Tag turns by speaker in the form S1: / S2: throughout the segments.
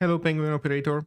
S1: Hello, Penguin Operator.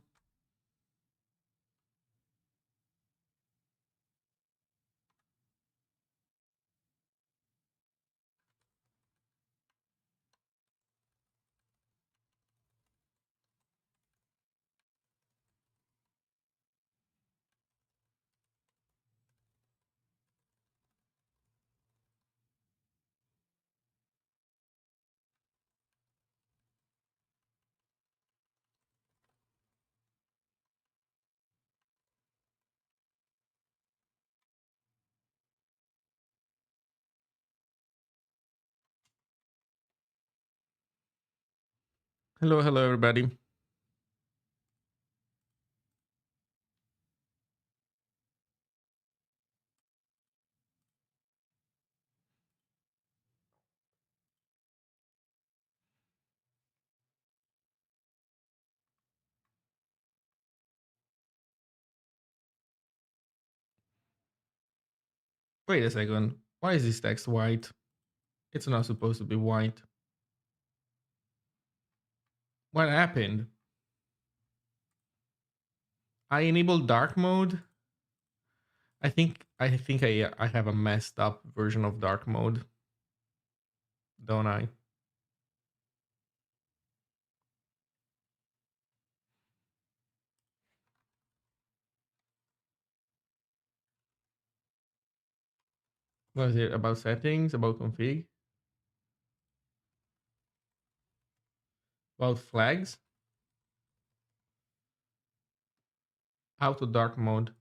S1: Hello, everybody. Wait a second. Why is this text white? It's not supposed to be white. What happened? I enabled dark mode. I have a messed up version of dark mode, don't I? What is it about settings? About config? About flags? Auto dark mode.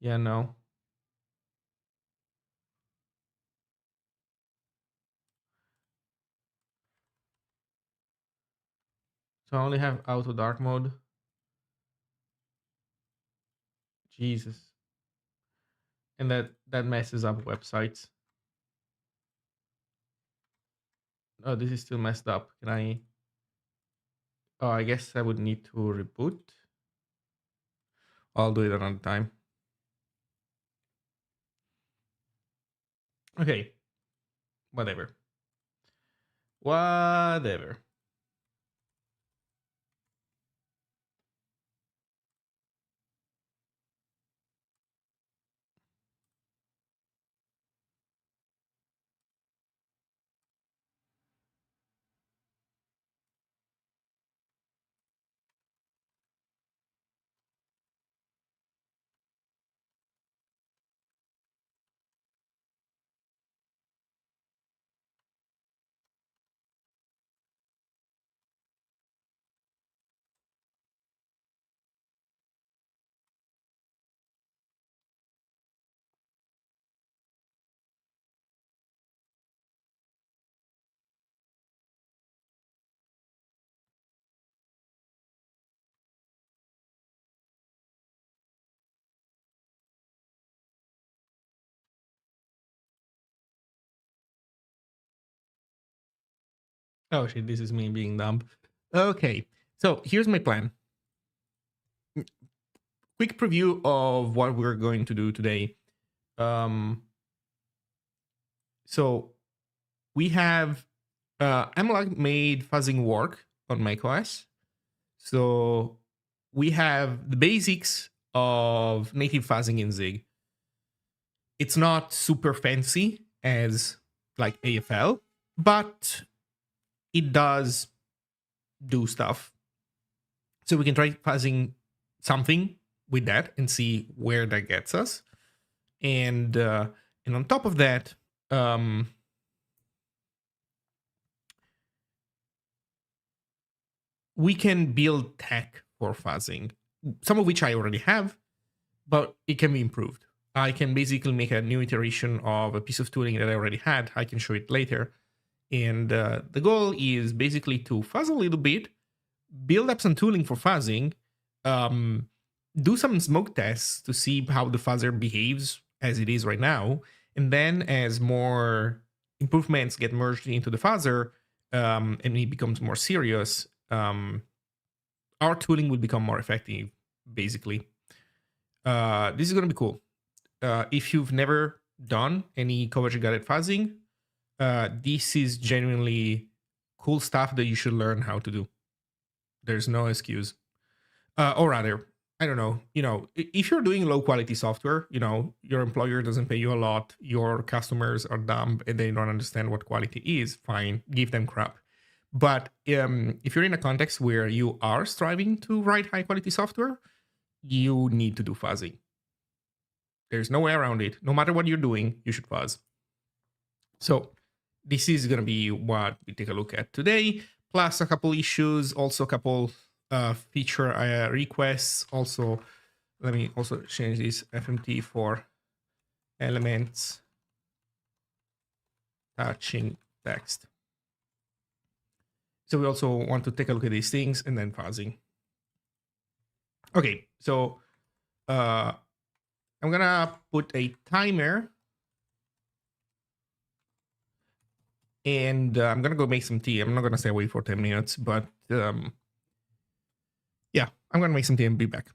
S1: Yeah, no. So I only have auto dark mode. Jesus. And that messes up websites. Oh, this is still messed up. Can I? Oh, I guess I would need to reboot. I'll do it another time. Okay. Whatever. Whatever. Oh shit, this is me being dumb. Okay, so here's my plan. Quick preview of what we're going to do today. So we have Mlog made fuzzing work on macOS. So we have the basics of native fuzzing in Zig. It's not super fancy as like AFL, but it does do stuff. So we can try fuzzing something with that and see where that gets us. And on top of that, we can build tech for fuzzing, some of which I already have, but it can be improved. I can basically make a new iteration of a piece of tooling that I already had. I can show it later. And the goal is basically to fuzz a little bit, build up some tooling for fuzzing, do some smoke tests to see how the fuzzer behaves as it is right now. And then as more improvements get merged into the fuzzer and it becomes more serious, our tooling will become more effective, basically. This is going to be cool. If you've never done any coverage guided fuzzing, this is genuinely cool stuff that you should learn how to do. There's no excuse. Or rather, I don't know. If you're doing low quality software, your employer doesn't pay you a lot, your customers are dumb and they don't understand what quality is, fine, give them crap. But if you're in a context where you are striving to write high quality software, you need to do fuzzing. There's no way around it. No matter what you're doing, you should fuzz. So this is going to be what we take a look at today, plus a couple issues, also a couple feature requests. Also, let me also change this FMT for elements touching text. So we also want to take a look at these things and then fuzzing. Okay, so I'm gonna put a timer and I'm gonna go make some tea. I'm not gonna stay away for 10 minutes, but yeah, I'm gonna make some tea and be back.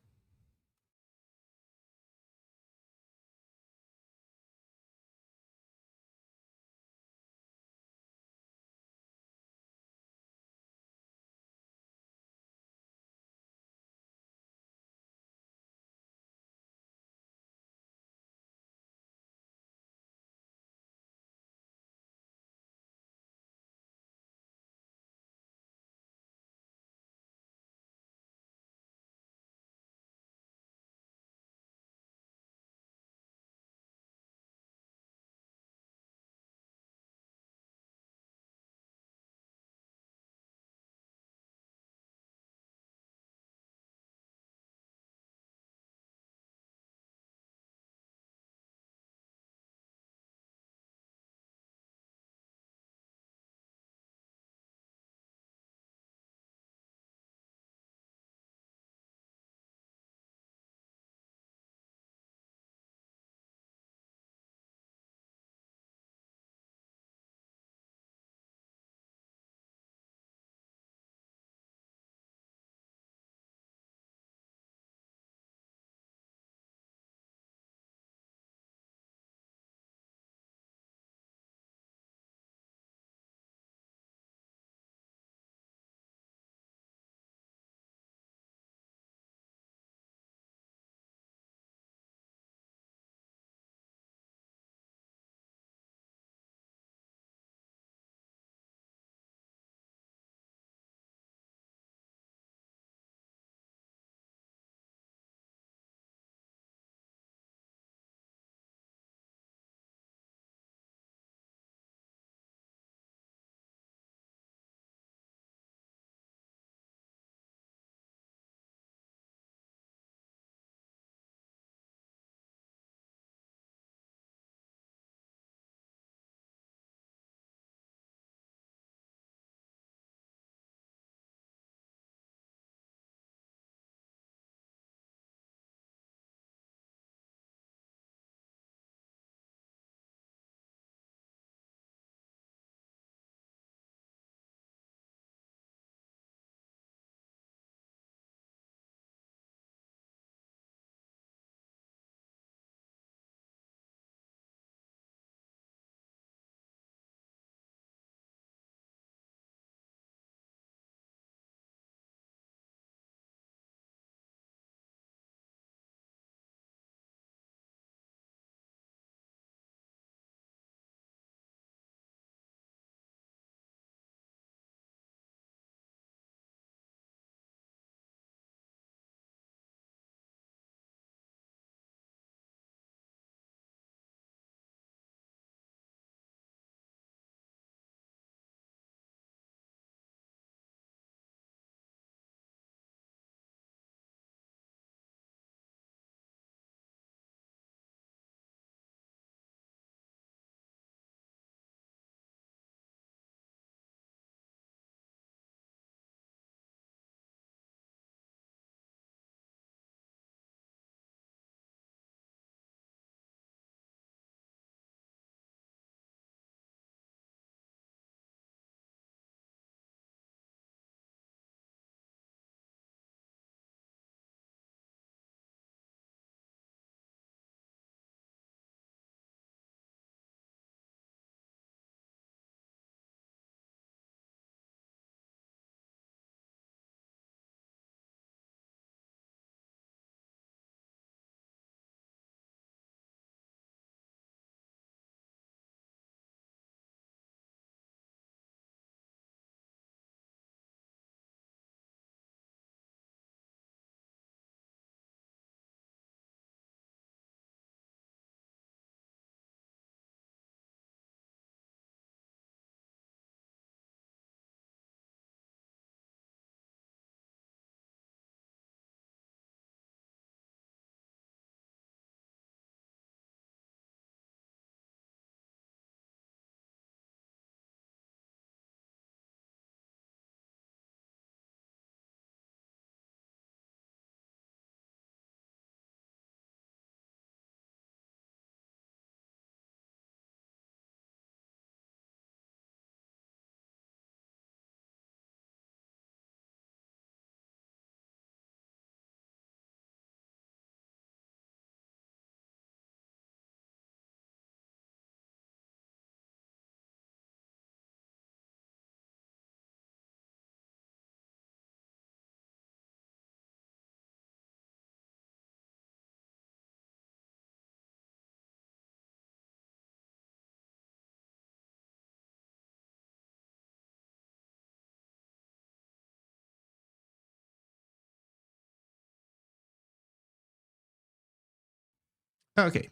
S1: Okay.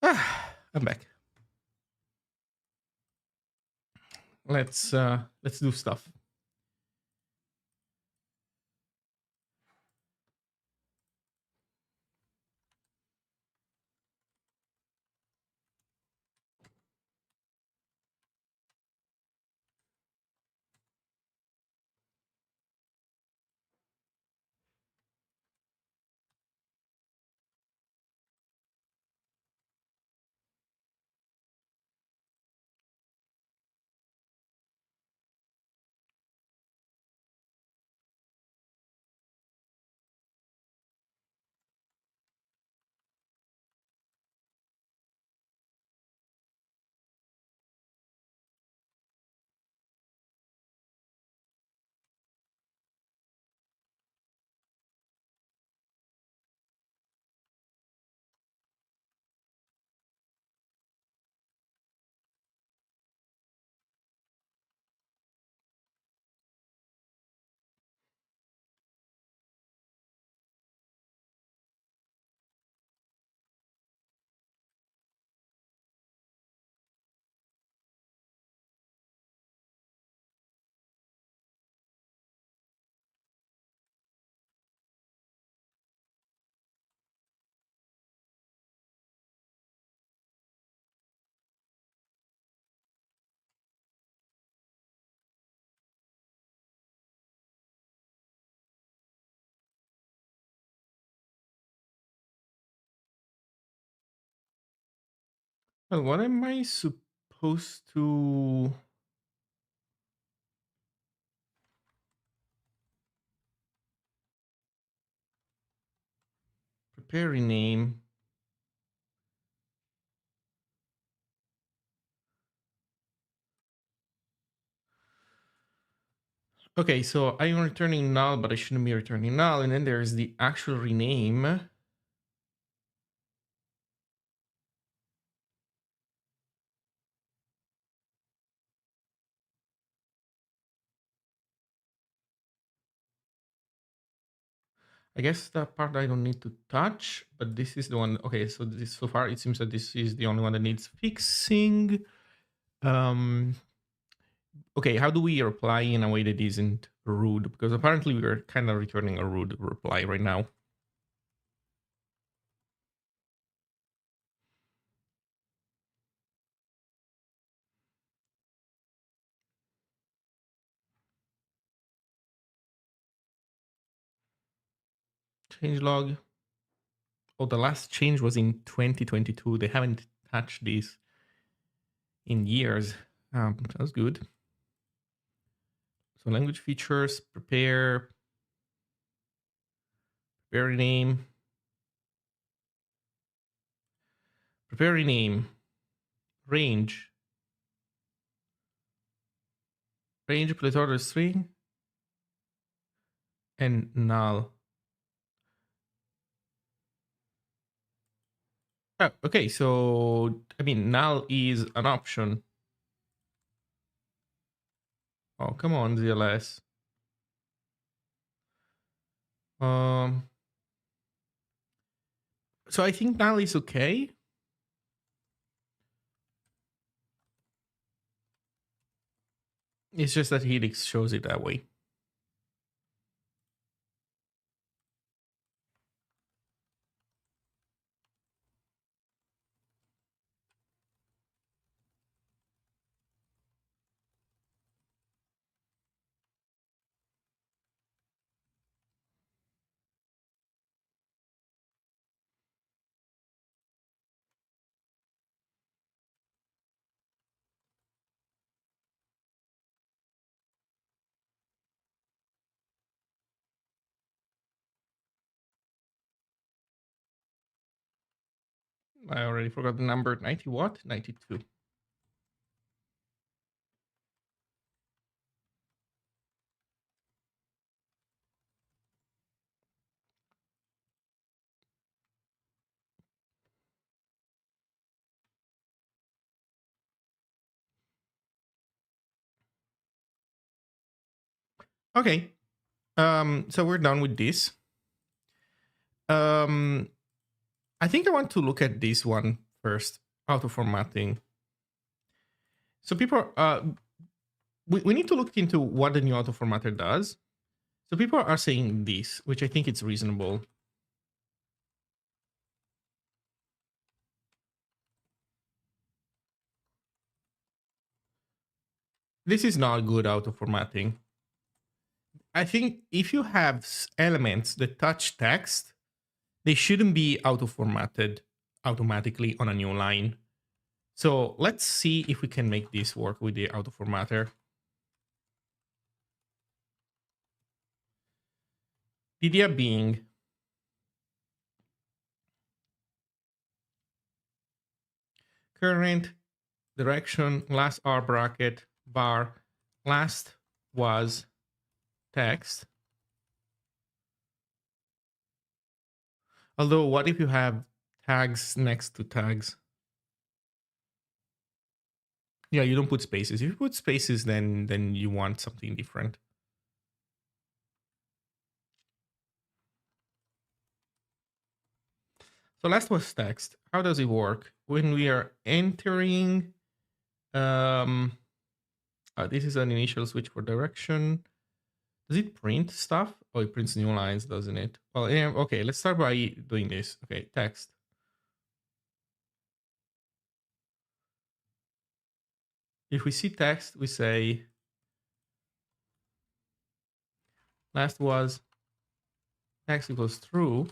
S1: I'm back. Let's do stuff. Well, what am I supposed to prepare rename? Okay, so I'm returning null, but I shouldn't be returning null. And then there's the actual rename. I guess that part I don't need to touch, but this is the one. Okay, so this so far it seems that this is the only one that needs fixing. Okay, how do we reply in a way that isn't rude? Because apparently we are kind of returning a rude reply right now. Change log. Oh, the last change was in 2022. They haven't touched this in years. That's good. So language features, prepare rename, range placeholder string, and null. Oh, okay, so I mean null is an option. Oh, come on, ZLS. So I think null is okay. It's just that Helix shows it that way. I already forgot the number. 90 what? 92. Okay. So we're done with this. I think I want to look at this one first, auto formatting. So people, we need to look into what the new auto formatter does. So people are saying this, which I think it's reasonable. This is not good auto formatting. I think if you have elements that touch text, they shouldn't be auto formatted automatically on a new line. So let's see if we can make this work with the auto formatter. The idea being current direction, last R bracket, bar, last was text. Although, what if you have tags next to tags? Yeah, you don't put spaces. If you put spaces, then you want something different. So last was text. How does it work? When we are entering, this is an initial switch for direction. Does it print stuff? Oh, it prints new lines, doesn't it? Well, yeah, okay, let's start by doing this. Okay, text. If we see text, we say last was text equals true.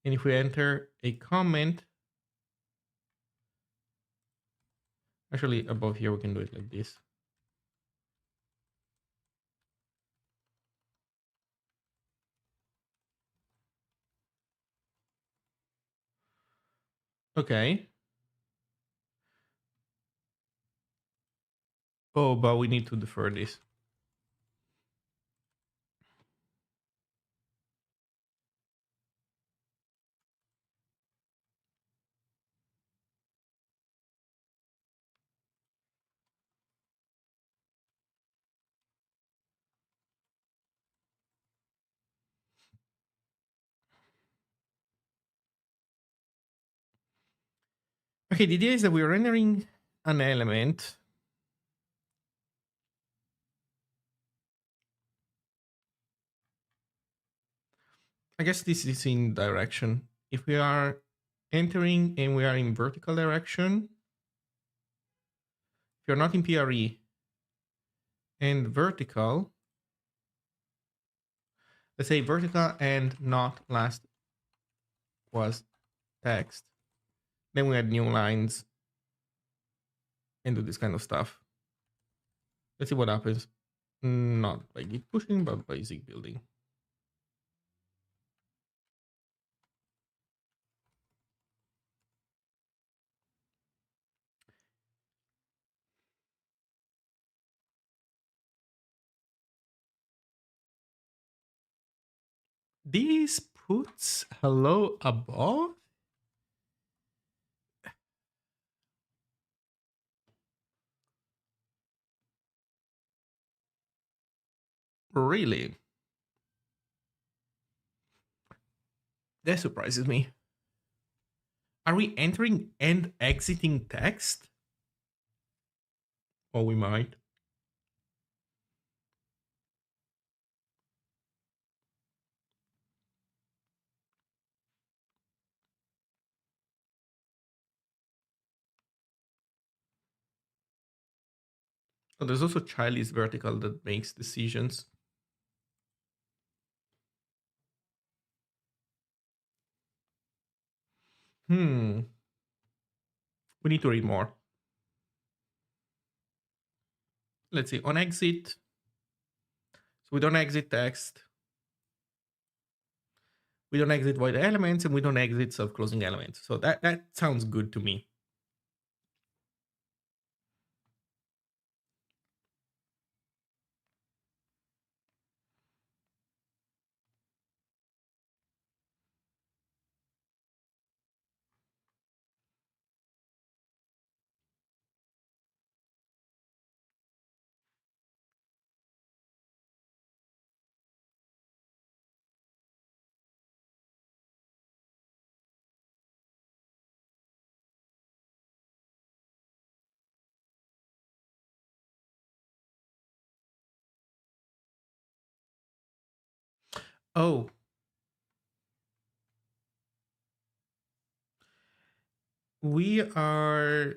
S1: And if we enter a comment, actually above here, we can do it like this. Okay. Oh, but we need to defer this. Okay, the idea is that we're rendering an element. I guess this is in direction. If we are entering and we are in vertical direction, if you're not in PRE and vertical, let's say vertical and not last was text, then we add new lines and do this kind of stuff. Let's see what happens. Not by git pushing, but by Zig building. This puts hello above. Really? That surprises me. Are we entering and exiting text? Or we might. Oh, there's also child is vertical that makes decisions. We need to read more. Let's see. On exit, so we don't exit text. We don't exit void elements, and we don't exit self-closing elements. So that sounds good to me. Oh. We are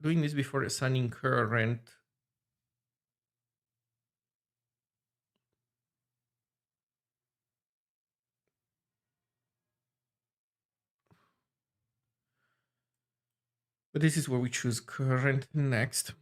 S1: doing this before assigning current. But this is where we choose current next.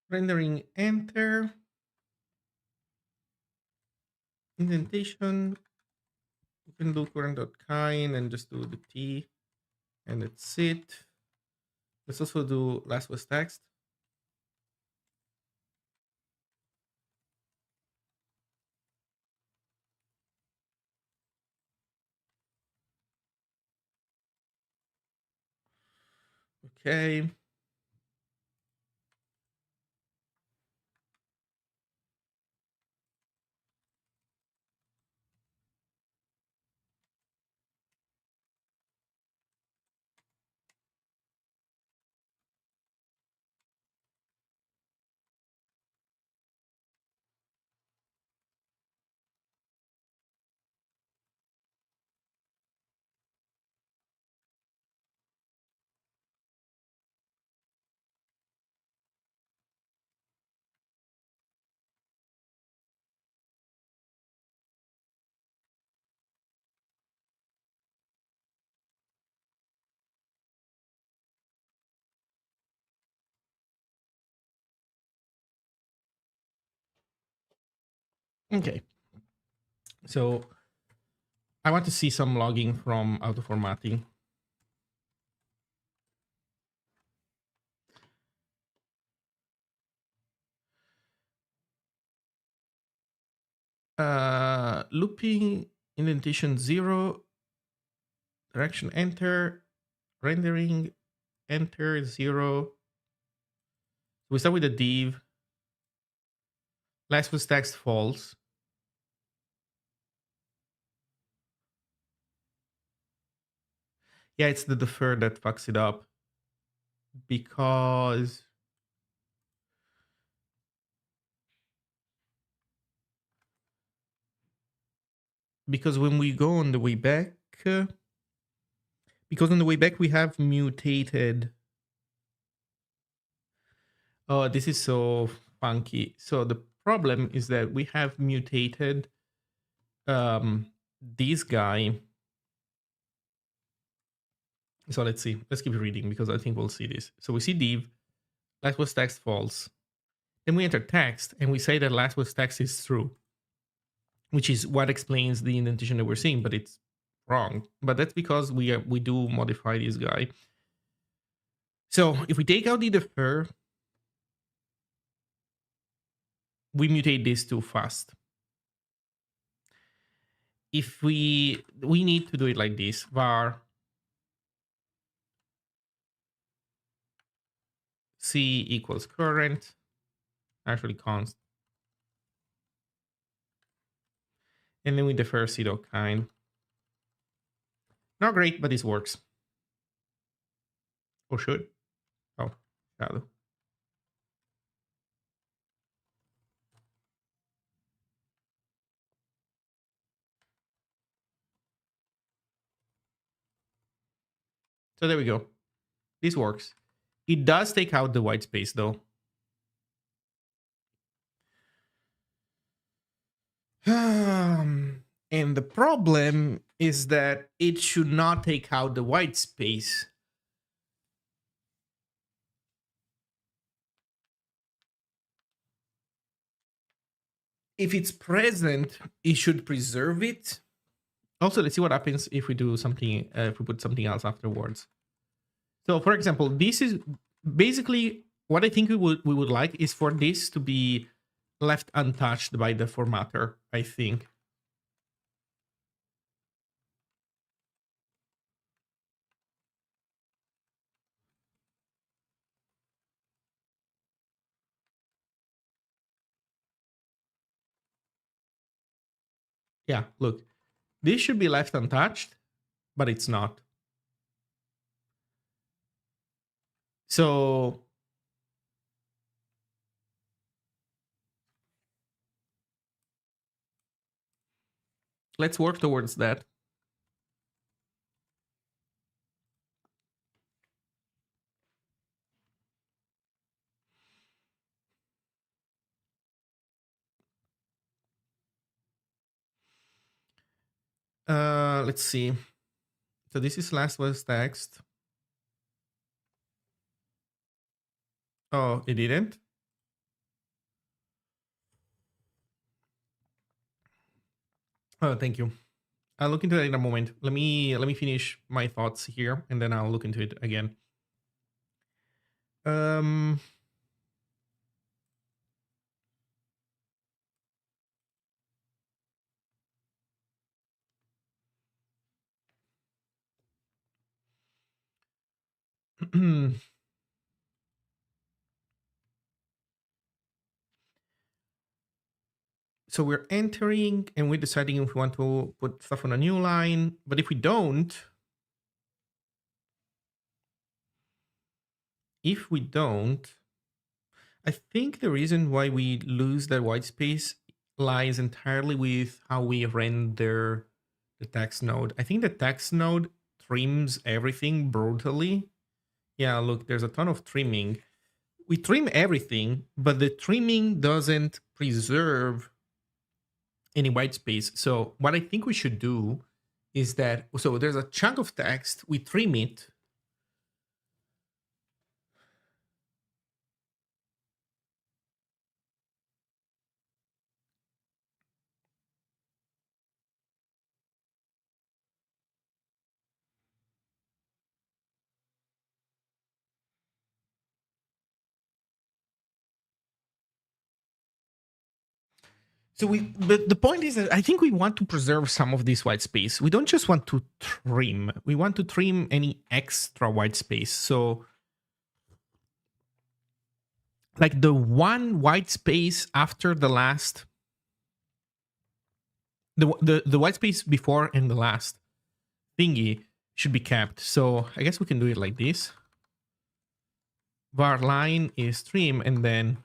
S1: Rendering, enter. Indentation. You can do current.kind and just do the T, and that's it. Let's also do last was text. Okay. Okay. So I want to see some logging from auto formatting. Looping, indentation 0, direction enter, rendering, enter 0. We start with a div. Last was text false. Yeah, it's the defer that fucks it up because when we go on the way back, because on the way back we have mutated. Oh, this is so funky. So the problem is that we have mutated this guy. So let's see. Let's keep reading because I think we'll see this. So we see div, last was text false. Then we enter text and we say that last was text is true, which is what explains the indentation that we're seeing, but it's wrong. But that's because we do modify this guy. So if we take out the defer, we mutate this too fast. If we need to do it like this, var c equals current, actually const, and then we defer c dot kind. Not great, but this works. Or should. Oh, shadow. So there we go. This works. It does take out the white space though. And the problem is that it should not take out the white space. If it's present, it should preserve it. Also, let's see what happens if we do something, if we put something else afterwards. So, for example, this is basically what I think we would like is for this to be left untouched by the formatter, I think. Yeah, look, this should be left untouched, but it's not. So let's work towards that. Let's see. So this is last was text. Oh, it didn't. Oh, thank you. I'll look into that in a moment. Let me finish my thoughts here, and then I'll look into it again. Um. So we're entering and we're deciding if we want to put stuff on a new line. But if we don't, I think the reason why we lose that white space lies entirely with how we render the text node. I think the text node trims everything brutally. Yeah, look, there's a ton of trimming. We trim everything, but the trimming doesn't preserve any white space. So what I think we should do is that, so there's a chunk of text, we trim it. So but the point is that I think we want to preserve some of this white space. We don't just want to trim. We want to trim any extra white space. So like the one white space after the last, the white space before and the last thingy should be kept. So I guess we can do it like this. Var line is trim, and then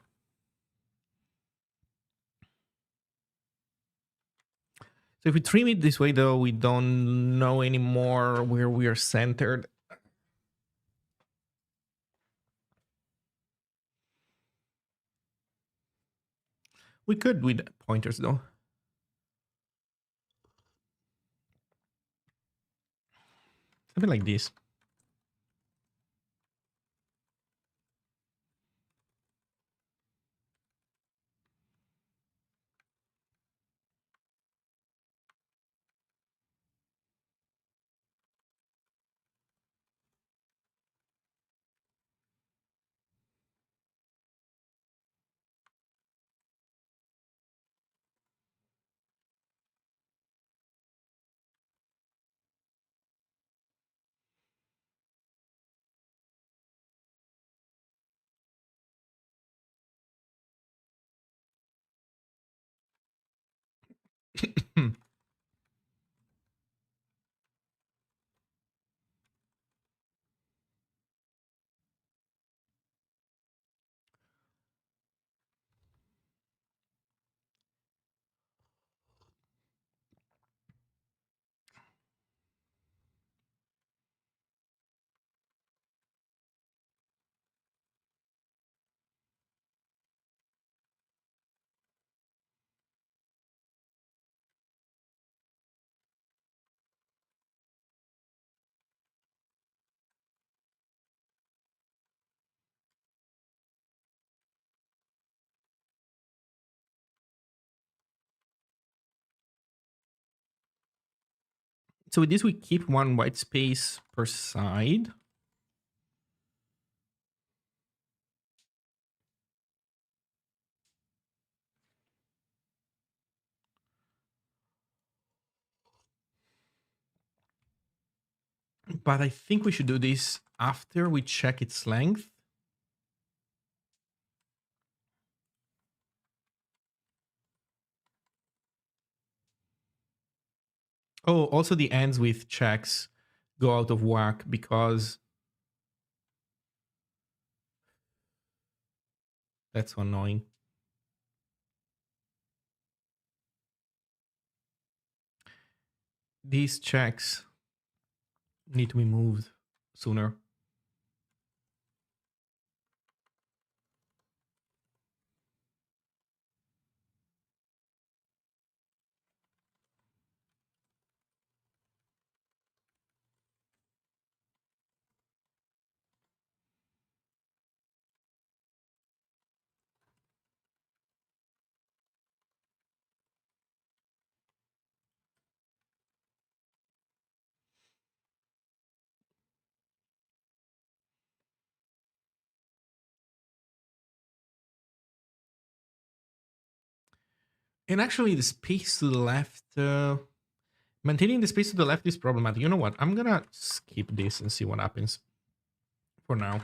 S1: so if we trim it this way, though, we don't know anymore where we are centered. We could with pointers, though. Something like this. So with this, we keep one white space per side. But I think we should do this after we check its length. Oh, also the ends with checks go out of whack because that's so annoying. These checks need to be moved sooner. And actually, the space to the left, maintaining the space to the left is problematic. You know what? I'm gonna skip this and see what happens for now.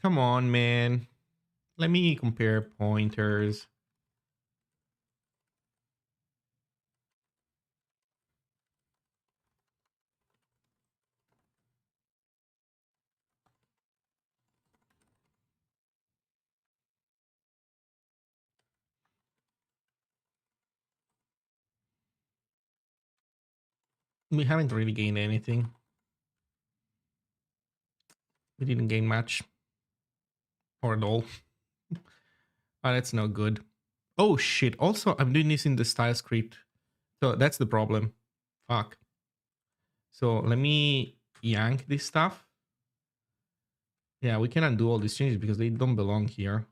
S1: Come on, man. Let me compare pointers. We haven't really gained anything. We didn't gain much. Or at all. Oh, that's no good. Oh, shit. Also, I'm doing this in the style script. So that's the problem. Fuck. So let me yank this stuff. Yeah, we can undo all these changes because they don't belong here.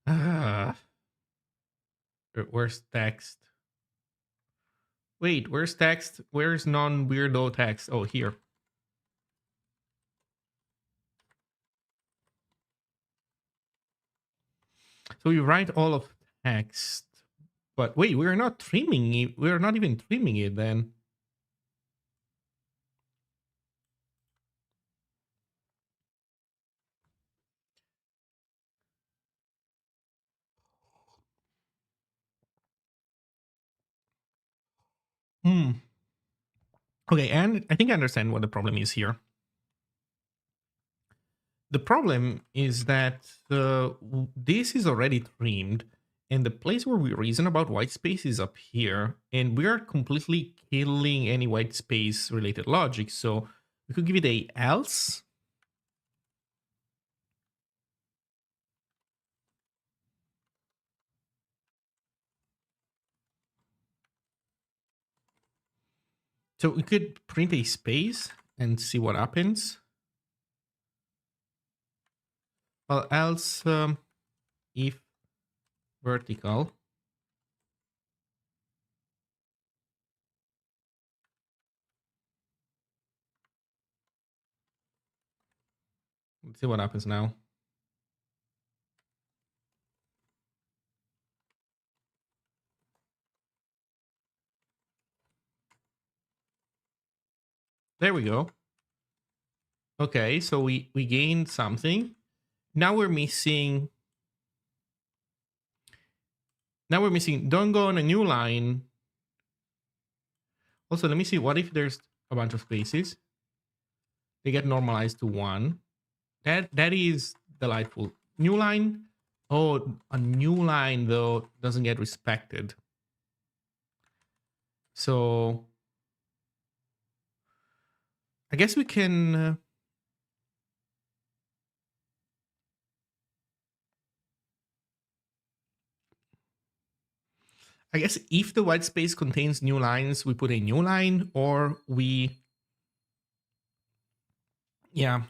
S1: Ah. Where's text? Wait, where's text? Where's non-weirdo text? Oh, here. So we write all of text. But wait, we're not trimming it. We're not even trimming it then. Okay, and I think I understand what the problem is here. The problem is that this is already trimmed, and the place where we reason about white space is up here, and we are completely killing any white space related logic. So we could give it a else. So we could print a space and see what happens. Well, else if vertical. Let's see what happens now. There we go. Okay, so we gained something. Now we're missing. Now we're missing. Don't go on a new line. Also, let me see. What if there's a bunch of spaces? They get normalized to 1. That is delightful. New line. Oh, a new line though doesn't get respected. So I guess we can. I guess if the white space contains new lines, we put a new line, or we. Yeah.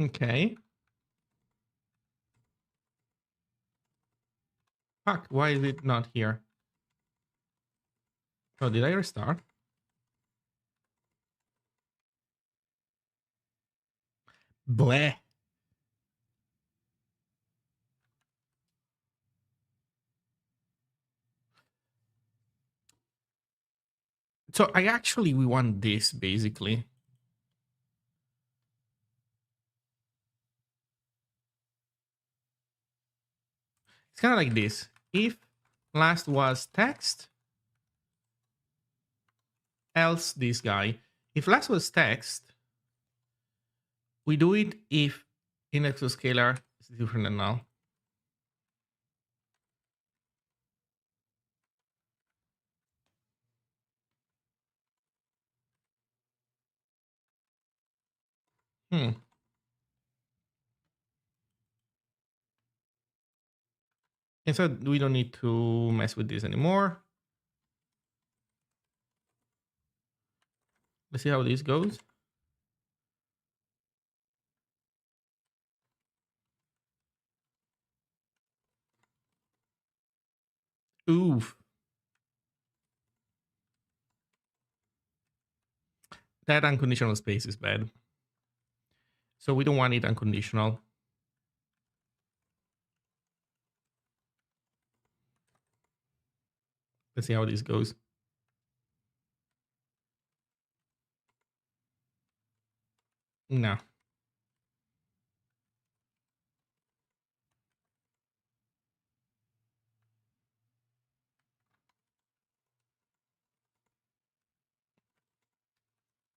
S1: Okay. Fuck, why is it not here? Oh, did I restart? Bleh. So we want this basically. It's kind of like this. If last was text, else this guy. If last was text, we do it if index of scalar is different than null. Hmm. And so we don't need to mess with this anymore. Let's see how this goes. Oof. That unconditional space is bad. So we don't want it unconditional. Let's see how this goes. No.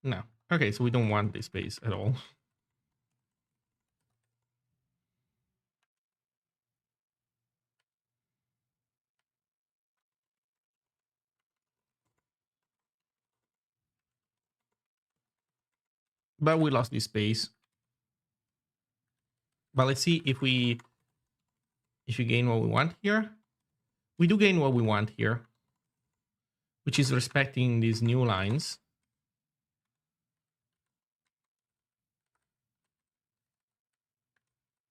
S1: No. Okay, so we don't want this space at all. But we lost this space. But let's see if we gain what we want here. We do gain what we want here, which is respecting these new lines.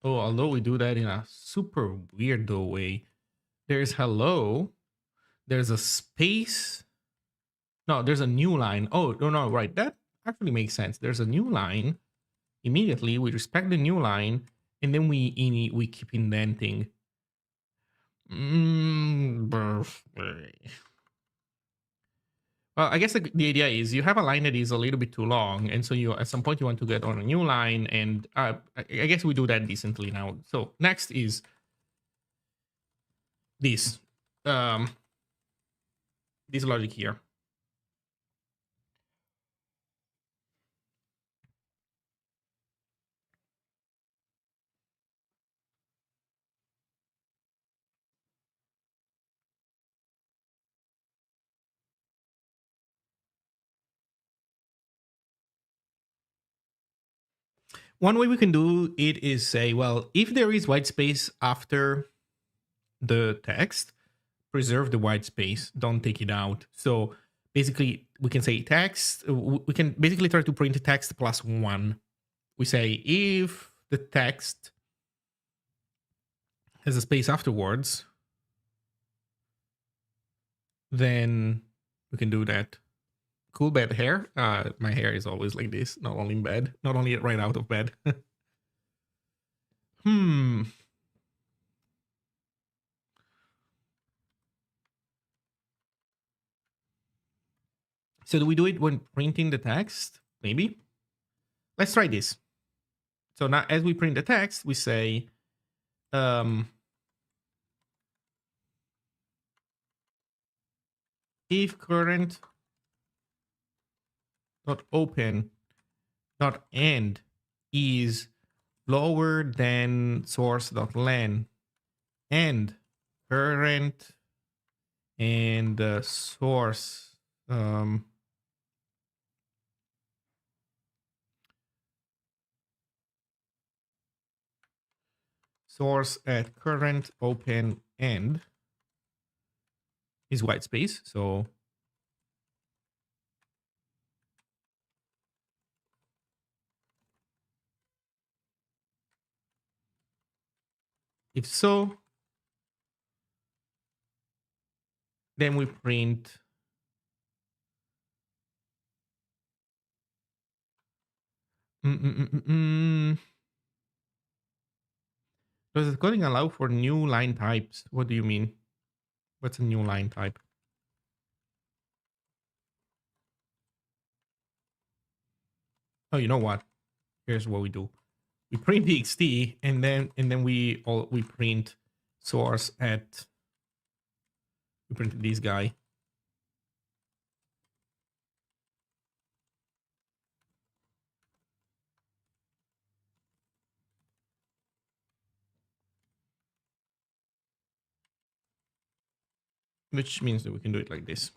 S1: Oh, although we do that in a super weirdo way. There's hello. There's a space. No, there's a new line. Oh, no, right. That actually makes sense. There's a new line. Immediately, we respect the new line, and then we keep indenting. Birthday. Well, I guess the idea is you have a line that is a little bit too long, and so you at some point you want to get on a new line, and I guess we do that decently now. So next is this, this logic here. One way we can do it is say, well, if there is white space after the text, preserve the white space, don't take it out. So basically, we can say text, we can basically try to print text plus 1. We say if the text has a space afterwards, then we can do that. Cool bed hair. My hair is always like this, not only in bed, not only right out of bed. So do we do it when printing the text? Maybe. Let's try this. So now as we print the text, we say, if current dot open dot end is lower than source dot len, and current and source source at current open end is white space. So If so, then we print Does the coding allow for new line types? What do you mean? What's a new line type? Oh, you know what? Here's what we do. We print txt and then we print source at we print this guy. Which means that we can do it like this.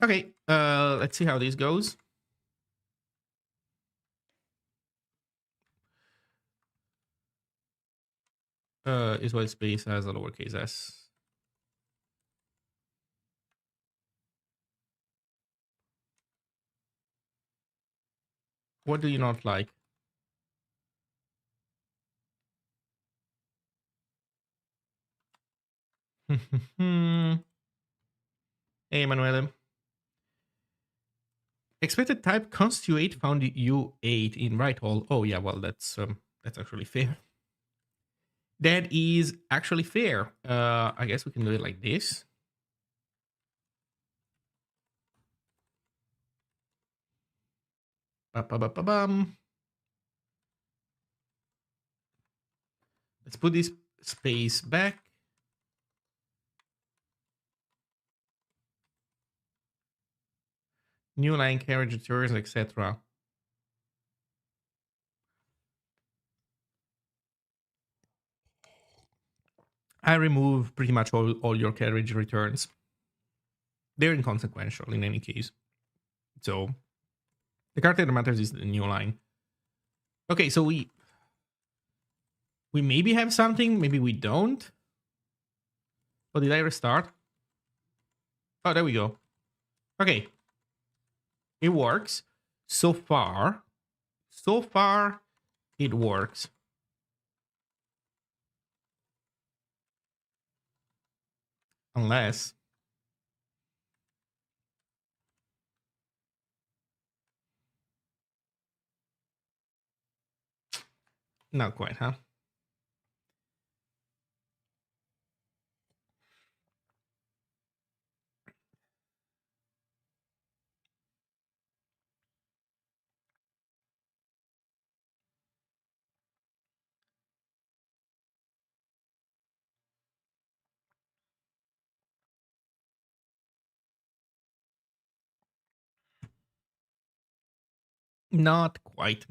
S1: Okay, let's see how this goes. Is whitespace as a lowercase s. What do you not like? Hey, Emanuele. Expected type constituent found U8 in right all. Oh yeah, well that's actually fair. That is actually fair. I guess we can do it like this. Ba-ba-ba-ba-bum. Let's put this space back. New line carriage returns, etc. I remove pretty much all your carriage returns. They're inconsequential in any case. So the character that matters is the new line. Okay, so we maybe have something, maybe we don't. Oh, did I restart? Oh, there we go. Okay. It works. So far, it works. Unless not quite, huh? Not quite.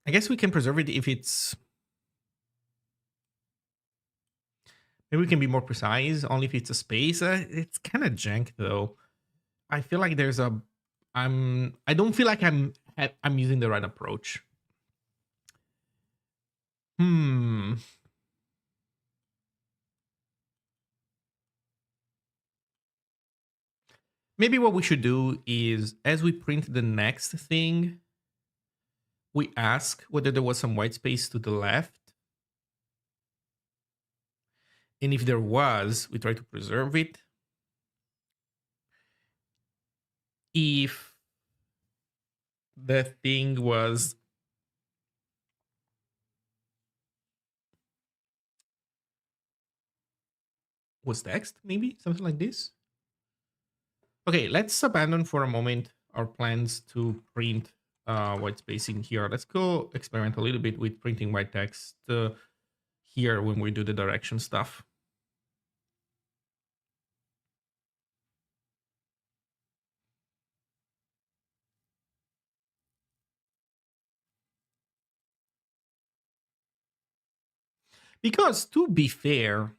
S1: I guess we can preserve it if it's... Maybe we can be more precise, only if it's a space. It's kind of jank, though. I feel like there's a... I don't feel like I'm using the right approach. Maybe what we should do is, as we print the next thing, we ask whether there was some white space to the left. And if there was, we try to preserve it. If the thing was text, maybe something like this. Okay, let's abandon for a moment our plans to print white space in here. Let's go experiment a little bit with printing white text here when we do the direction stuff. Because to be fair,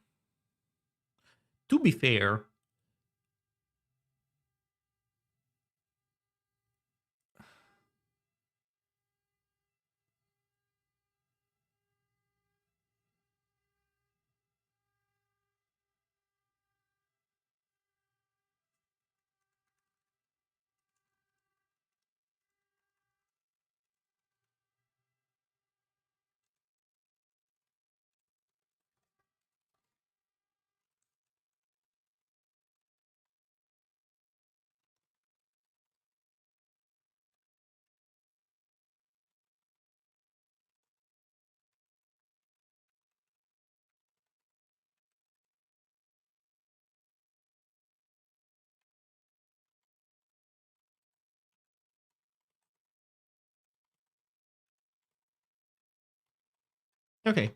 S1: Okay.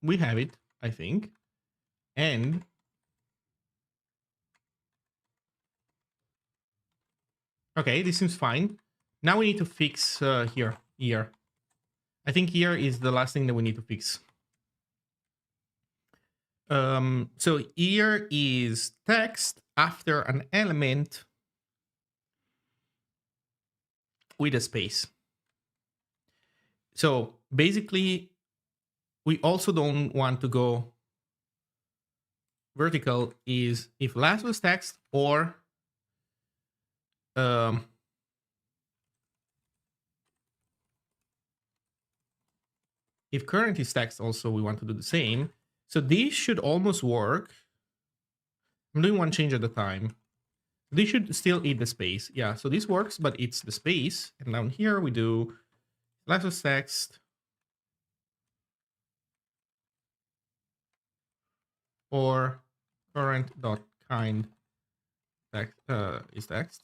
S1: We have it, I think. And okay, this seems fine. Now we need to fix here. I think here is the last thing that we need to fix. So here is text after an element with a space. So basically, we also don't want to go vertical is if last was text or if current is text also we want to do the same. So these should almost work. I'm doing one change at a time. They should still eat the space. Yeah, so this works, but it's the space. And down here we do last was text or current dot kind text is text.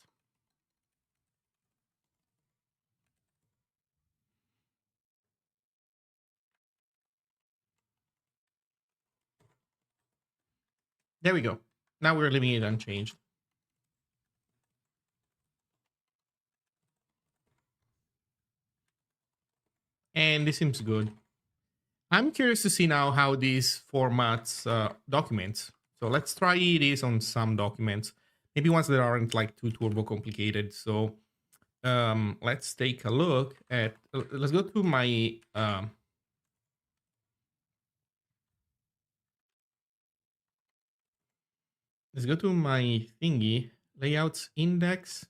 S1: There we go. Now we're leaving it unchanged. And this seems good. I'm curious to see now how this formats documents. So let's try this on some documents. Maybe ones that aren't like too turbo complicated. So let's take a look at, let's go to my, let's go to my thingy, layouts index.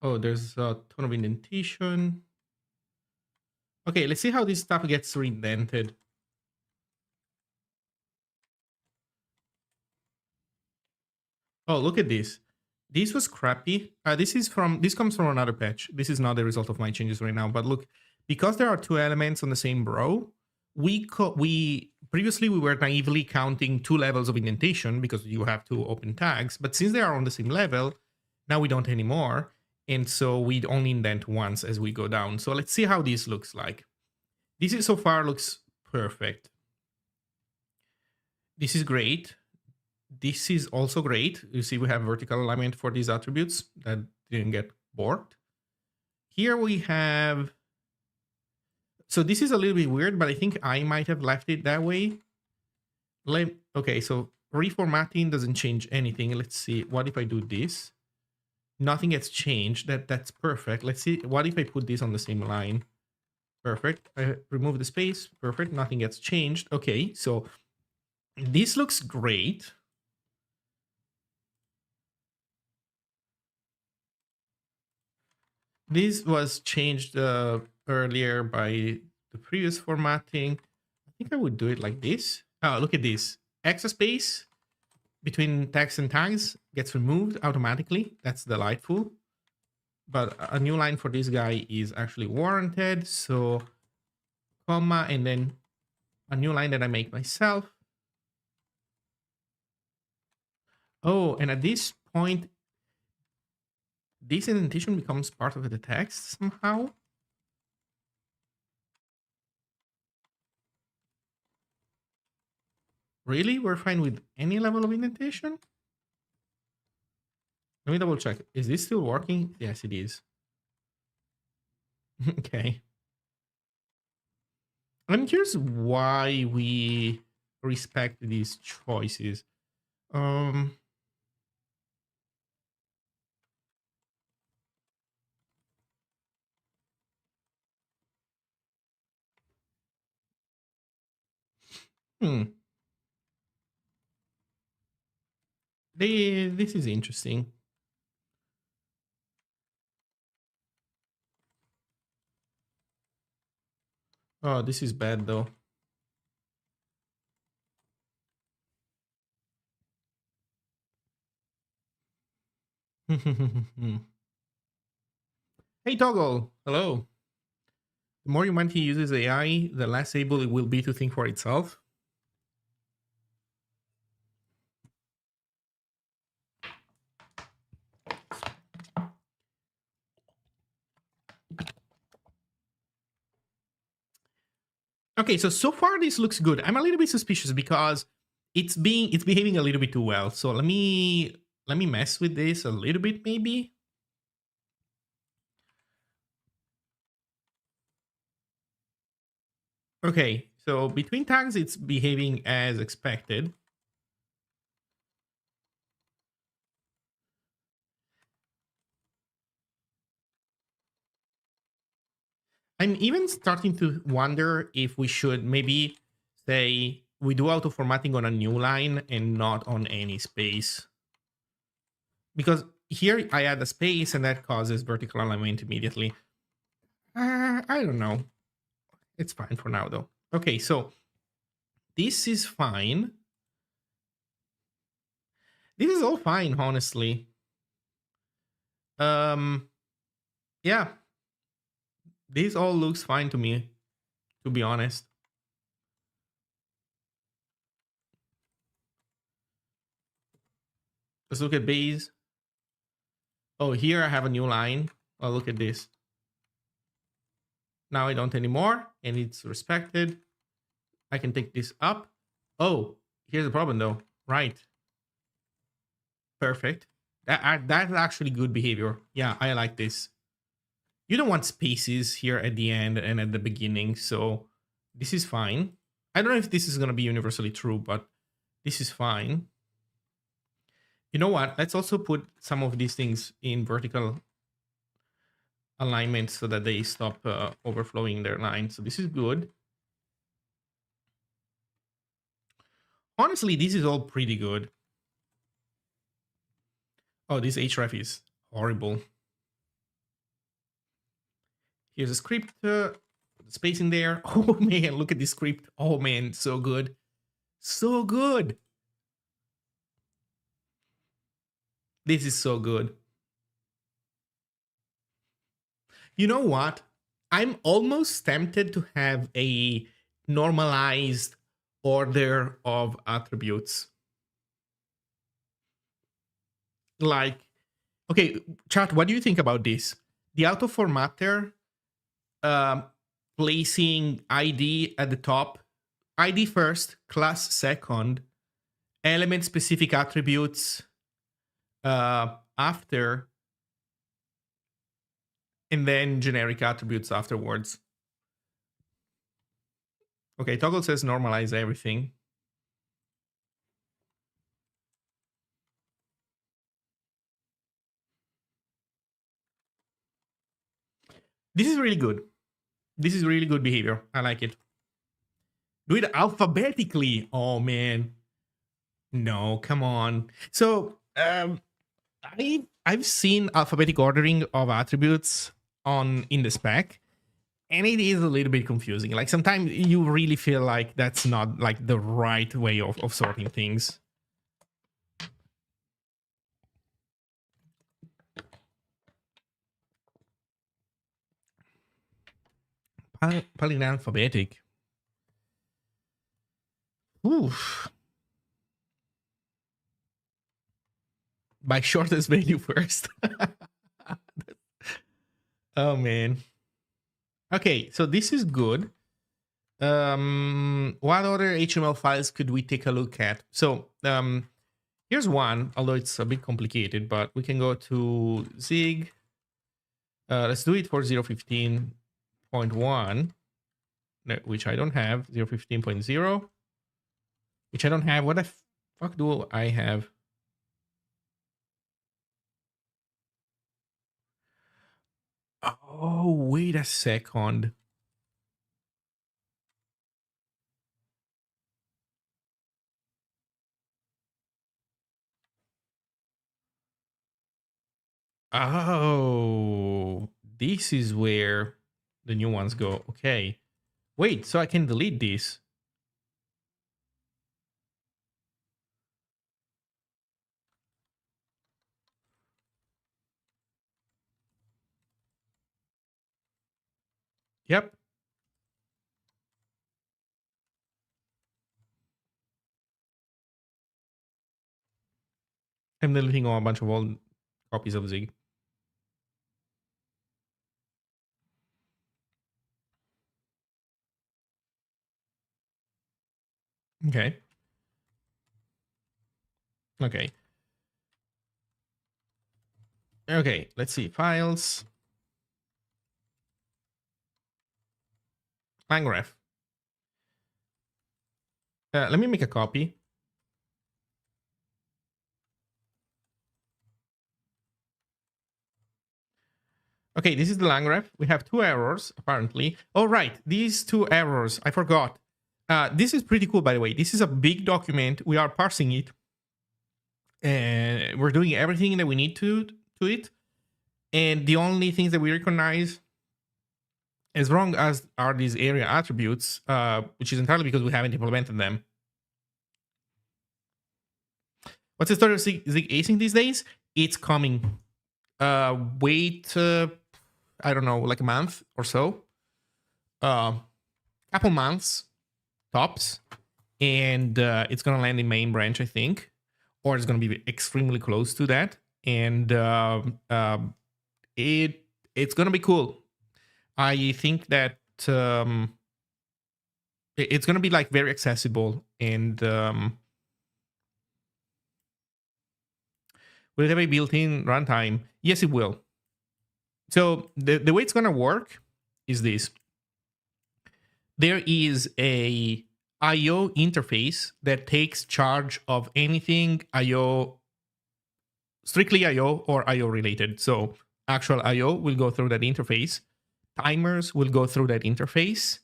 S1: Oh, there's a ton of indentation. Okay, let's see how this stuff gets reindented. Oh, look at this. This was crappy. This comes from another patch. This is not the result of my changes right now. But look, because there are two elements on the same row, we previously we were naively counting two levels of indentation because you have two open tags. But since they are on the same level, now we don't anymore. And so we only indent once as we go down. So let's see how this looks like. This is so far looks perfect. This is great. This is also great. You see we have vertical alignment for these attributes that didn't get borked. Here we have, so this is a little bit weird, but I think I might have left it that way. Okay, so reformatting doesn't change anything. Let's see, what if I do this? Nothing gets changed. That's perfect. Let's see, what if I put this on the same line? Perfect. I remove the space. Perfect. Nothing gets changed. Okay, so this looks great. This was changed earlier by the previous formatting. I think I would do it like this. Oh, look at this. Extra space between text and tags gets removed automatically. That's delightful. But a new line for this guy is actually warranted. So, comma, and then a new line that I make myself. Oh, and at this point, this indentation becomes part of the text somehow. Really? We're fine with any level of indentation? Let me double check. Is this still working? Yes, it is. Okay. I'm curious why we respect these choices. Um, hmm. This is interesting. Oh, this is bad though. Hey Toggle, hello. The more humanity uses AI, the less able it will be to think for itself. Okay, so far this looks good. I'm a little bit suspicious because it's behaving a little bit too well. So let me mess with this a little bit maybe. Okay, so between tags it's behaving as expected. I'm even starting to wonder if we should maybe say we do auto formatting on a new line and not on any space. Because here I add a space and that causes vertical alignment immediately. I don't know. It's fine for now though. Okay, so this is fine. This is all fine, honestly. Yeah, this all looks fine to me, to be honest. Let's look at base. Oh, here I have a new line. Oh, look at this. Now I don't anymore, and it's respected. I can take this up. Oh, here's the problem though. Right. Perfect. That's actually good behavior. Yeah, I like this. You don't want spaces here at the end and at the beginning, so this is fine. I don't know if this is going to be universally true, but this is fine. You know what? Let's also put some of these things in vertical alignment so that they stop overflowing their line. So this is good. Honestly, this is all pretty good. Oh, this href is horrible. Here's a script, space in there. Oh man, look at this script. Oh man, so good. So good. This is so good. You know what? I'm almost tempted to have a normalized order of attributes. Like, okay, chat, what do you think about this? The auto formatter placing ID at the top, ID first, class second, element specific attributes after, and then generic attributes afterwards. Okay, Toggle says normalize everything. This is really good. This is really good behavior. I like it. Do it alphabetically. Oh man. No, come on. So I've seen alphabetic ordering of attributes in the spec, and it is a little bit confusing. Like sometimes you really feel like that's not like the right way of sorting things. Polyalphabetic. Oof. By shortest value first. Oh man. Okay, so this is good. What other HTML files could we take a look at? So here's one, although it's a bit complicated, but we can go to Zig. Let's do it for 0.15.1, which I don't have. 0.15.0, which I don't have. What the fuck do I have? Oh, wait a second. Oh, this is where the new ones go. Okay. Wait, so I can delete this. Yep. I'm deleting a bunch of old copies of Zig. Okay. Okay. Okay, let's see. Files. Line graph. Let me make a copy. Okay, this is the line graph. We have 2 errors, apparently. Oh, right. These 2 errors, I forgot. This is pretty cool, by the way. This is a big document. We are parsing it. And we're doing everything that we need to it. And the only things that we recognize as wrong as are these area attributes, which is entirely because we haven't implemented them. What's the story of Zig async these days? It's coming. Wait, I don't know, like a month or so. Couple months tops, and it's gonna land in main branch, I think, or it's gonna be extremely close to that, and it's gonna be cool. I think that it's gonna be like very accessible, and will it have a built-in runtime? Yes, it will. So the way it's gonna work is this. There is a I/O interface that takes charge of anything I/O, strictly I/O or I/O related. So actual I/O will go through that interface. Timers will go through that interface.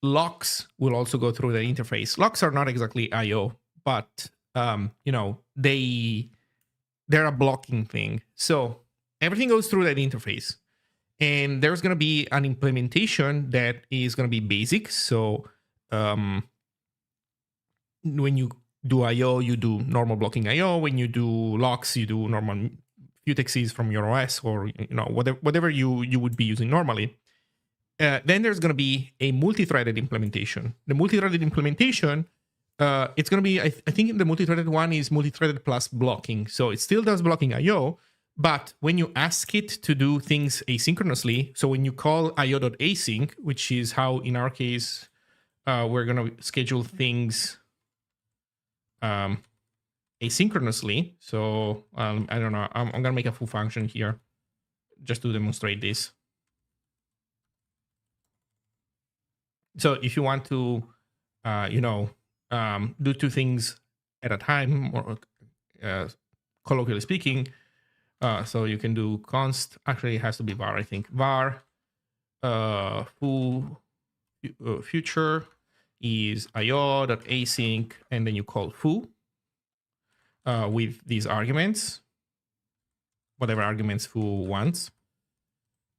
S1: Locks will also go through the interface. Locks are not exactly I/O, but you know, they're a blocking thing. So everything goes through that interface. And there's going to be an implementation that is going to be basic. So when you do I/O, you do normal blocking I/O. When you do locks, you do normal mutexes from your OS, or you know, whatever you would be using normally. Then there's going to be a multi-threaded implementation. The multi-threaded implementation, it's going to be, I think the multi-threaded one is multi-threaded plus blocking. So it still does blocking I/O, but when you ask it to do things asynchronously, so when you call io.async, which is how in our case we're going to schedule things asynchronously. So I don't know, I'm going to make a full function here just to demonstrate this. So if you want to, you know, do 2 things at a time, or colloquially speaking, so you can do const, actually it has to be var, I think. Var foo future is io.async, and then you call foo with these arguments, whatever arguments foo wants.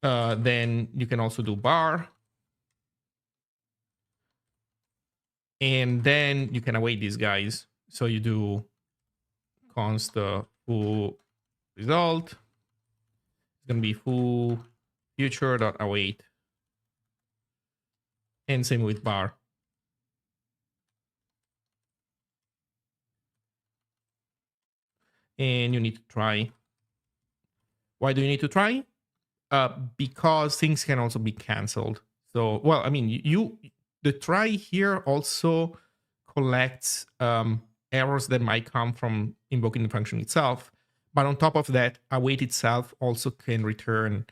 S1: Then you can also do bar, and then you can await these guys. So you do const foo result. It's going to be foo future.await, and same with bar. And you need to try. Why do you need to try? Because things can also be canceled. So, well, I mean, the try here also collects errors that might come from invoking the function itself. But on top of that, await itself also can return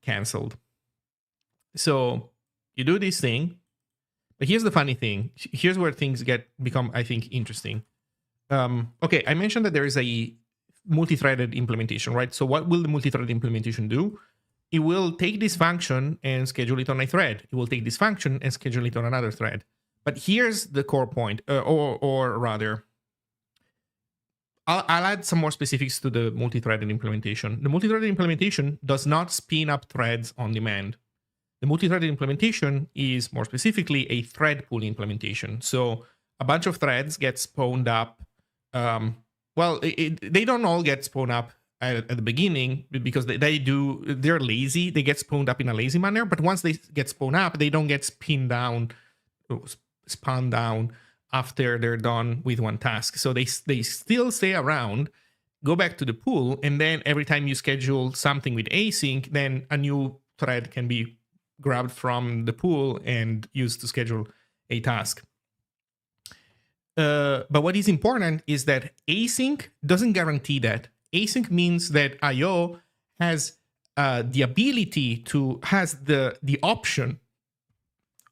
S1: canceled. So you do this thing. But here's the funny thing. Here's where things become, I think, interesting. Okay, I mentioned that there is a multi-threaded implementation, right? So what will the multi-threaded implementation do? It will take this function and schedule it on a thread. It will take this function and schedule it on another thread. But here's the core point, or rather, I'll add some more specifics to the multi-threaded implementation. The multi-threaded implementation does not spin up threads on demand. The multi-threaded implementation is more specifically a thread pool implementation. So a bunch of threads get spawned up. Well, they don't all get spawned up at the beginning because they're lazy. They get spawned up in a lazy manner. But once they get spawned up, they don't get spun down after they're done with one task. So they still stay around, go back to the pool, and then every time you schedule something with async, then a new thread can be grabbed from the pool and used to schedule a task. But what is important is that async doesn't guarantee that. Async means that I/O has the ability to, has the option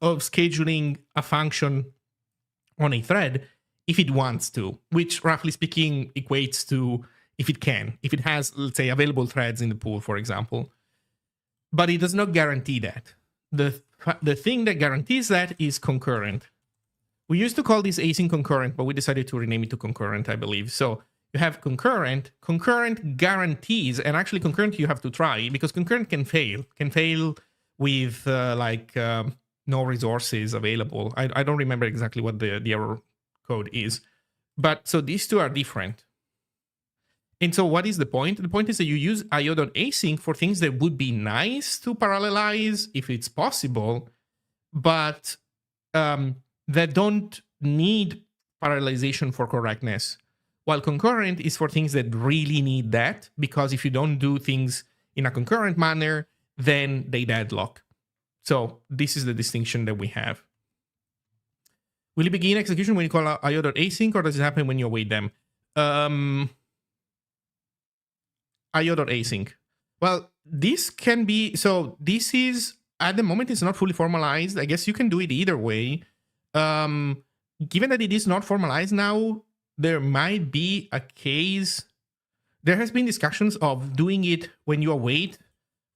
S1: of scheduling a function on a thread if it wants to, which roughly speaking equates to if it can, if it has, let's say, available threads in the pool, for example. But it does not guarantee that. The thing that guarantees that is concurrent. We used to call this async concurrent, but we decided to rename it to concurrent, I believe. So you have concurrent guarantees, and actually concurrent you have to try, because concurrent can fail with no resources available. I don't remember exactly what the error code is. But so these two are different. And so what is the point? The point is that you use io.async for things that would be nice to parallelize if it's possible, but that don't need parallelization for correctness. While concurrent is for things that really need that, because if you don't do things in a concurrent manner, then they deadlock. So this is the distinction that we have. Will it begin execution when you call io.async, or does it happen when you await them? io.async. Well, this can be, so this is, at the moment, it's not fully formalized. I guess you can do it either way. Given that it is not formalized now, there might be a case. There has been discussions of doing it when you await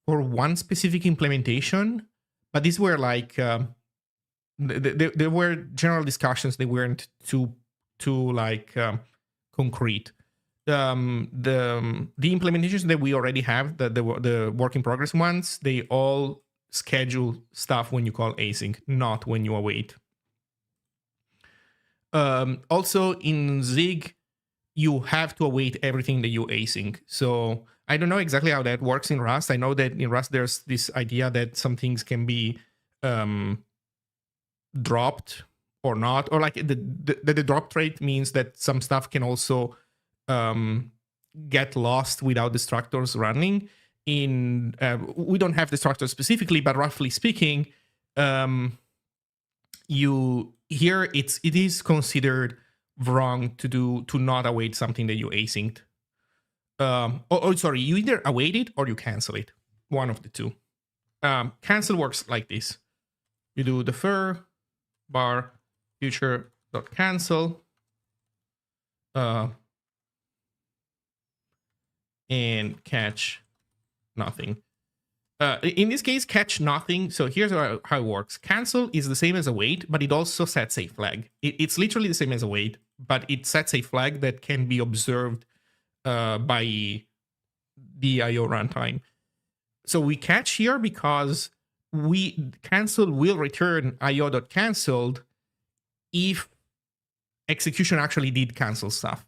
S1: for one specific implementation, but these were like, there were general discussions. They weren't too concrete. The implementations that we already have, the work in progress ones, they all schedule stuff when you call async, not when you await. Also in Zig, you have to await everything that you async. So I don't know exactly how that works in Rust. I know that in Rust there's this idea that some things can be dropped or not, or like the drop rate means that some stuff can also get lost without destructors running. In we don't have destructors specifically, but roughly speaking, it is considered wrong to not await something that you asynced. Sorry, you either await it or you cancel it. One of the two. Cancel works like this. You do defer bar future.cancel and catch nothing. In this case, catch nothing. So here's how it works. Cancel is the same as await, but it also sets a flag. It's literally the same as await, but it sets a flag that can be observed by the IO runtime. So we catch here because cancel will return io.canceled if execution actually did cancel stuff.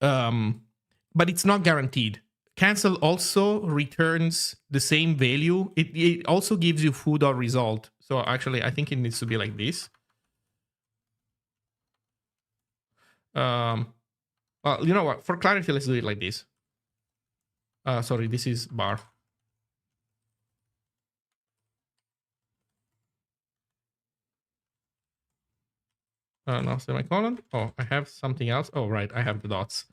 S1: But it's not guaranteed. Cancel also returns the same value. It also gives you foo.result. So actually, I think it needs to be like this. Well, you know what? For clarity, let's do it like this. Sorry, this is bar. No, semicolon. Oh, I have something else. Oh, right, I have the dots.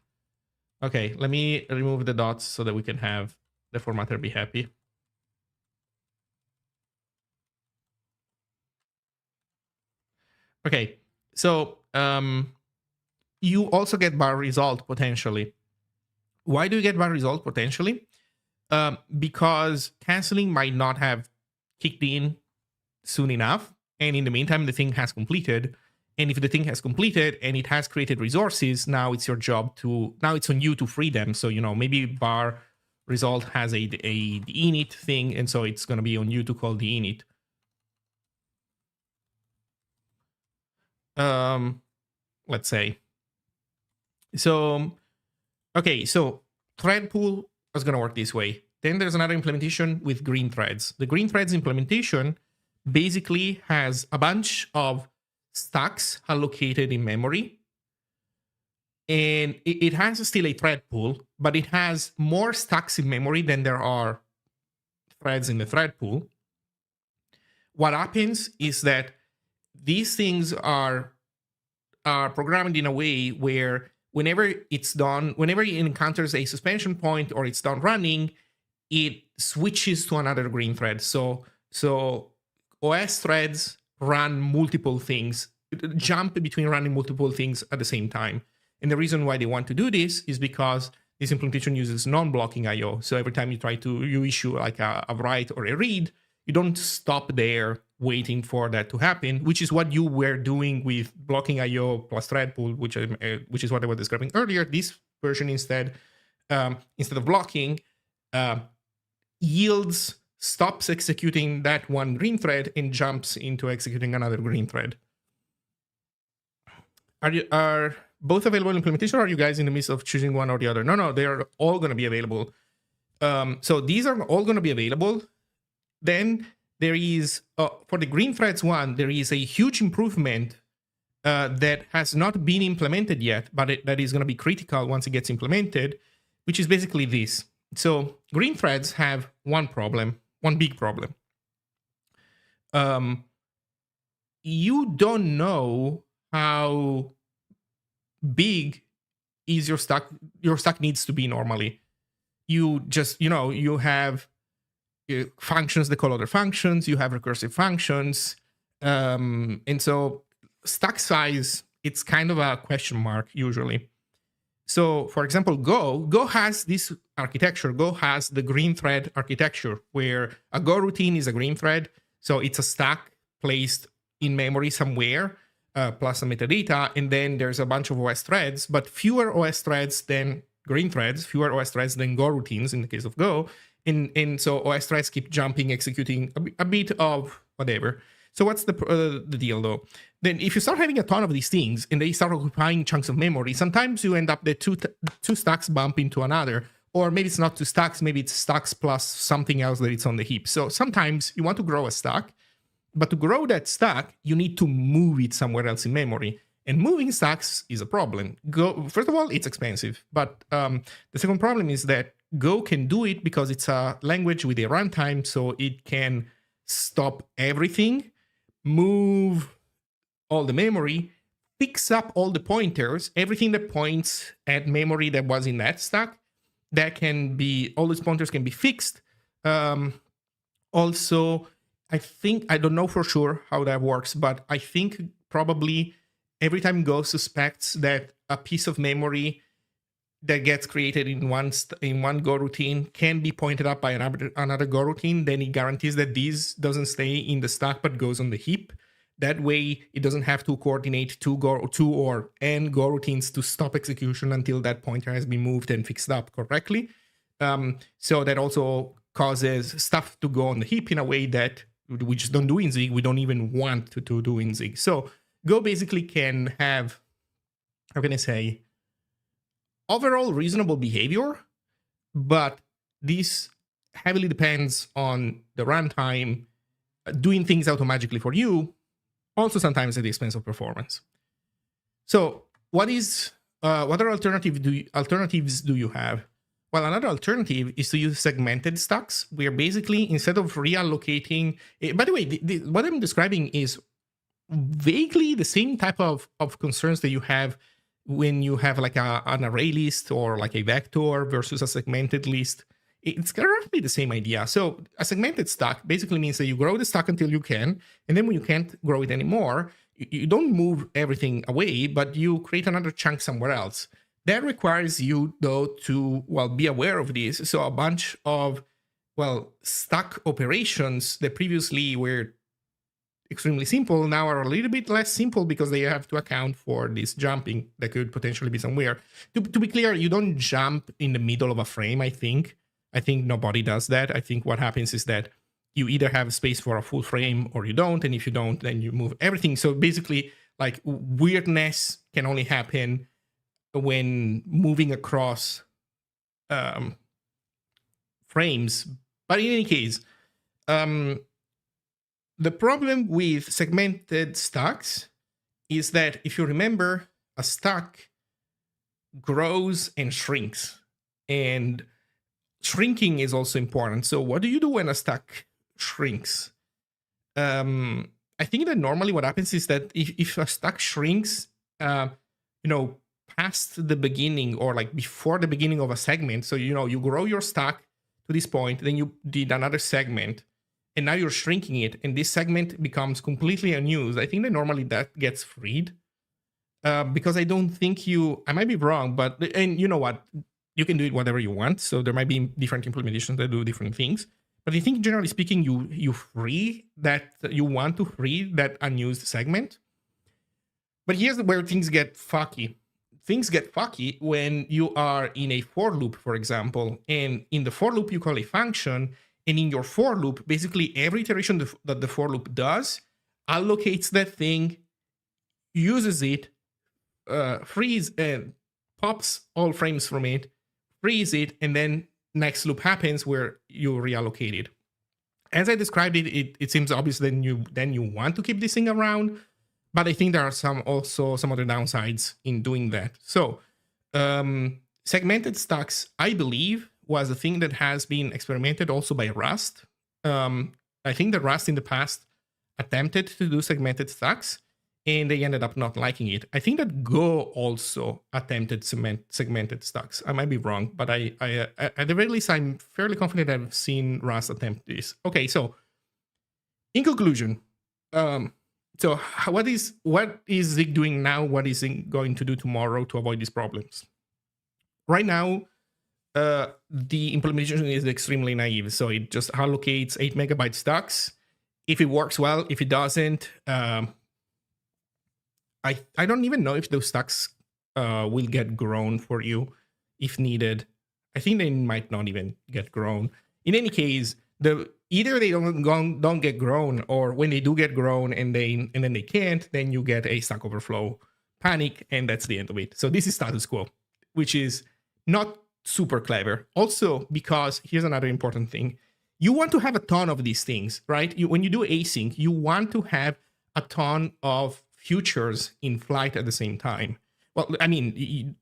S1: Okay, let me remove the dots so that we can have the formatter be happy. Okay, so you also get bar result potentially. Why do you get bar result potentially? Because canceling might not have kicked in soon enough, and in the meantime, the thing has completed. And if the thing has completed and it has created resources, now it's your job now it's on you to free them. So, you know, maybe bar result has the init thing, and so it's going to be on you to call the init. Let's say. So, okay, so thread pool is going to work this way. Then there's another implementation with green threads. The green threads implementation basically has a bunch of stacks allocated in memory, and it has still a thread pool, but it has more stacks in memory than there are threads in the thread pool. what happens is that these things are programmed in a way where whenever it's done, whenever it encounters a suspension point or it's done running, it switches to another green thread. So OS threads run multiple things, jump between running multiple things at the same time. And the reason why they want to do this is because this implementation uses non-blocking I/O. So every time you issue like a write or a read, you don't stop there waiting for that to happen, which is what you were doing with blocking I/O plus thread pool, which is what I was describing earlier. This version instead of blocking, yields, stops executing that one green thread and jumps into executing another green thread. Are both available in implementation, or are you guys in the midst of choosing one or the other? No, they are all going to be available. So these are all going to be available. Then there is, for the green threads one, there is a huge improvement that has not been implemented yet, but that is going to be critical once it gets implemented, which is basically this. So green threads have one big problem. You don't know how big is your stack needs to be normally. You just, you have functions that call other functions, you have recursive functions, and so stack size, it's kind of a question mark usually. So for example, Go has this architecture. Go has the green thread architecture where a Go routine is a green thread. So it's a stack placed in memory somewhere, plus some metadata, and then there's a bunch of OS threads, but fewer OS threads than green threads, fewer OS threads than Go routines in the case of Go. And so OS threads keep jumping, executing a bit of whatever. So what's the deal though? Then if you start having a ton of these things and they start occupying chunks of memory, sometimes you end up that two stacks bump into another, or maybe it's not two stacks, maybe it's stacks plus something else that it's on the heap. So sometimes you want to grow a stack, but to grow that stack, you need to move it somewhere else in memory. And moving stacks is a problem. First of all, it's expensive. But the second problem is that Go can do it because it's a language with a runtime, so it can stop everything, move all the memory, fix up all the pointers, everything that points at memory that was in that stack. That can be, all those pointers can be fixed. Also, I don't know for sure how that works, but I think probably every time Go suspects that a piece of memory that gets created in one Go routine can be pointed up by another Go routine, then it guarantees that this doesn't stay in the stack but goes on the heap. That way, it doesn't have to coordinate two or n Go routines to stop execution until that pointer has been moved and fixed up correctly. So that also causes stuff to go on the heap in a way that we just don't do in Zig. We don't even want to do in Zig. So Go basically can have, how can I say, overall reasonable behavior, but this heavily depends on the runtime doing things automatically for you, also sometimes at the expense of performance. So what other alternatives do you have? Well, another alternative is to use segmented stacks, where basically instead of reallocating, by the way, what I'm describing is vaguely the same type of concerns that you have when you have like an array list or like a vector versus a segmented list. It's roughly the same idea. So a segmented stack basically means that you grow the stack until you can, and then when you can't grow it anymore, you don't move everything away, but you create another chunk somewhere else. That requires you, though, to, be aware of this. So a bunch of, stack operations that previously were extremely simple now are a little bit less simple because they have to account for this jumping that could potentially be somewhere. To be clear, you don't jump in the middle of a frame, I think. I think nobody does that. I think what happens is that you either have space for a full frame or you don't, and if you don't, then you move everything. So basically, like, weirdness can only happen when moving across frames. But in any case, the problem with segmented stacks is that if you remember, a stack grows and shrinks, and shrinking is also important. So what do you do when a stack shrinks? I think that normally what happens is that if a stack shrinks, past the beginning or like before the beginning of a segment, so you grow your stack to this point, then you did another segment, and now you're shrinking it, and this segment becomes completely unused. I think that normally that gets freed, because I don't think I might be wrong, and you know what, you can do it whatever you want. So there might be different implementations that do different things. But I think generally speaking, you want to free that unused segment. But here's where things get fucky. Things get fucky when you are in a for loop, for example. And in the for loop, you call a function. And in your for loop, basically every iteration that the for loop does allocates that thing, uses it, frees, pops all frames from it, frees it, and then next loop happens where you reallocate it. As I described it, it seems obvious then you want to keep this thing around, but I think there are some other downsides in doing that. So segmented stacks, I believe, was a thing that has been experimented also by Rust. I think that Rust in the past attempted to do segmented stacks, and they ended up not liking it. I think that Go also attempted segmented stacks. I might be wrong, but I at the very least, I'm fairly confident I've seen Rust attempt this. Okay, so in conclusion, so what is Zig doing now? What is Zig going to do tomorrow to avoid these problems? Right now, the implementation is extremely naive. So it just allocates 8 megabyte stacks. If it works well, if it doesn't, I don't even know if those stacks will get grown for you if needed. I think they might not even get grown. In any case, either they don't get grown, or when they do get grown and then they can't, then you get a Stack Overflow panic, and that's the end of it. So this is status quo, which is not super clever. Also, because here's another important thing. You want to have a ton of these things, right? When you do async, you want to have a ton of futures in flight at the same time. Well, I mean, you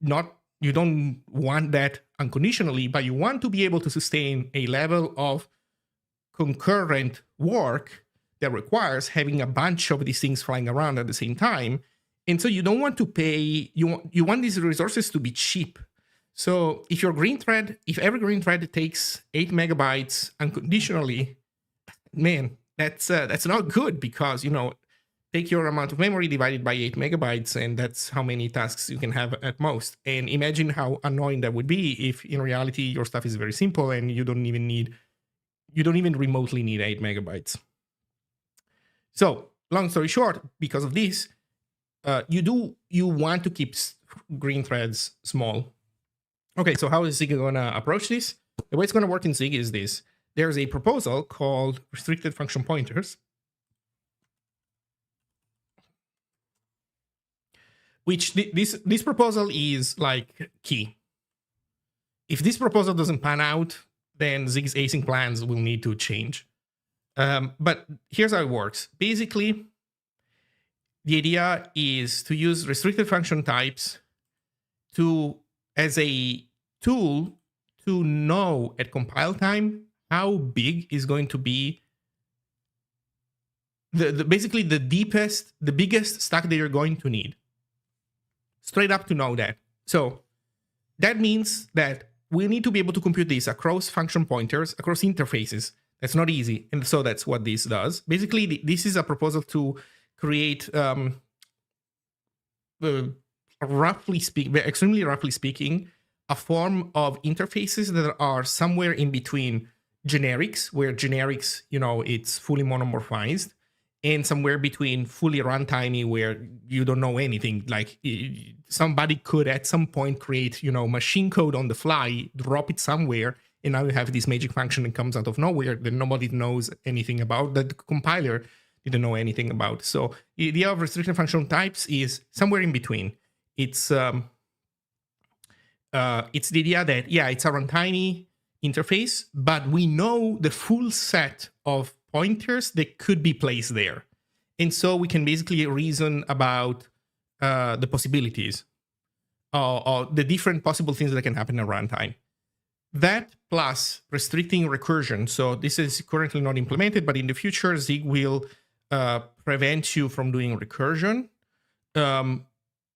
S1: don't want that unconditionally, but you want to be able to sustain a level of concurrent work that requires having a bunch of these things flying around at the same time. And so you don't want to pay, you want these resources to be cheap. So if every green thread takes 8 megabytes unconditionally, man, that's not good, because, take your amount of memory divided by 8 megabytes, and that's how many tasks you can have at most. And imagine how annoying that would be if in reality your stuff is very simple and you don't even remotely need 8 megabytes. So long story short, because of this, you want to keep green threads small. Okay, so how is Zig gonna approach this? The way it's gonna work in Zig is this. There's a proposal called restricted function pointers, which this proposal is like key. If this proposal doesn't pan out, then Zig's async plans will need to change. But here's how it works. Basically, the idea is to use restricted function types as a tool to know at compile time how big is going to be basically the biggest stack that you're going to need. Straight up to know that. So that means that we need to be able to compute this across function pointers, across interfaces. That's not easy. And so that's what this does. Basically, this is a proposal to create, extremely roughly speaking, a form of interfaces that are somewhere in between generics, where generics, it's fully monomorphized, and somewhere between fully runtimey, where you don't know anything. Like somebody could at some point create, machine code on the fly, drop it somewhere, and now you have this magic function that comes out of nowhere that nobody knows anything about, that the compiler didn't know anything about. So the idea of restricted function types is somewhere in between. It's the idea that, yeah, it's a runtimey interface, but we know the full set of pointers that could be placed there. And so we can basically reason about the possibilities or the different possible things that can happen at runtime. That plus restricting recursion. So this is currently not implemented, but in the future, Zig will prevents you from doing recursion,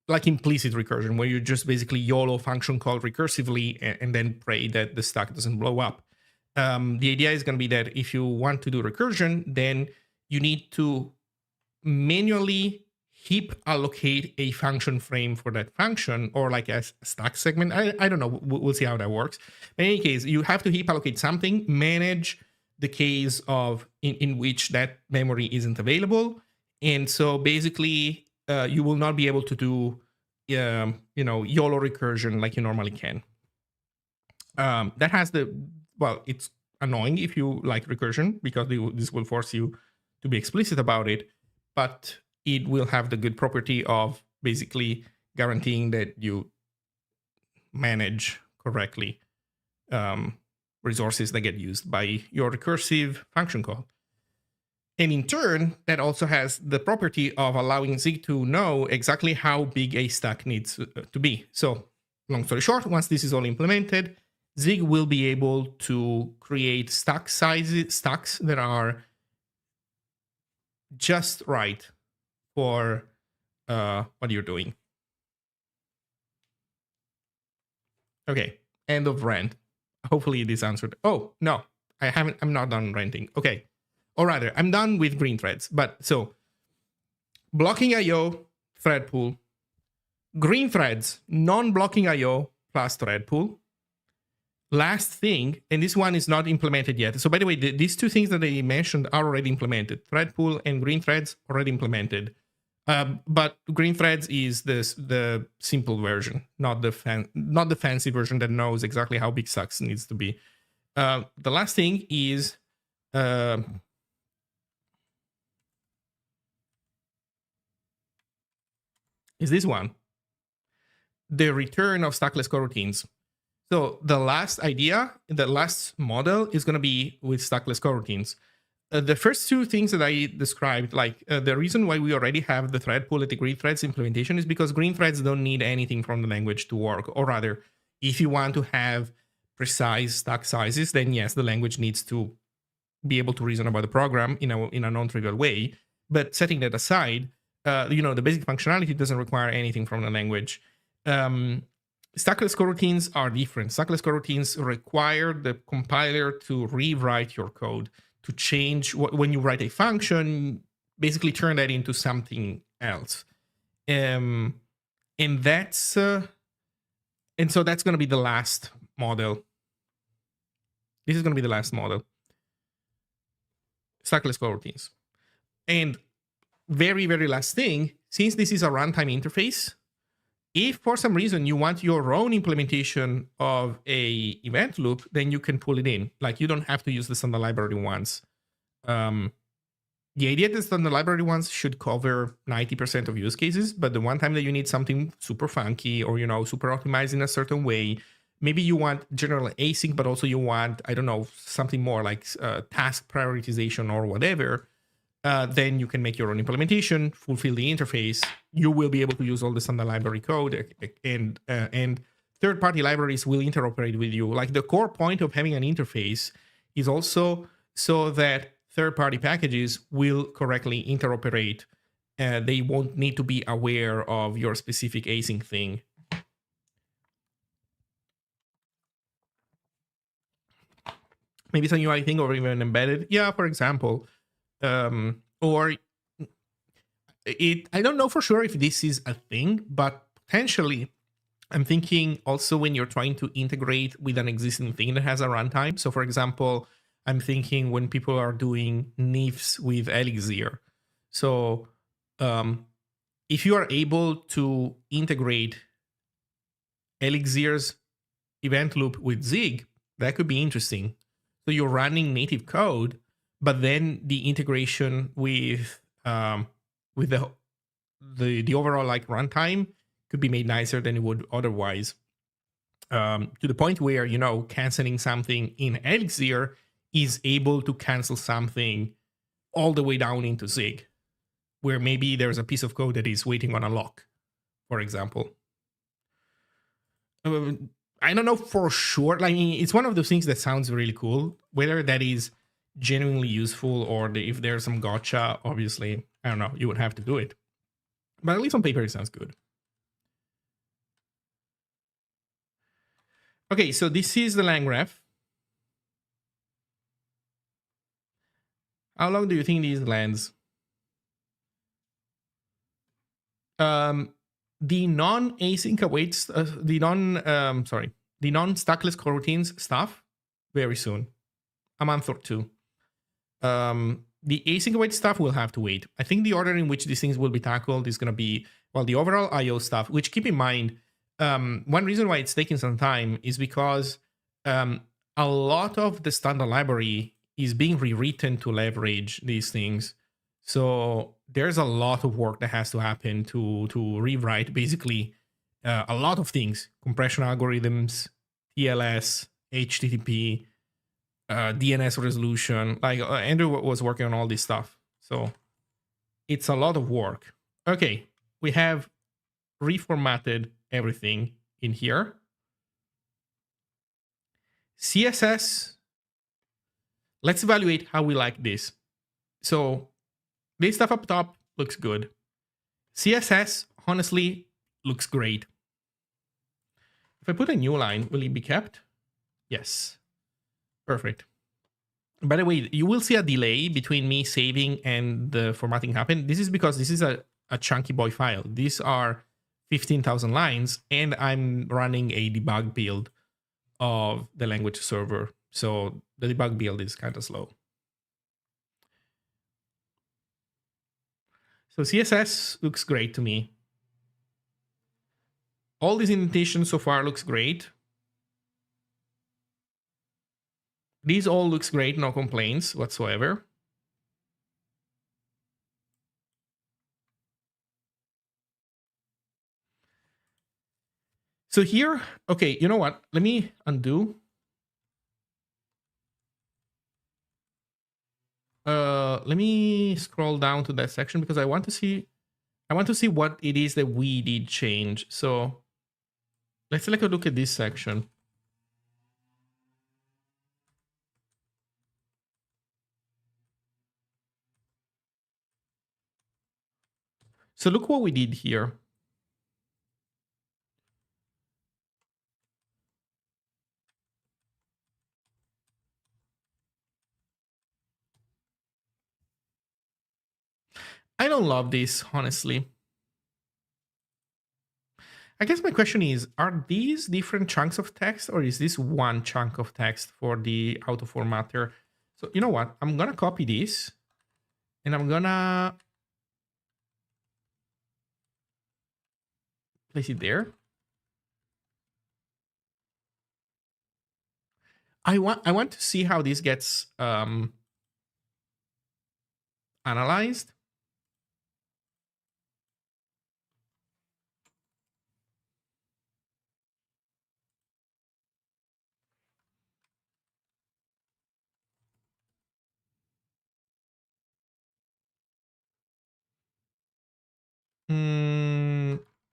S1: like implicit recursion, where you just basically YOLO function call recursively and then pray that the stack doesn't blow up. The idea is going to be that if you want to do recursion, then you need to manually heap allocate a function frame for that function, or like a stack segment. I don't know. We'll see how that works. In any case, you have to heap allocate something, manage the case of in which that memory isn't available. And so basically, you will not be able to do, YOLO recursion like you normally can. That has it's annoying if you like recursion, because this will force you to be explicit about it, but it will have the good property of basically guaranteeing that you manage correctly resources that get used by your recursive function call. And in turn, that also has the property of allowing Zig to know exactly how big a stack needs to be. So long story short, once this is all implemented, Zig will be able to create stacks that are just right for what you're doing. Okay, end of rant. Hopefully this answered. Oh, no, I'm not done ranting. Okay, or rather, I'm done with green threads. But so, blocking IO, thread pool. Green threads, non-blocking IO plus thread pool. Last thing, and this one is not implemented yet. So by the way, these two things that I mentioned are already implemented. Thread pool and green threads already implemented. But green threads is the simple version, not the fancy version that knows exactly how big stacks needs to be. The last thing is this one, the return of stackless coroutines. So the last idea, the last model is going to be with stackless coroutines. The first two things that I described, like the reason why we already have the thread pool at the green threads implementation is because green threads don't need anything from the language to work. Or rather, if you want to have precise stack sizes, then yes, the language needs to be able to reason about the program in a non-trivial way. But setting that aside, the basic functionality doesn't require anything from the language. Stackless coroutines are different. Stackless coroutines require the compiler to rewrite your code, to change when you write a function, basically turn that into something else. And so that's going to be the last model. This is going to be the last model. Stackless coroutines. And very, very last thing, since this is a runtime interface, if for some reason you want your own implementation of a event loop, then you can pull it in. Like, you don't have to use the standard library ones. The idea is that the library ones should cover 90% of use cases, but the one time that you need something super funky or, super optimized in a certain way, maybe you want general async, but also you want, I don't know, something more like task prioritization or whatever, then you can make your own implementation, fulfill the interface. You will be able to use all the standard library code, and third-party libraries will interoperate with you. Like, the core point of having an interface is also so that third-party packages will correctly interoperate. They won't need to be aware of your specific async thing. Maybe some UI thing, or even embedded. Yeah, for example. Or I don't know for sure if this is a thing, but potentially I'm thinking also when you're trying to integrate with an existing thing that has a runtime. So for example, I'm thinking when people are doing NIFs with Elixir. So if you are able to integrate Elixir's event loop with Zig, that could be interesting. So you're running native code, but then the integration with the overall like runtime could be made nicer than it would otherwise. To the point where, canceling something in Elixir is able to cancel something all the way down into Zig, where maybe there's a piece of code that is waiting on a lock, for example. I don't know for sure. Like, it's one of those things that sounds really cool. Whether that is genuinely useful, or if there's some gotcha, obviously, I don't know, you would have to do it. But at least on paper, it sounds good. Okay, so this is the line graph. How long do you think these lands? The non-async awaits, the non-stackless coroutines stuff very soon, a month or two. The async await stuff will have to wait. I think the order in which these things will be tackled is going to be, well, the overall IO stuff, which, keep in mind, one reason why it's taking some time is because a lot of the standard library is being rewritten to leverage these things. So there's a lot of work that has to happen to rewrite basically a lot of things: compression algorithms, TLS, HTTP, DNS resolution. Like Andrew was working on all this stuff, so it's a lot of work. Okay, we have reformatted everything in here. CSS. Let's evaluate how we like this. So this stuff up top looks good. CSS, honestly, looks great. If I put a new line, will it be kept? Yes. Perfect. By the way, you will see a delay between me saving and the formatting happen. This is because this is a chunky boy file. These are 15,000 lines, and I'm running a debug build of the language server. So the debug build is kind of slow. So CSS looks great to me. All these indentations so far looks great. These all looks great, no complaints whatsoever. So here, okay, you know what? Let me undo. Let me scroll down to that section because I want to see what it is that we did change. So let's take a look at this section. So look what we did here. I don't love this, honestly. I guess my question is, are these different chunks of text, or is this one chunk of text for the auto formatter? So you know what? I'm gonna copy this and I'm gonna place it there. I want to see how this gets analyzed.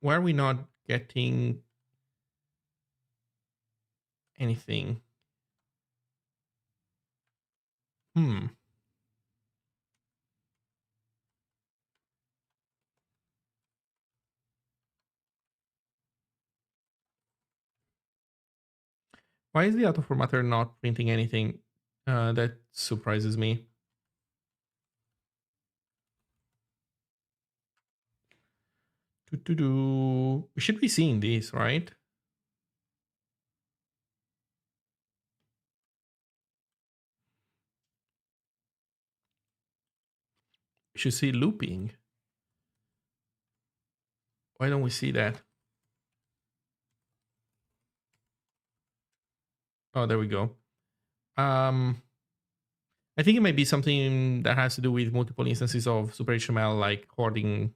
S1: Why are we not getting anything? Why is the auto formatter not printing anything? That surprises me. We should be seeing this, right? We should see looping. Why don't we see that? Oh, there we go. I think it might be something that has to do with multiple instances of Super HTML, like hoarding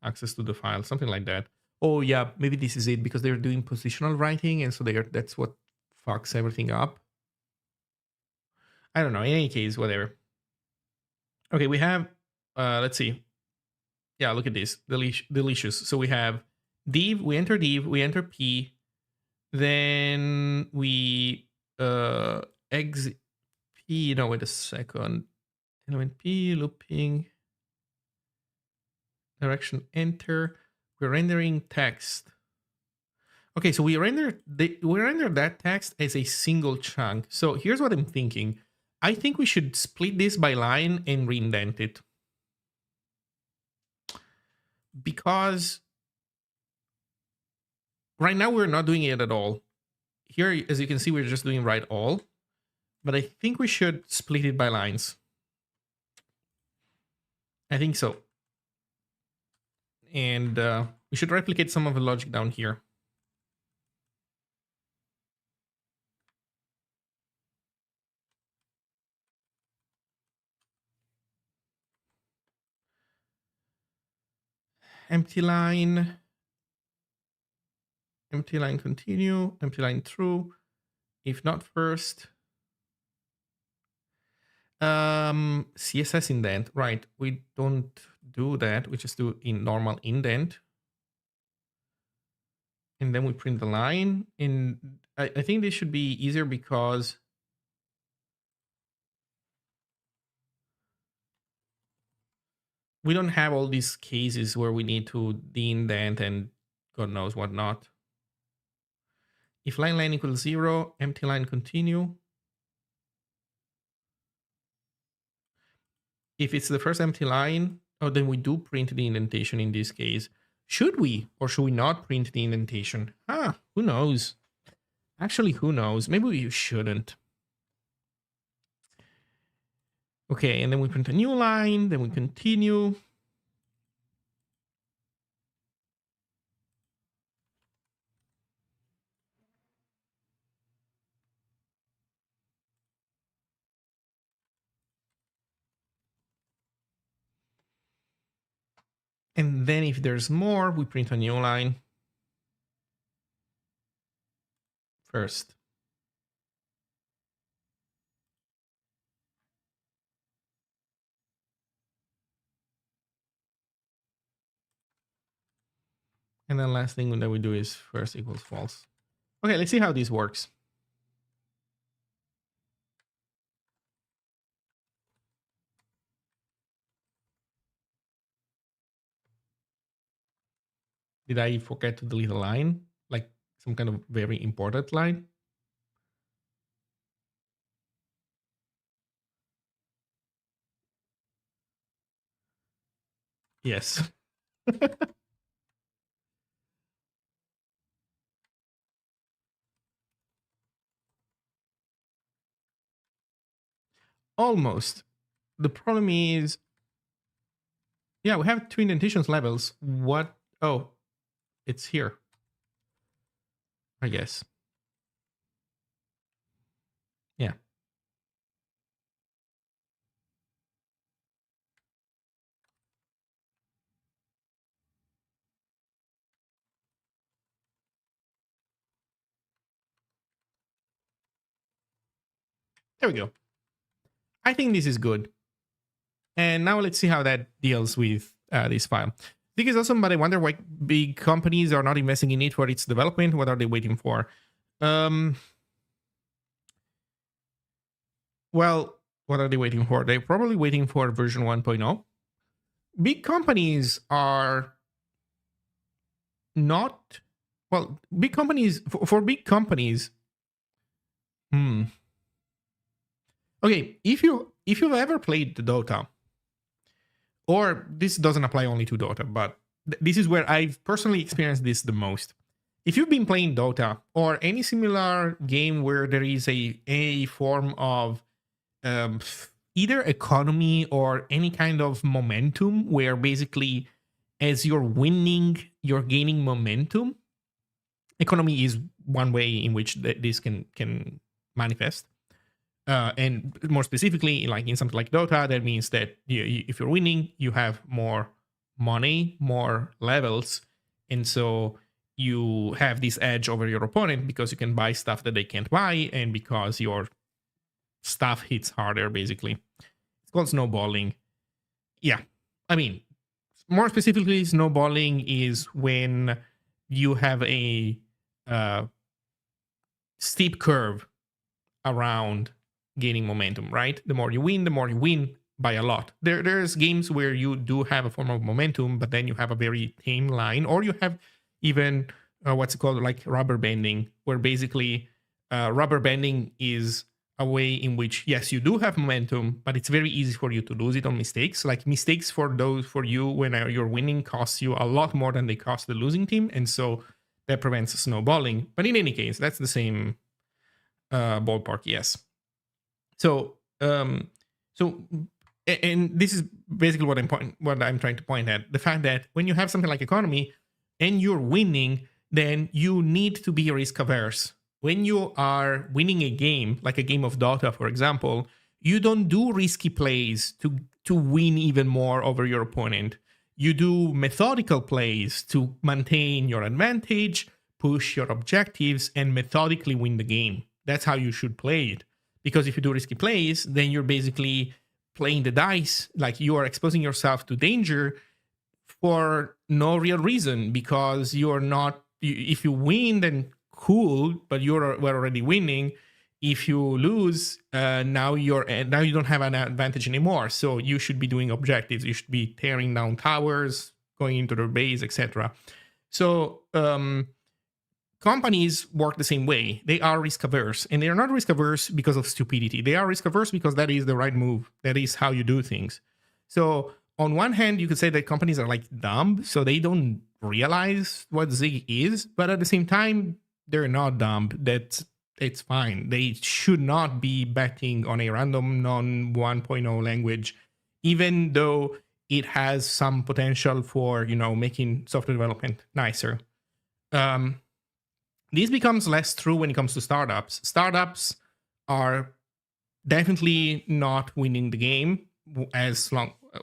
S1: access to the file, something like that. Oh yeah, maybe this is it, because they're doing positional writing, and so that's what fucks everything up. I don't know. In any case, whatever. Okay, we have, let's see. Yeah, look at this. Delicious. So we have div, we enter p, then we exit P, no, wait a second. Element P, looping, direction, enter. We're rendering text. Okay, so we render that text as a single chunk. So here's what I'm thinking. I think we should split this by line and reindent it. Because right now we're not doing it at all. Here, as you can see, we're just doing write all. But I think we should split it by lines. I think so. And we should replicate some of the logic down here. Empty line continue, empty line true. If not first. CSS indent, right? We don't do that. We just do in normal indent. And then we print the line. And I think this should be easier because we don't have all these cases where we need to de-indent and God knows what not. If line equals 0, empty line continue. If it's the first empty line, oh, then we do print the indentation in this case. Should we or should we not print the indentation? Who knows? Actually, who knows? Maybe we shouldn't. Okay, and then we print a new line, then we continue. And then if there's more, we print a new line first. And then last thing that we do is first equals false. Okay, let's see how this works. Did I forget to delete a line? Like some kind of very important line? Yes. Almost. The problem is, yeah, we have two indentations levels. What? Oh, it's here, I guess. Yeah. There we go. I think this is good. And now let's see how that deals with this file. I think it's awesome, but I wonder why big companies are not investing in it for its development. What are they waiting for? Well, what are they waiting for? They're probably waiting for version 1.0. Big companies are not, well, big companies, for big companies, okay, if you've ever played Dota, or this doesn't apply only to Dota, but this is where I've personally experienced this the most. If you've been playing Dota or any similar game where there is a form of either economy or any kind of momentum, where basically as you're winning, you're gaining momentum. Economy is one way in which this can manifest. And more specifically, like in something like Dota, that means that if you're winning, you have more money, more levels, and so you have this edge over your opponent because you can buy stuff that they can't buy, and because your stuff hits harder, basically. It's called snowballing. Yeah, I mean, more specifically, snowballing is when you have a steep curve around gaining momentum, right? The more you win by a lot. There's games where you do have a form of momentum, but then you have a very tame line, or you have even what's it called, like rubber banding, where basically rubber banding is a way in which, yes, you do have momentum, but it's very easy for you to lose it on mistakes. Like mistakes for you when you're winning costs you a lot more than they cost the losing team, and so that prevents snowballing. But in any case, that's the same ballpark, yes. So and this is basically what I'm trying to point at, the fact that when you have something like economy and you're winning, then you need to be risk averse. When you are winning a game, like a game of Dota, for example, you don't do risky plays to win even more over your opponent. You do methodical plays to maintain your advantage, push your objectives, and methodically win the game. That's how you should play it. Because if you do risky plays, then you're basically playing the dice, like you are exposing yourself to danger for no real reason, because you're not, if you win, then cool, but we're already winning. If you lose, now you don't have an advantage anymore. So you should be doing objectives. You should be tearing down towers, going into their base, etc. So companies work the same way. They are risk averse, and they are not risk averse because of stupidity. They are risk averse because that is the right move. That is how you do things. So on one hand, you could say that companies are like dumb, so they don't realize what Zig is, but at the same time, they're not dumb. It's fine. They should not be betting on a random non 1.0 language, even though it has some potential for, making software development nicer. This becomes less true when it comes to startups. Startups are definitely not winning the game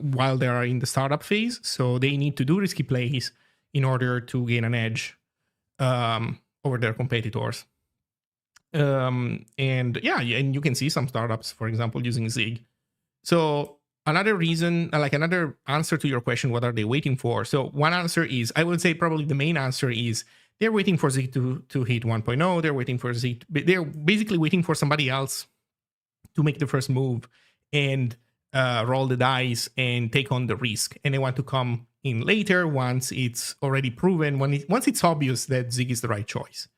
S1: while they are in the startup phase. So they need to do risky plays in order to gain an edge over their competitors. And you can see some startups, for example, using Zig. So another reason, like another answer to your question, what are they waiting for? So one answer is, I would say probably the main answer is, they're waiting for Zig to hit 1.0. They're waiting for Zig. They're basically waiting for somebody else to make the first move and roll the dice and take on the risk. And they want to come in later once it's already proven, once it's obvious that Zig is the right choice.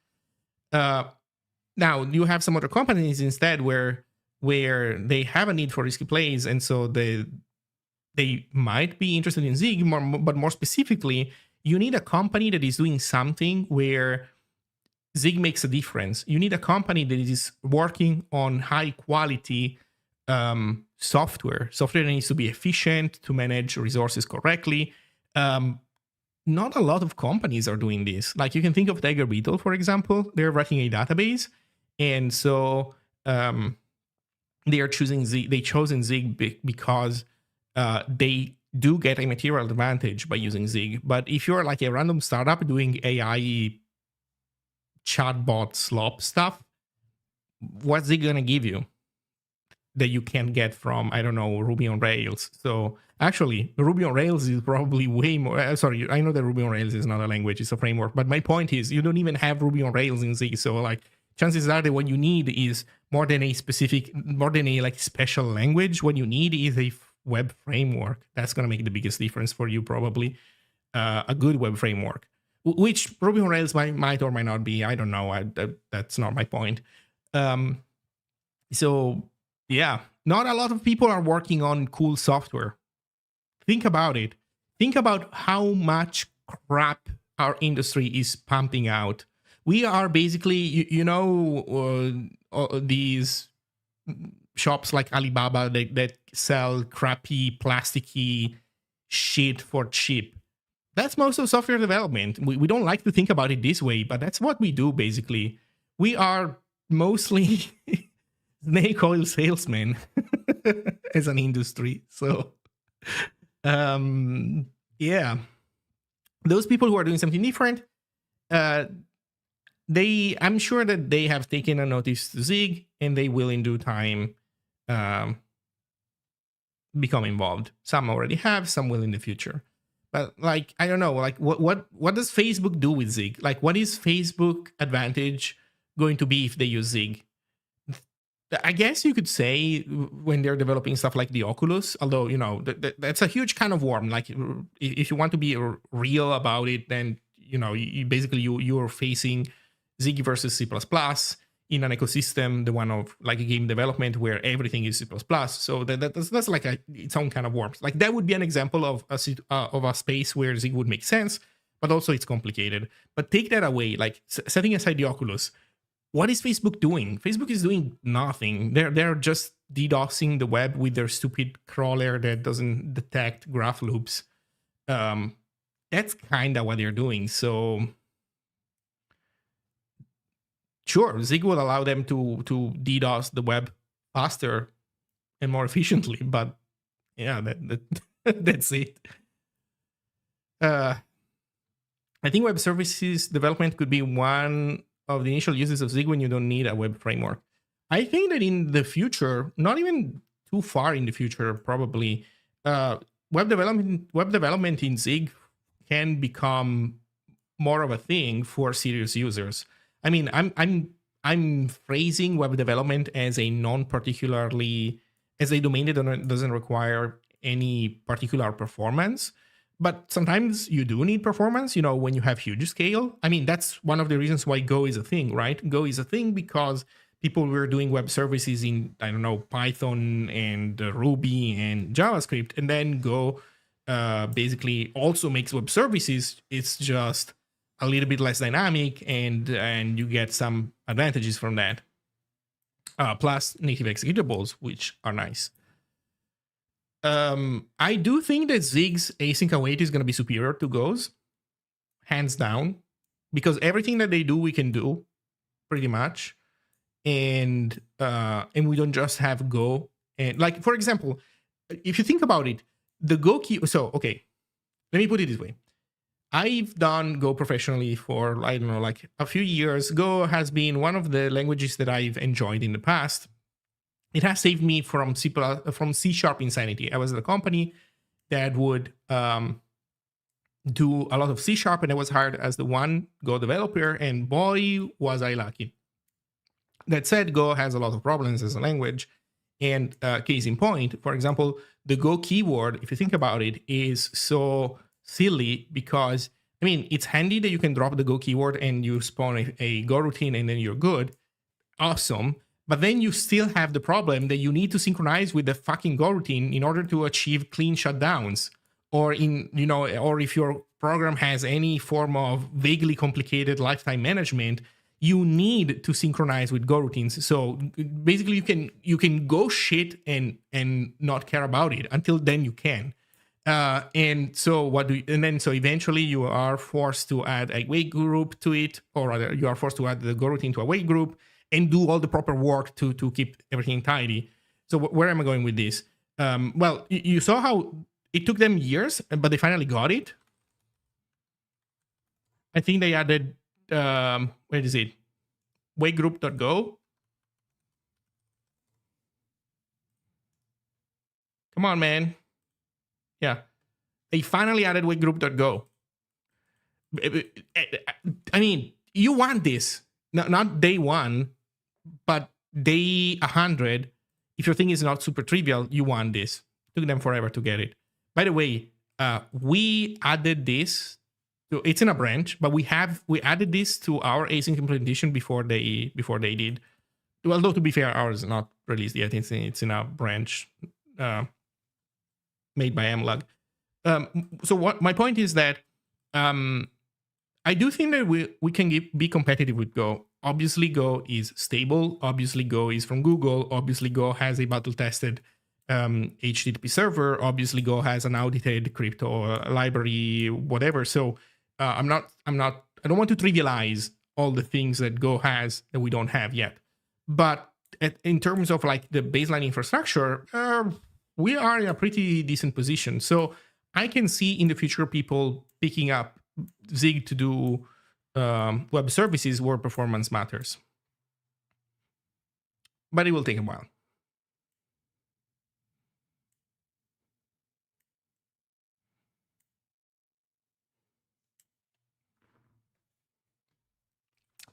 S1: Now, you have some other companies instead where they have a need for risky plays, and so they might be interested in Zig, but more specifically, you need a company that is doing something where Zig makes a difference. You need a company that is working on high quality software that needs to be efficient, to manage resources correctly. Not a lot of companies are doing this. Like, you can think of Tiger Beetle, for example. They're writing a database, and so they are choosing Zig. They chosen Zig because they do get a material advantage by using Zig. But if you're like a random startup doing AI chatbot slop stuff, what's Zig gonna give you that you can't get from, I don't know, Ruby on Rails? So actually, Ruby on Rails is probably way more. Sorry, I know that Ruby on Rails is not a language, it's a framework. But my point is, you don't even have Ruby on Rails in Zig. So like, chances are that what you need is more than a like special language. What you need is a web framework. That's going to make the biggest difference for you, probably. A good web framework, which Ruby on Rails might or might not be. I don't know. That's not my point. So yeah, not a lot of people are working on cool software. Think about it. Think about how much crap our industry is pumping out. We are basically, these shops like Alibaba that sell crappy, plasticky shit for cheap. That's most of software development. We don't like to think about it this way, but that's what we do, basically. We are mostly snake oil salesmen as an industry. So, yeah. Those people who are doing something different, I'm sure that they have taken a notice to Zig, and they will in due time become involved. Some already have, some will in the future. But like, I don't know, like what does Facebook do with Zig? Like, what is Facebook advantage going to be if they use Zig? I guess you could say when they're developing stuff like the Oculus, although, that's a huge kind of worm. Like, if you want to be real about it, then, you basically you're facing Zig versus C++ in an ecosystem, the one of like a game development where everything is C++. So that's like its own kind of worm. Like, that would be an example of a space where Zig would make sense, but also it's complicated. But take that away, like setting aside the Oculus, what is Facebook doing? Facebook is doing nothing. They're just DDoSing the web with their stupid crawler that doesn't detect graph loops. That's kind of what they're doing. So sure, Zig will allow them to DDoS the web faster and more efficiently, but yeah, that's it. I think web services development could be one of the initial uses of Zig when you don't need a web framework. I think that in the future, not even too far in the future, probably, web development in Zig can become more of a thing for serious users. I mean, I'm phrasing web development as a as a domain that doesn't require any particular performance. But sometimes you do need performance, when you have huge scale. I mean, that's one of the reasons why Go is a thing, right? Go is a thing because people were doing web services in, I don't know, Python and Ruby and JavaScript. And then Go basically also makes web services. It's just a little bit less dynamic, and you get some advantages from that. Plus native executables, which are nice. I do think that Zig's async await is going to be superior to Go's, hands down, because everything that they do, we can do pretty much. And we don't just have Go. And like, for example, if you think about it, the Go key. So, okay, let me put it this way. I've done Go professionally for, I don't know, like a few years. Go has been one of the languages that I've enjoyed in the past. It has saved me from C# insanity. I was at a company that would do a lot of C#, and I was hired as the one Go developer, and boy, was I lucky. That said, Go has a lot of problems as a language, and case in point, for example, the Go keyword, if you think about it, is so silly because, I mean, it's handy that you can drop the Go keyword and you spawn a Go routine and then you're good. Awesome. But then you still have the problem that you need to synchronize with the fucking Go routine in order to achieve clean shutdowns. Or or if your program has any form of vaguely complicated lifetime management, you need to synchronize with Go routines. So basically you can go shit and not care about it until then you can. And so so eventually you are forced to add a wait group to it, or rather you are forced to add the Go routine to a wait group and do all the proper work to keep everything tidy. So where am I going with this? Well, you saw how it took them years, but they finally got it. I think they added, where is it? Waitgroup.go. Come on, man. Yeah. They finally added waitgroup.go. I mean, you want this. Not day one, but day 100, if your thing is not super trivial, you want this. It took them forever to get it. By the way, we added this. It's in a branch, but we added this to our async implementation before they did. Although to be fair, ours is not released yet. It's in a branch made by Mlug. So what my point is that I do think that we can be competitive with Go. Obviously, Go is stable. Obviously, Go is from Google. Obviously, Go has a battle-tested HTTP server. Obviously, Go has an audited crypto library, whatever. So I don't want to trivialize all the things that Go has that we don't have yet. But in terms of like the baseline infrastructure, we are in a pretty decent position. So I can see in the future people picking up Zig to do web services where performance matters. But it will take a while.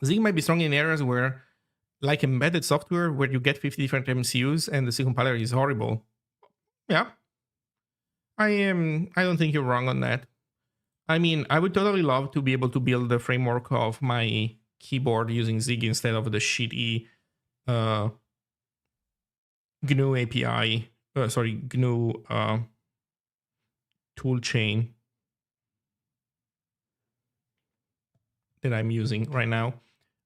S1: Zig might be strong in areas where like embedded software where you get 50 different MCUs and the C compiler is horrible. Yeah, I don't think you're wrong on that. I mean, I would totally love to be able to build the framework of my keyboard using Zig instead of the shitty GNU API. GNU tool chain that I'm using right now,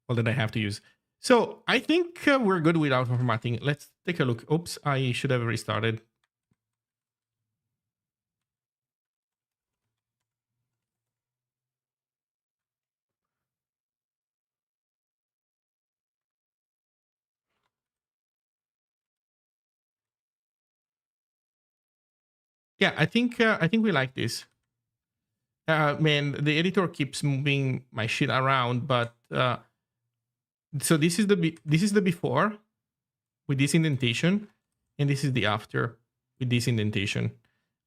S1: or that I have to use. So I think we're good without formatting. Let's take a look. Oops, I should have restarted. Yeah, I think we like this. Man, the editor keeps moving my shit around, but so this is the before with this indentation, and this is the after with this indentation.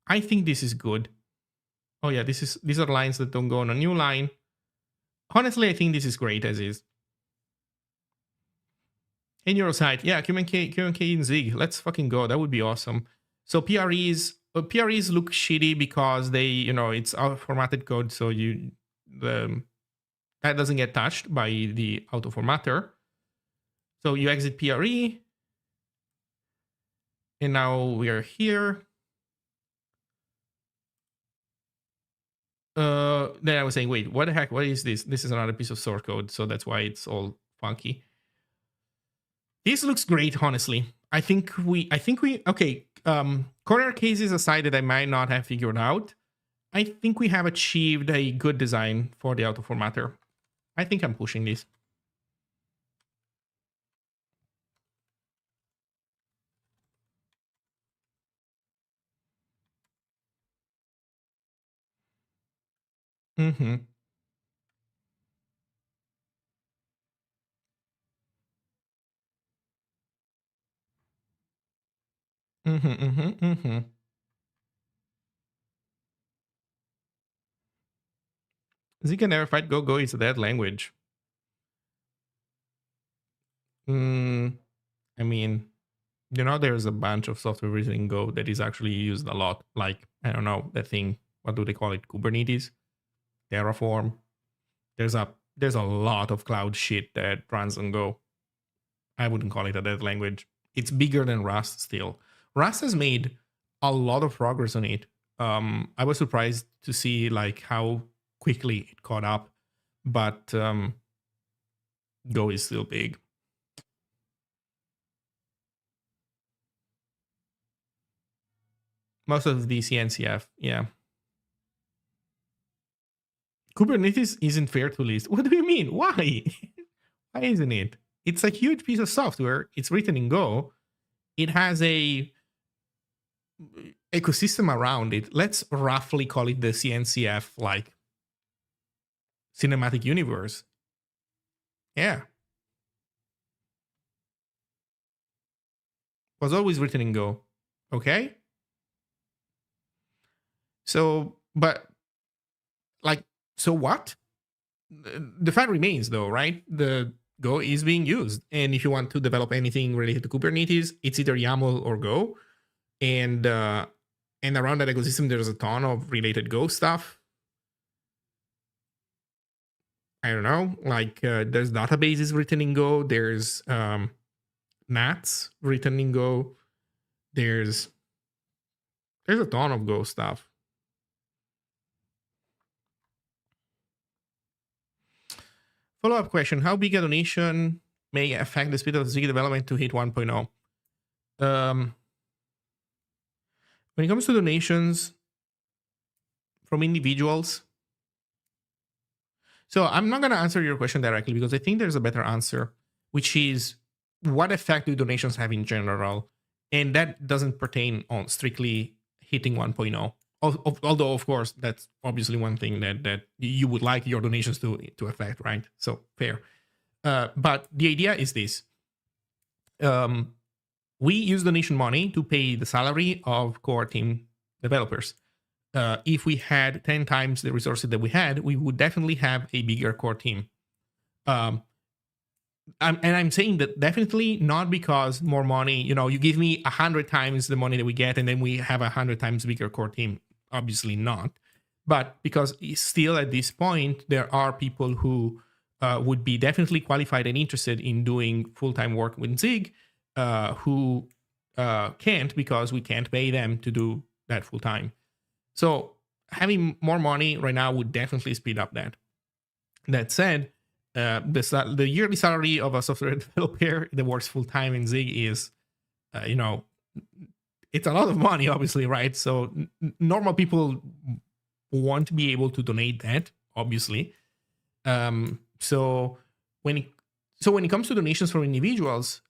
S1: I think this is good. Oh yeah, these are lines that don't go on a new line. Honestly, I think this is great as is. In your site, yeah, QMK in Zig. Let's fucking go. That would be awesome. So PREs look shitty because they, it's out formatted code, so that doesn't get touched by the auto formatter. So you exit PRE, and now we are here. Then I was saying, wait, what the heck? What is this? This is another piece of source code, so that's why it's all funky. This looks great, honestly. I think we okay. Corner cases aside that I might not have figured out, I think we have achieved a good design for the auto formatter. I think I'm pushing this. Mm-hmm. Mm-hmm. Mm-hmm. Mm-hmm. Zig can never fight Go. Go is a dead language. I mean, there's a bunch of software written in Go that is actually used a lot. Like, I don't know, that thing, what do they call it? Kubernetes? Terraform? There's a lot of cloud shit that runs on Go. I wouldn't call it a dead language. It's bigger than Rust still. Rust has made a lot of progress on it. I was surprised to see like how quickly it caught up, but Go is still big. Most of the CNCF, yeah. Kubernetes isn't fair to list. What do you mean? Why? Why isn't it? It's a huge piece of software. It's written in Go. It has a ecosystem around it. Let's roughly call it the CNCF like cinematic universe. Yeah. Was always written in Go. Okay? So, but like, so what? The fact remains though, right? The Go is being used. And if you want to develop anything related to Kubernetes, it's either YAML or Go. And around that ecosystem, there's a ton of related Go stuff. I don't know, like there's databases written in Go. There's NATs written in Go. There's a ton of Go stuff. Follow-up question: how big a donation may affect the speed of Zig development to hit 1.0? When it comes to donations from individuals, so I'm not going to answer your question directly because I think there's a better answer, which is what effect do donations have in general? And that doesn't pertain on strictly hitting 1.0. Although, of course, that's obviously one thing that you would like your donations to affect, right? So fair. But the idea is this. We use donation money to pay the salary of core team developers. If we had 10 times the resources that we had, we would definitely have a bigger core team. and I'm saying that definitely not because more money, you give me 100 times the money that we get and then we have 100 times bigger core team. Obviously not. But because still at this point, there are people who would be definitely qualified and interested in doing full-time work with Zig who can't because we can't pay them to do that full-time. So having more money right now would definitely speed up that. That said, the yearly salary of a software developer that works full time in Zig is, it's a lot of money, obviously, right? So normal people won't be able to donate that, obviously. So when it comes to donations from individuals,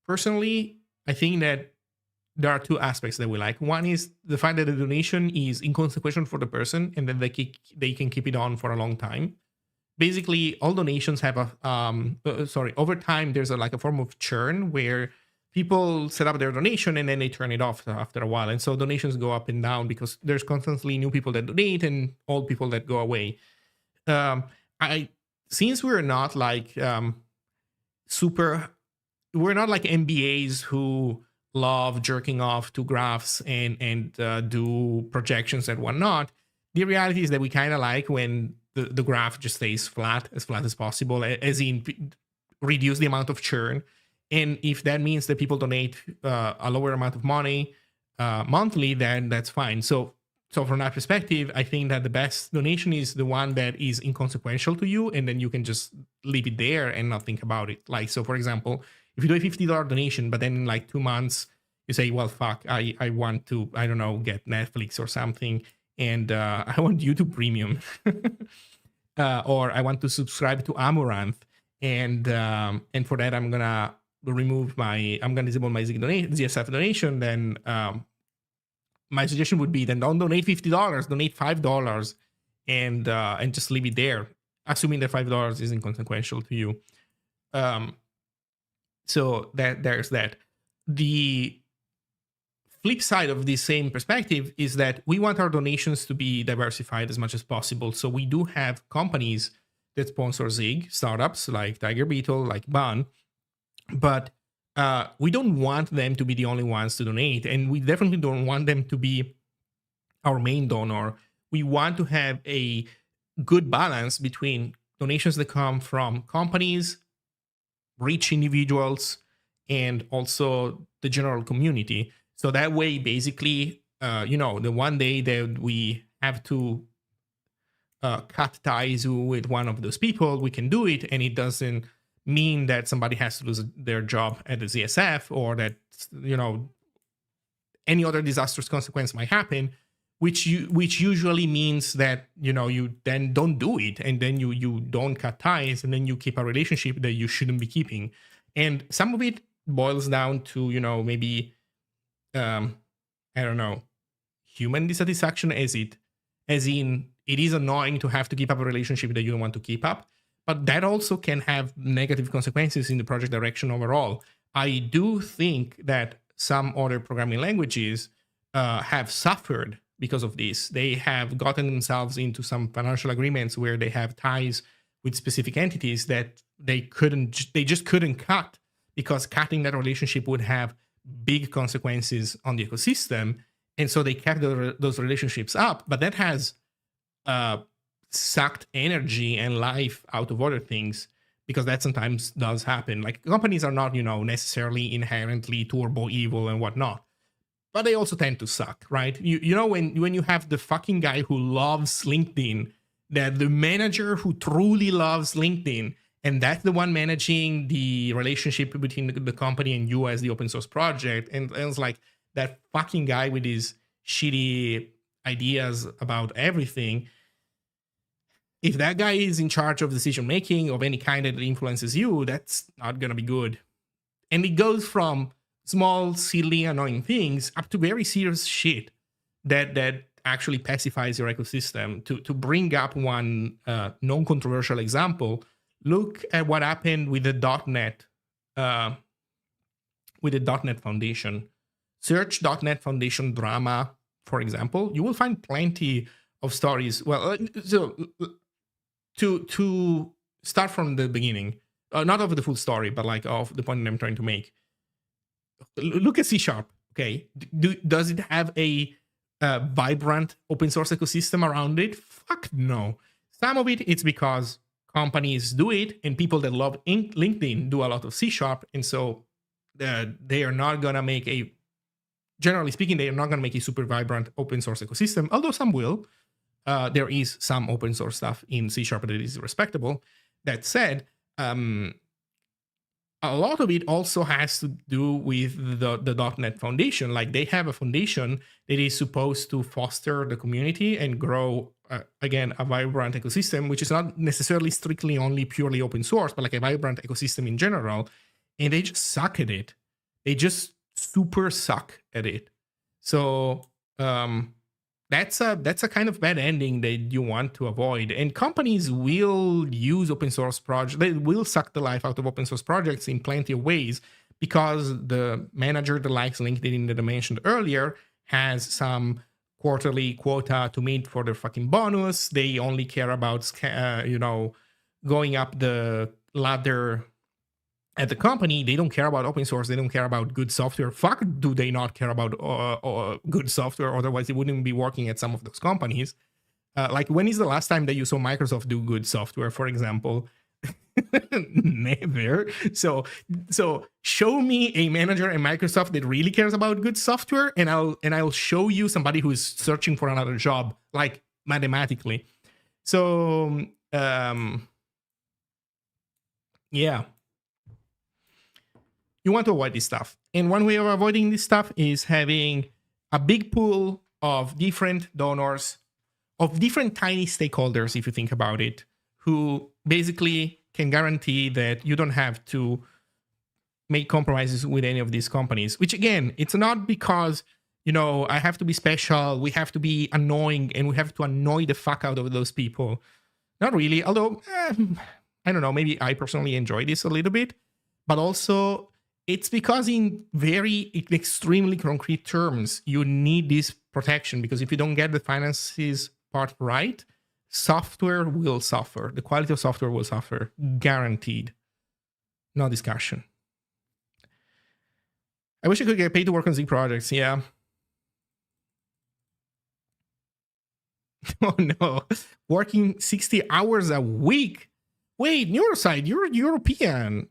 S1: personally, I think that there are two aspects that we like. One is the fact that the donation is inconsequential for the person and that they can keep it on for a long time. Basically, all donations have over time, there's a form of churn where people set up their donation and then they turn it off after a while. And so donations go up and down because there's constantly new people that donate and old people that go away. Since we're not like we're not like MBAs who love jerking off to graphs and do projections and whatnot. The reality is that we kind of like when the graph just stays flat as possible, as in reduce the amount of churn. And if that means that people donate a lower amount of money monthly, then that's fine. So from that perspective, I think that the best donation is the one that is inconsequential to you, and then you can just leave it there and not think about it. Like, so for example, if you do a $50 donation, but then in like 2 months, you say, well, fuck, I want to, I don't know, get Netflix or something, and I want YouTube Premium, or I want to subscribe to Amaranth, and for that I'm gonna disable my ZSF donation. Then my suggestion would be then don't donate $50, donate $5, and just leave it there, assuming that $5 isn't consequential to you. So there's that. The flip side of this same perspective is that we want our donations to be diversified as much as possible. So we do have companies that sponsor Zig, startups like Tiger Beetle, like Bun, but we don't want them to be the only ones to donate, and we definitely don't want them to be our main donor. We want to have a good balance between donations that come from companies, rich individuals, and also the general community. So that way, basically, the one day that we have to cut ties with one of those people, we can do it, and it doesn't mean that somebody has to lose their job at the ZSF, or that any other disastrous consequence might happen, which usually means that you then don't do it, and then you don't cut ties, and then you keep a relationship that you shouldn't be keeping. And some of it boils down to maybe I don't know, human dissatisfaction, as in it is annoying to have to keep up a relationship that you don't want to keep up. But that also can have negative consequences in the project direction overall. I do think that some other programming languages have suffered because of this. They have gotten themselves into some financial agreements where they have ties with specific entities that they just couldn't cut, because cutting that relationship would have big consequences on the ecosystem. And so they kept those relationships up, but that has sucked energy and life out of other things, because that sometimes does happen. Like, companies are not, necessarily inherently turbo evil and whatnot, but they also tend to suck, right? When you have the fucking guy who loves LinkedIn, that the manager who truly loves LinkedIn, and that's the one managing the relationship between the company and you as the open source project, and it's like that fucking guy with his shitty ideas about everything. If that guy is in charge of decision making of any kind that influences you, that's not gonna be good. And it goes from small, silly, annoying things up to very serious shit that actually pacifies your ecosystem. To bring up one non-controversial example, look at what happened with the .NET Foundation. Search .NET Foundation drama, for example. You will find plenty of stories. Well, so to start from the beginning, not of the full story, but like of the point that I'm trying to make. Look at C#. Okay, does it have a vibrant open source ecosystem around it? Fuck no. Some of it's because companies do it, and people that love LinkedIn do a lot of C#, and so they are not gonna make a. Generally speaking, they are not gonna make a super vibrant open source ecosystem. Although some will. There is some open source stuff in C# that is respectable. That said, a lot of it also has to do with the .NET Foundation. Like they have a foundation that is supposed to foster the community and grow, again, a vibrant ecosystem, which is not necessarily strictly only purely open source, but like a vibrant ecosystem in general. And they just suck at it. They just super suck at it. So that's a kind of bad ending that you want to avoid. And companies will use open source projects. They will suck the life out of open source projects in plenty of ways, because the manager that likes LinkedIn that I mentioned earlier has some quarterly quota to meet for their fucking bonus. They only care about, going up the ladder at the company. They don't care about open source. They don't care about good software. Fuck, do they not care about good software? Otherwise, they wouldn't be working at some of those companies. Like, when is the last time that you saw Microsoft do good software, for example? Never. So show me a manager at Microsoft that really cares about good software, and I'll show you somebody who is searching for another job, like mathematically. So yeah. You want to avoid this stuff. And one way of avoiding this stuff is having a big pool of different donors, of different tiny stakeholders, if you think about it, who basically can guarantee that you don't have to make compromises with any of these companies. Which, again, it's not because, I have to be special, we have to be annoying, and we have to annoy the fuck out of those people. Not really, although, I don't know, maybe I personally enjoy this a little bit. But also, it's because in extremely concrete terms, you need this protection, because if you don't get the finances part right, software will suffer. The quality of software will suffer, guaranteed. No discussion. I wish I could get paid to work on Zig projects. Yeah. Oh no, working 60 hours a week. Wait, Neuroside, you're European.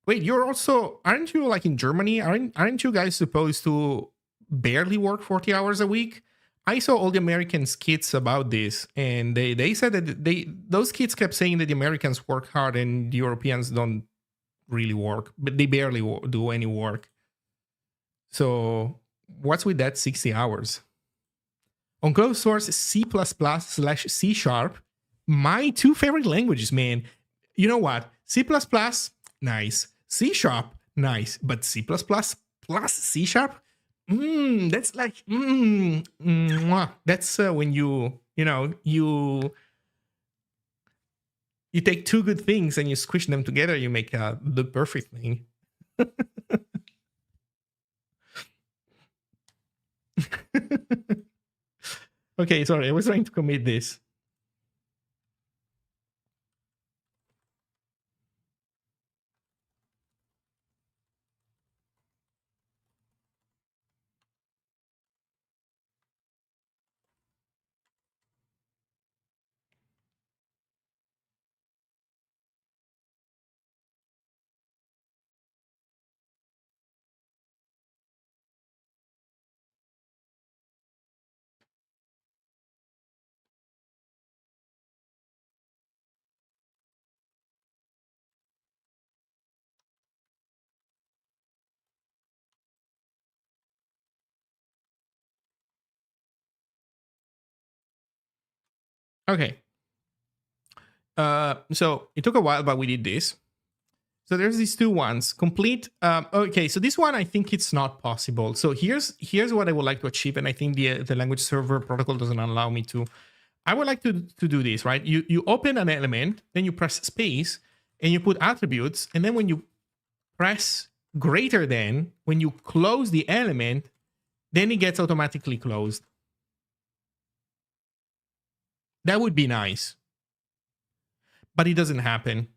S1: Wait, you're also, aren't you like in Germany? Aren't you guys supposed to barely work 40 hours a week? I saw all the American skits about this, and they said that those kids kept saying that the Americans work hard and the Europeans don't really work, but they barely do any work. So what's with that 60 hours? On closed source C++/C#, my two favorite languages, man. You know what? C++, nice. C#, nice. But C++ plus C#? That's like, that's when you take two good things and you squish them together, you make the perfect thing. Okay, sorry, I was trying to commit this. Okay. So it took a while, but we did this. So there's these two ones. Complete. Okay, so this one, I think it's not possible. So here's what I would like to achieve, and I think the language server protocol doesn't allow me to. I would like to do this, right? You open an element, then you press space, and you put attributes, and then when you press greater than, when you close the element, then it gets automatically closed. That would be nice. But it doesn't happen.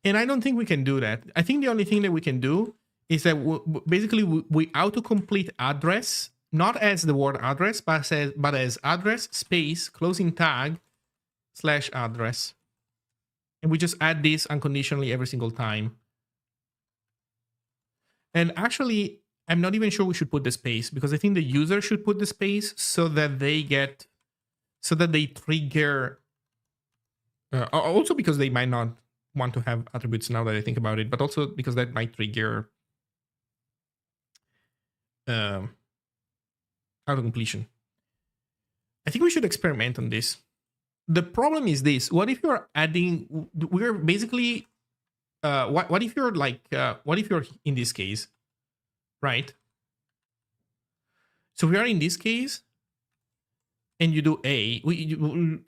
S1: And I don't think we can do that. I think the only thing that we can do is that basically we autocomplete address, not as the word address, but as address space closing tag / address. And we just add this unconditionally every single time. And actually, I'm not even sure we should put the space, because I think the user should put the space so that they trigger. Also because they might not want to have attributes now that I think about it, but also because that might trigger auto completion. I think we should experiment on this. The problem is this: what if you're adding? We're basically what if you're like what if you're in this case, right? So we are in this case, and you do A.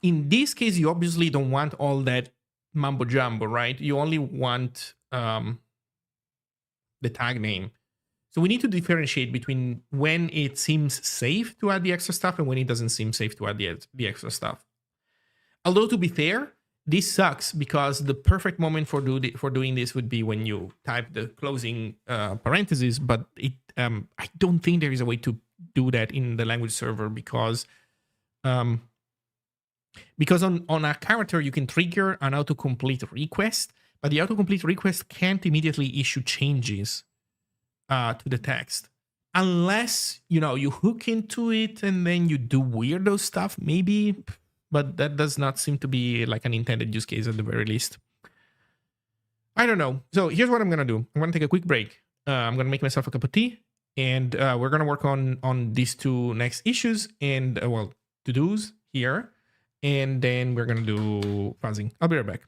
S1: In this case, you obviously don't want all that mumbo jumbo, right? You only want the tag name. So we need to differentiate between when it seems safe to add the extra stuff and when it doesn't seem safe to add the extra stuff. Although, to be fair, this sucks because the perfect moment for doing this would be when you type the closing parentheses, but I don't think there is a way to do that in the language server because on a character you can trigger an autocomplete request, but the autocomplete request can't immediately issue changes to the text unless you hook into it and then you do weirdo stuff, maybe. But that does not seem to be like an intended use case at the very least. I don't know. So here's what I'm gonna do. I'm gonna take a quick break. I'm gonna make myself a cup of tea, and we're gonna work on these two next issues and to-dos here, and then we're gonna do fuzzing. I'll be right back.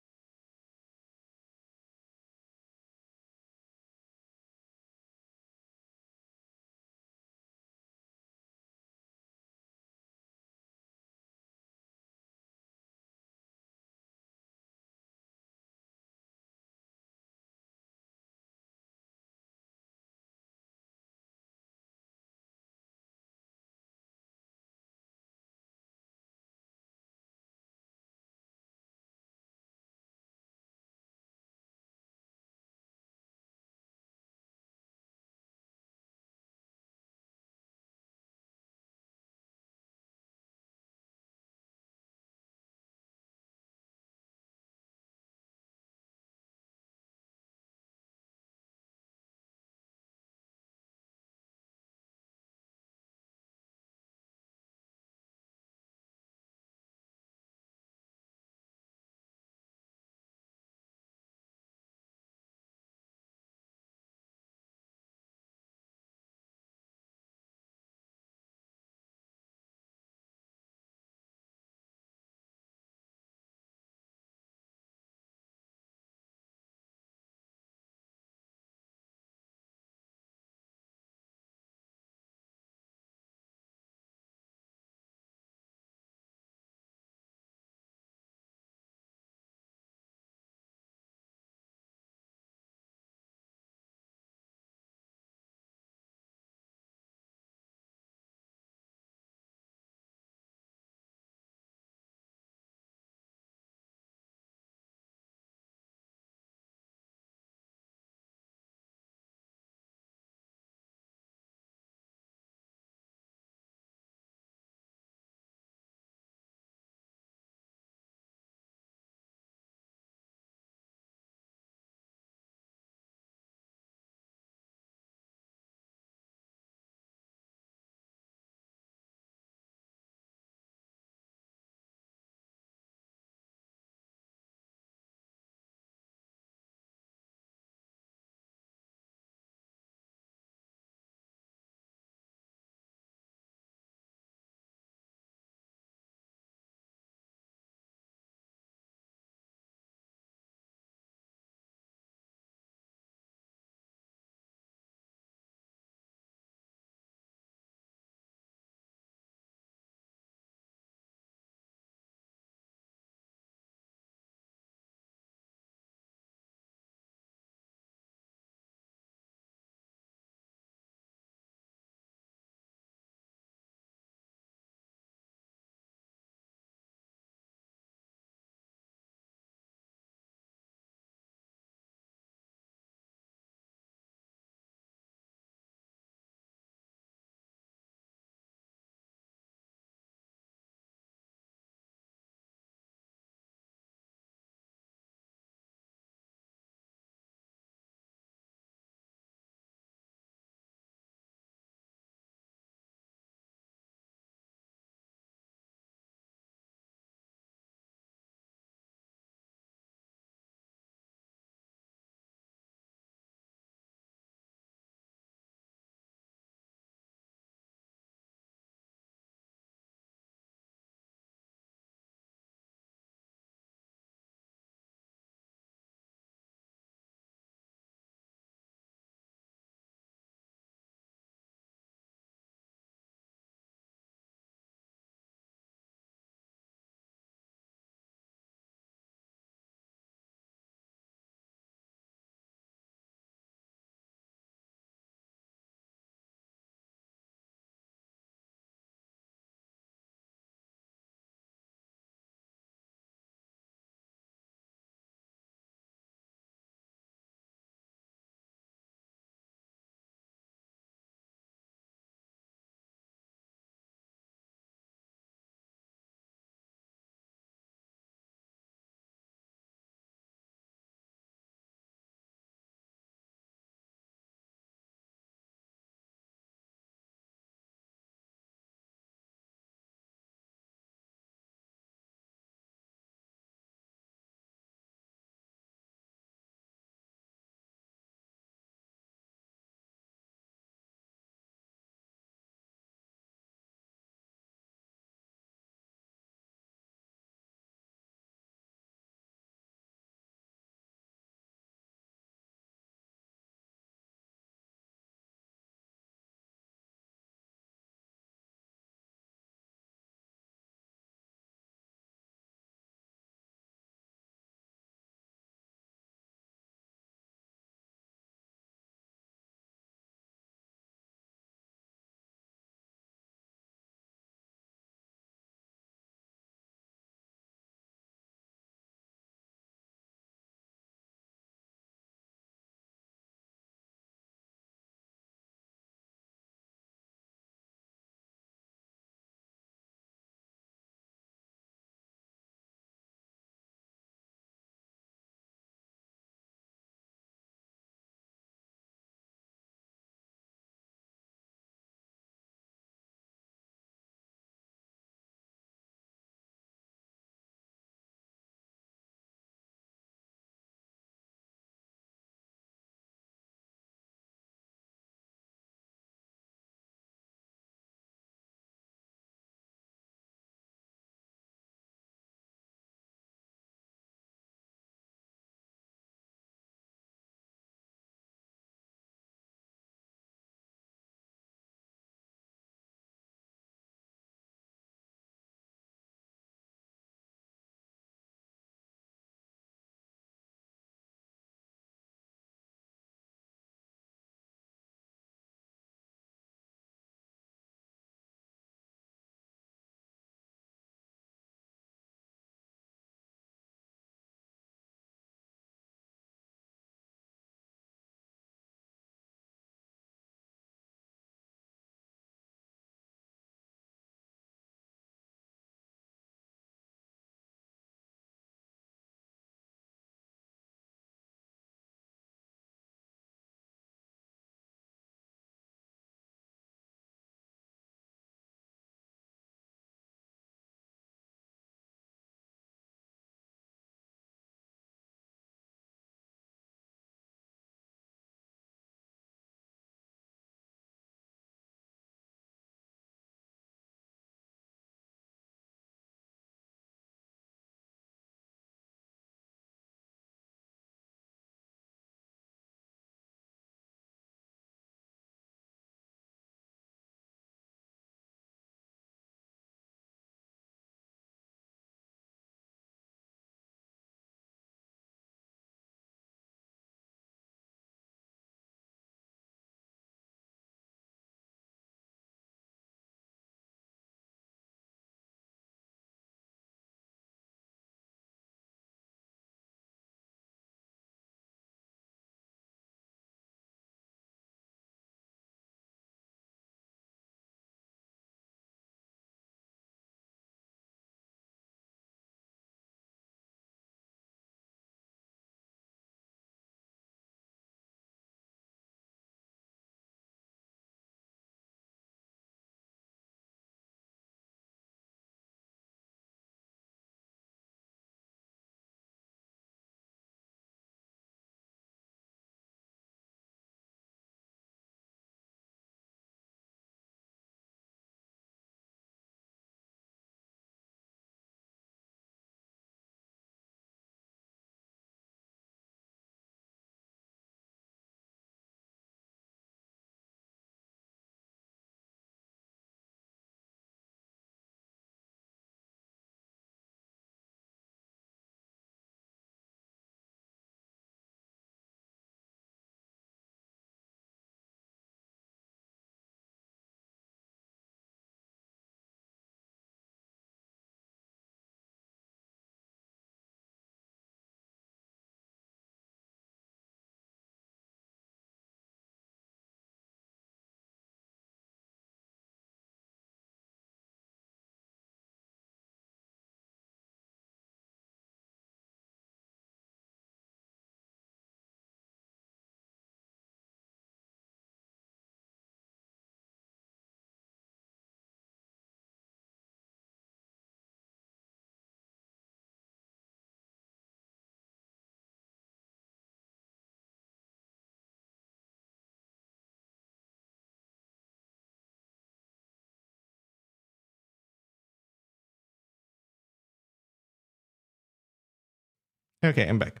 S1: Okay, I'm back.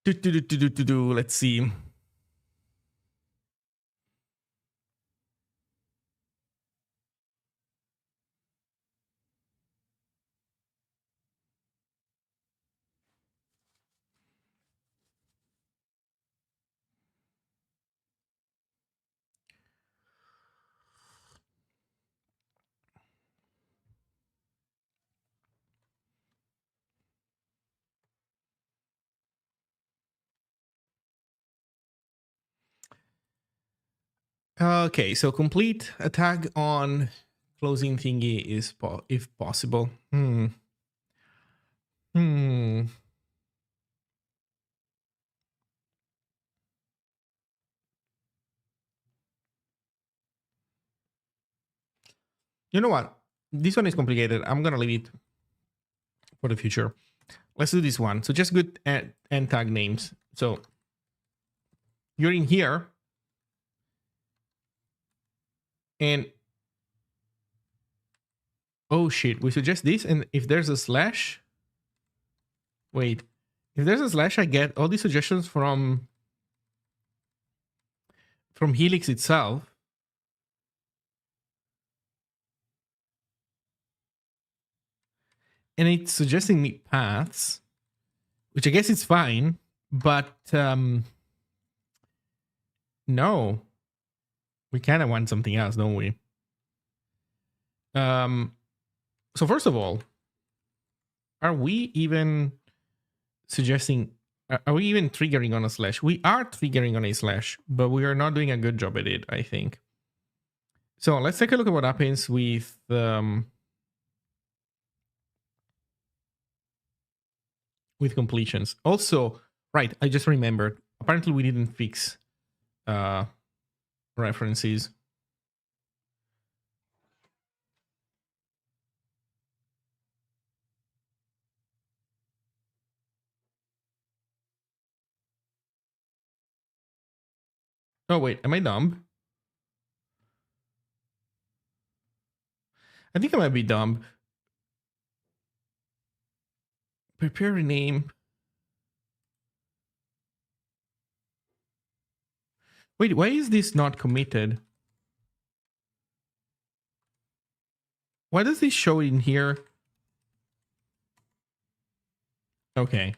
S1: Let's see. Okay, so complete a tag on closing thingy is if possible. Hmm. You know what? This one is complicated. I'm gonna leave it for the future. Let's do this one. So just good end tag names. So you're in here, and oh shit, we suggest this, and if there's a slash, wait, if there's a slash, I get all these suggestions from Helix itself. And it's suggesting me paths, which I guess is fine, but no, we kind of want something else, don't we? So first of all, are we even suggesting? Are we even triggering on a slash? We are triggering on a slash, but we are not doing a good job at it, I think. So let's take a look at what happens with completions. Also, right, I just remembered. Apparently, we didn't fix references. Oh wait, am I dumb? I think I might be dumb. Prepare rename. Wait, why is this not committed? Why does this show in here? Okay.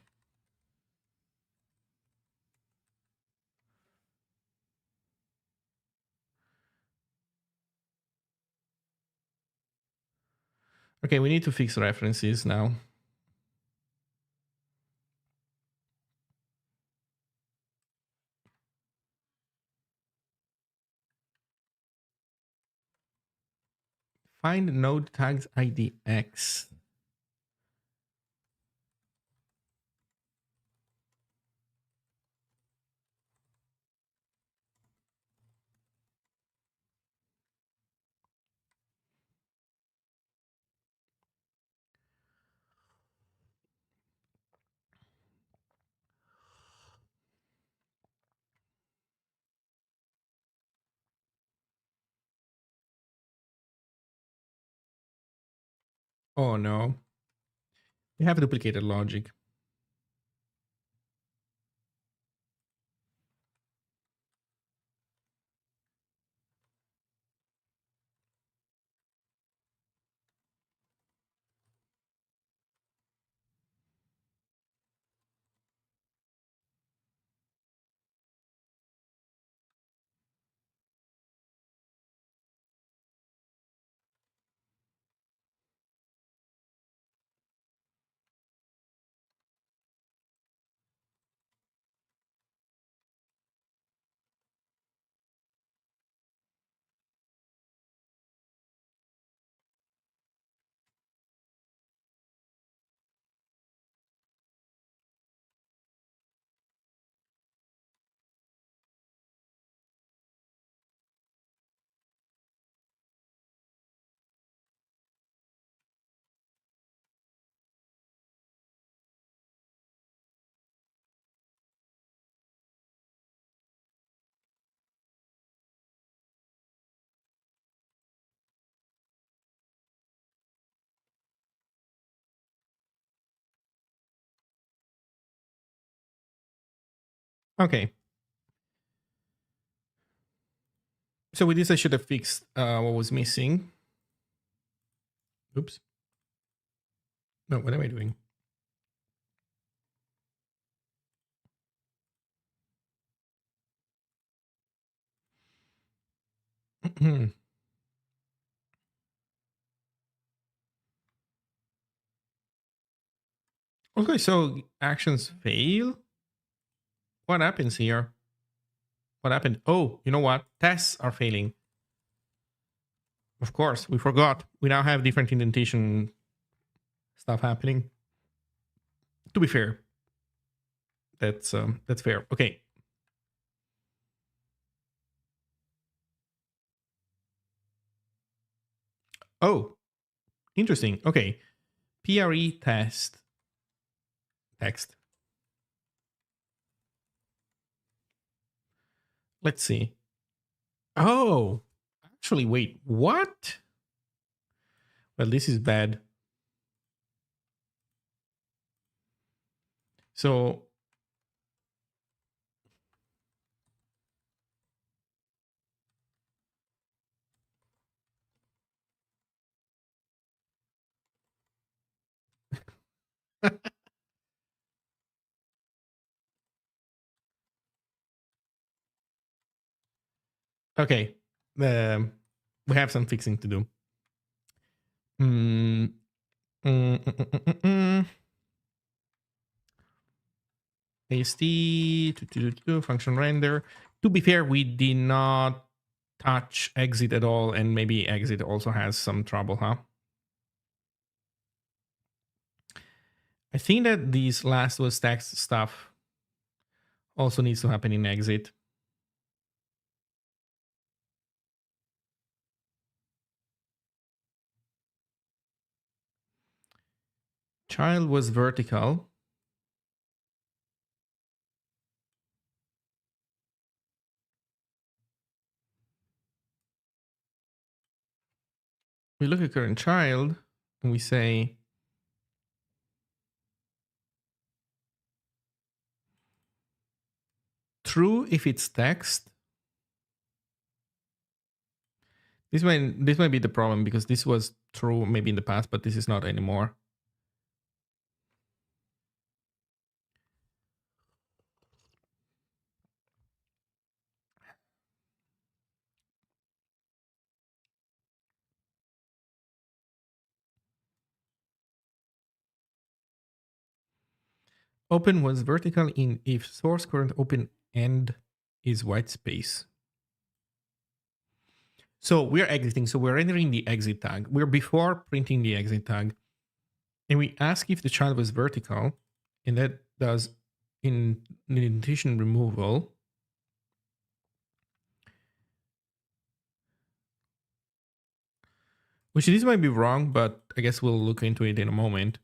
S1: Okay, we need to fix references now. Find node tags ID X. Oh no. We have duplicated logic. Okay. So with this, I should have fixed what was missing. Oops. No, what am I doing? Okay, so actions fail. What happens here? What happened? Oh, you know what? Tests are failing. Of course, we forgot. We now have different indentation stuff happening. To be fair, that's fair. Okay. Oh, interesting. Okay. PRE test text. Let's see. Oh, actually, wait. What? Well, this is bad. So, okay. We have some fixing to do. Mm, mm, mm, mm, mm, mm. AST, function render. To be fair, we did not touch exit at all, and maybe exit also has some trouble, huh? I think that these last was text stuff also needs to happen in exit. Child was vertical. We look at current child and we say true if it's text. This might be the problem because this was true maybe in the past, but this is not anymore. Open was vertical in if source current open end is white space. So we're exiting. So we're entering the exit tag. We're before printing the exit tag. And we ask if the child was vertical. And that does indentation removal. Which this might be wrong, but I guess we'll look into it in a moment.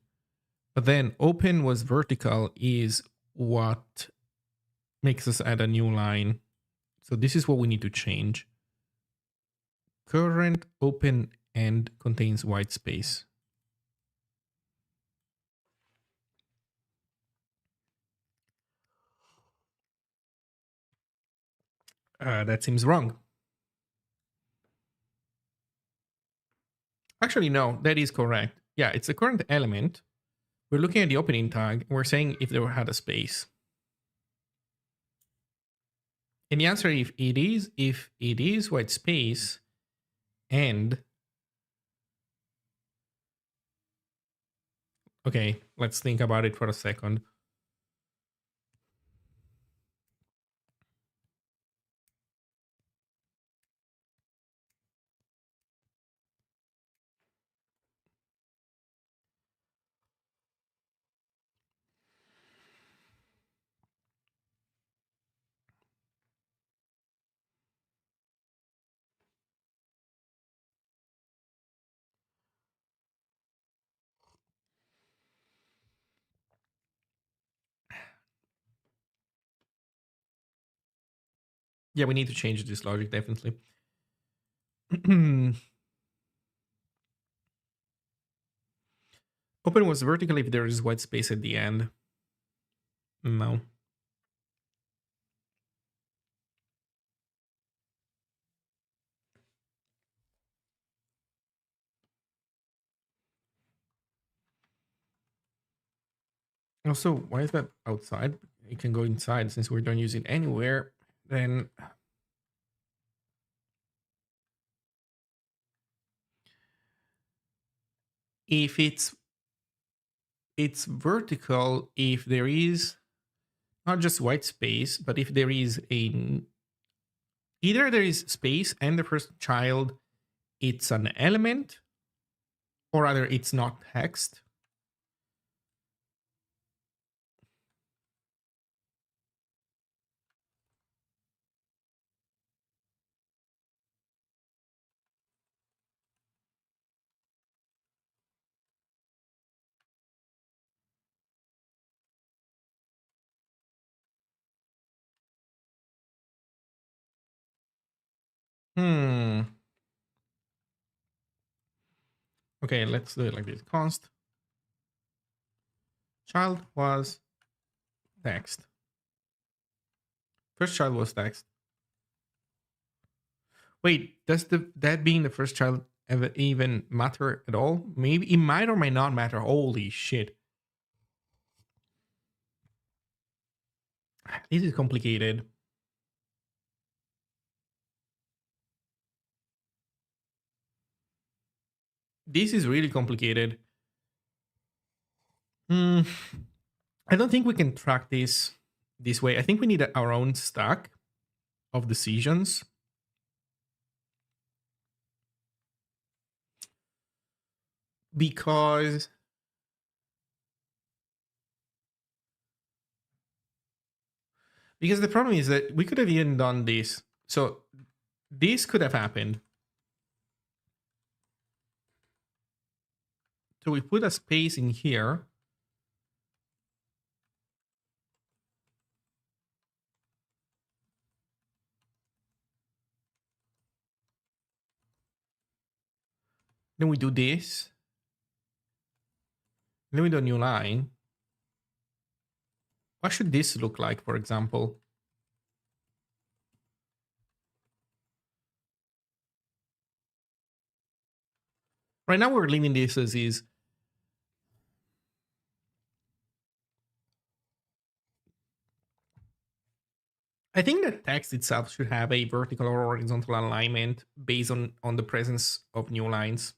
S1: But then open was vertical is what makes us add a new line. So this is what we need to change. Current open end contains white space. That seems wrong. Actually, no, that is correct. Yeah, it's the current element. We're looking at the opening tag. And we're saying if there had a space. And the answer, if it is white space, and okay, let's think about it for a second. Yeah, we need to change this logic, definitely. Open was vertical if there is white space at the end. No. Also, why is that outside? It can go inside since we don't use it anywhere. Then if it's vertical, if there is not just white space, but if there is either there is space and the first child, it's an element, or rather it's not text. Hmm. Okay, let's do it like this. Const child was text. First child was text. Wait, does that being the first child ever even matter at all? Maybe it might or might not matter. Holy shit. This is complicated. This is really complicated. Hmm. I don't think we can track this way. I think we need our own stack of decisions. Because the problem is that we could have even done this. So this could have happened. So we put a space in here. Then we do this. Then we do a new line. What should this look like, for example? Right now we're leaving this as is. I think that text itself should have a vertical or horizontal alignment based on the presence of new lines.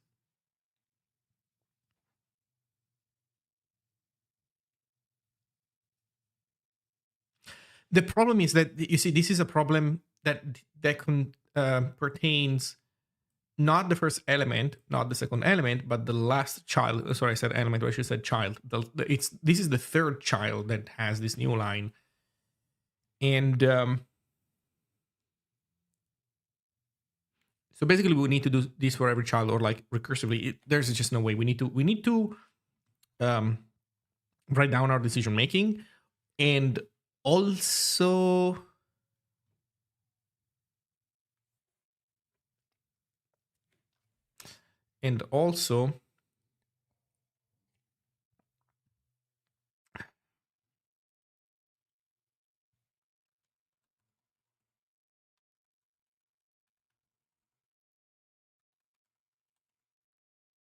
S1: The problem is that you see this is a problem that pertains not the first element, not the second element, but the last child. Sorry, I said element, or I should said child. This is the third child that has this new line, and so basically we need to do this for every child, or like recursively. There's just no way. We need to um, write down our decision making, and also and also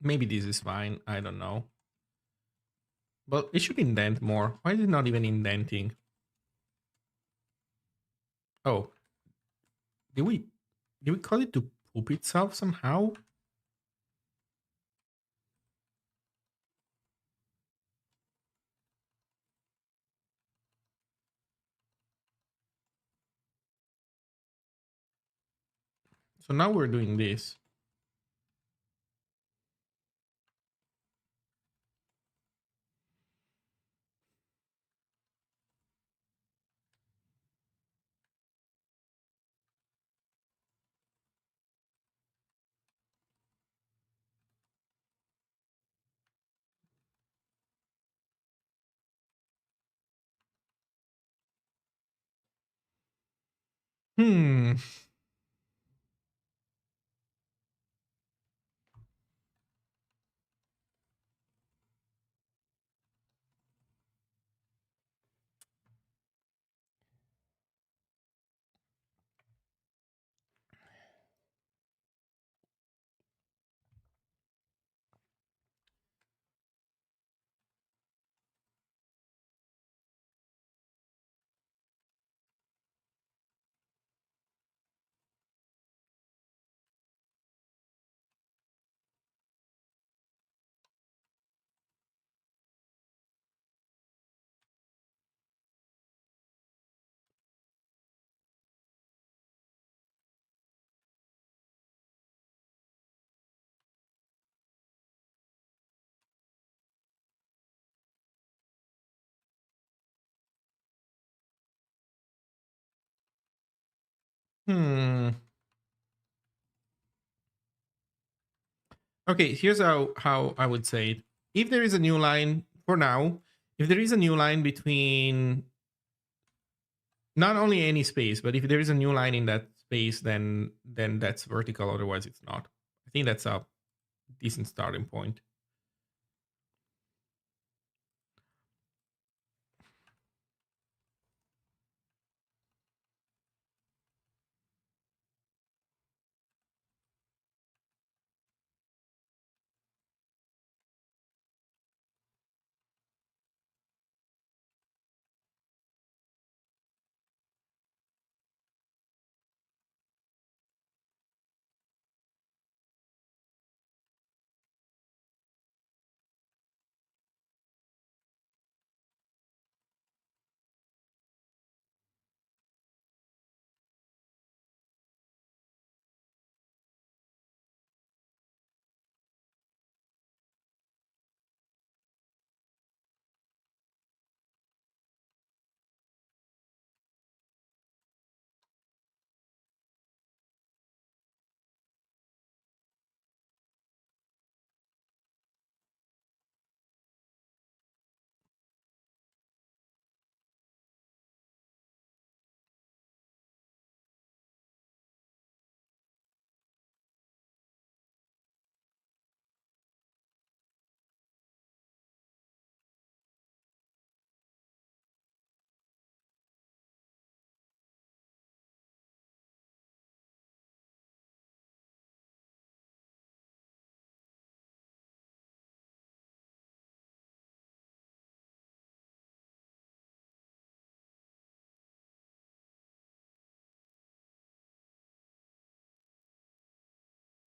S1: maybe this is fine. I don't know. But it should indent more. Why is it not even indenting? Oh, did we call it to poop itself somehow? So now we're doing this. Hmm. Okay, here's how I would say it. If there is a new line, for now, if there is a new line between not only any space, but if there is a new line in that space, then that's vertical, otherwise it's not. I think that's a decent starting point.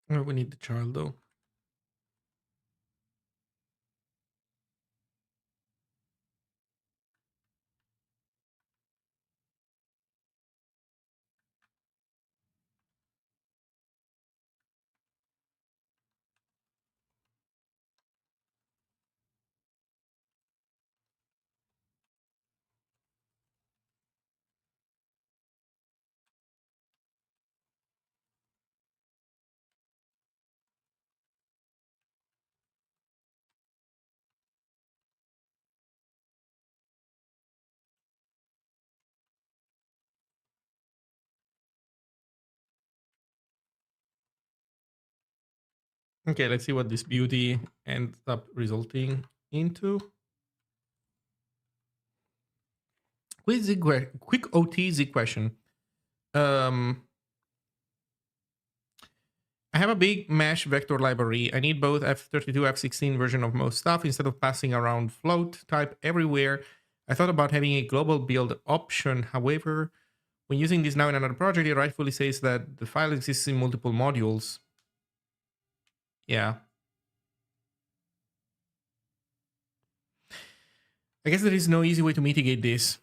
S1: We need the child though. Okay, let's see what this beauty ends up resulting into. Quick OT Zig question. I have a big mesh vector library. I need both F32, F16 version of most stuff instead of passing around float type everywhere. I thought about having a global build option. However, when using this now in another project, it rightfully says that the file exists in multiple modules. Yeah. I guess there is no easy way to mitigate this.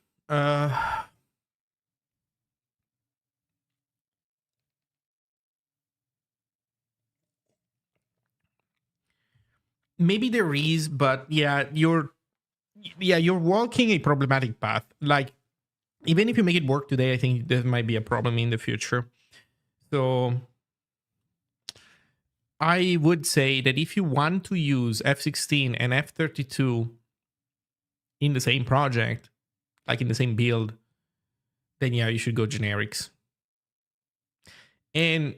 S1: Maybe there is, but yeah, you're walking a problematic path. Like, even if you make it work today, I think there might be a problem in the future. So I would say that if you want to use F16 and F32 in the same project, like in the same build, then yeah, you should go generics. And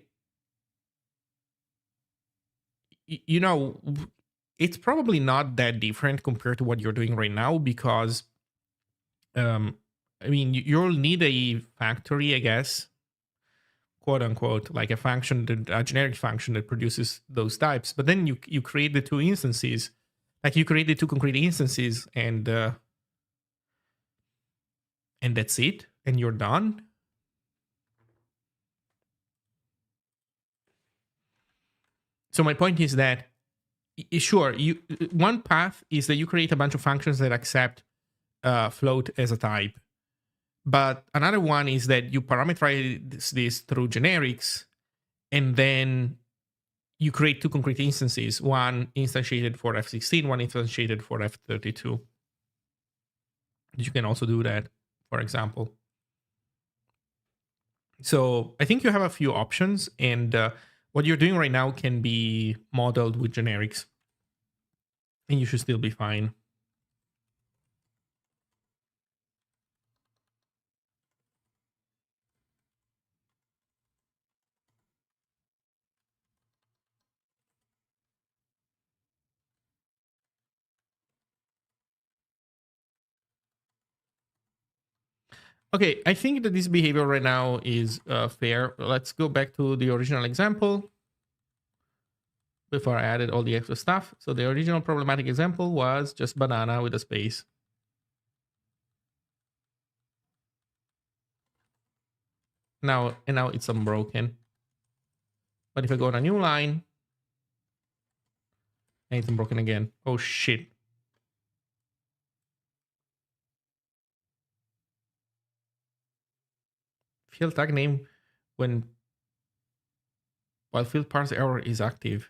S1: you know, it's probably not that different compared to what you're doing right now, because I mean, you'll need a factory, I guess, quote unquote, like a function, a generic function that produces those types. But then you create the two instances, like you create the two concrete instances, and that's it, and you're done. So my point is that sure, you one path is that you create a bunch of functions that accept float as a type, but another one is that you parameterize this through generics, and then you create two concrete instances, one instantiated for F16, one instantiated for F32. You can also do that, for example. So I think you have a few options, and what you're doing right now can be modeled with generics, and you should still be fine. Okay, I think that this behavior right now is fair. Let's go back to the original example before I added all the extra stuff. So the original problematic example was just banana with a space. Now it's unbroken. But if I go on a new line, and it's unbroken again. Oh shit. Field tag name when while field parse error is active.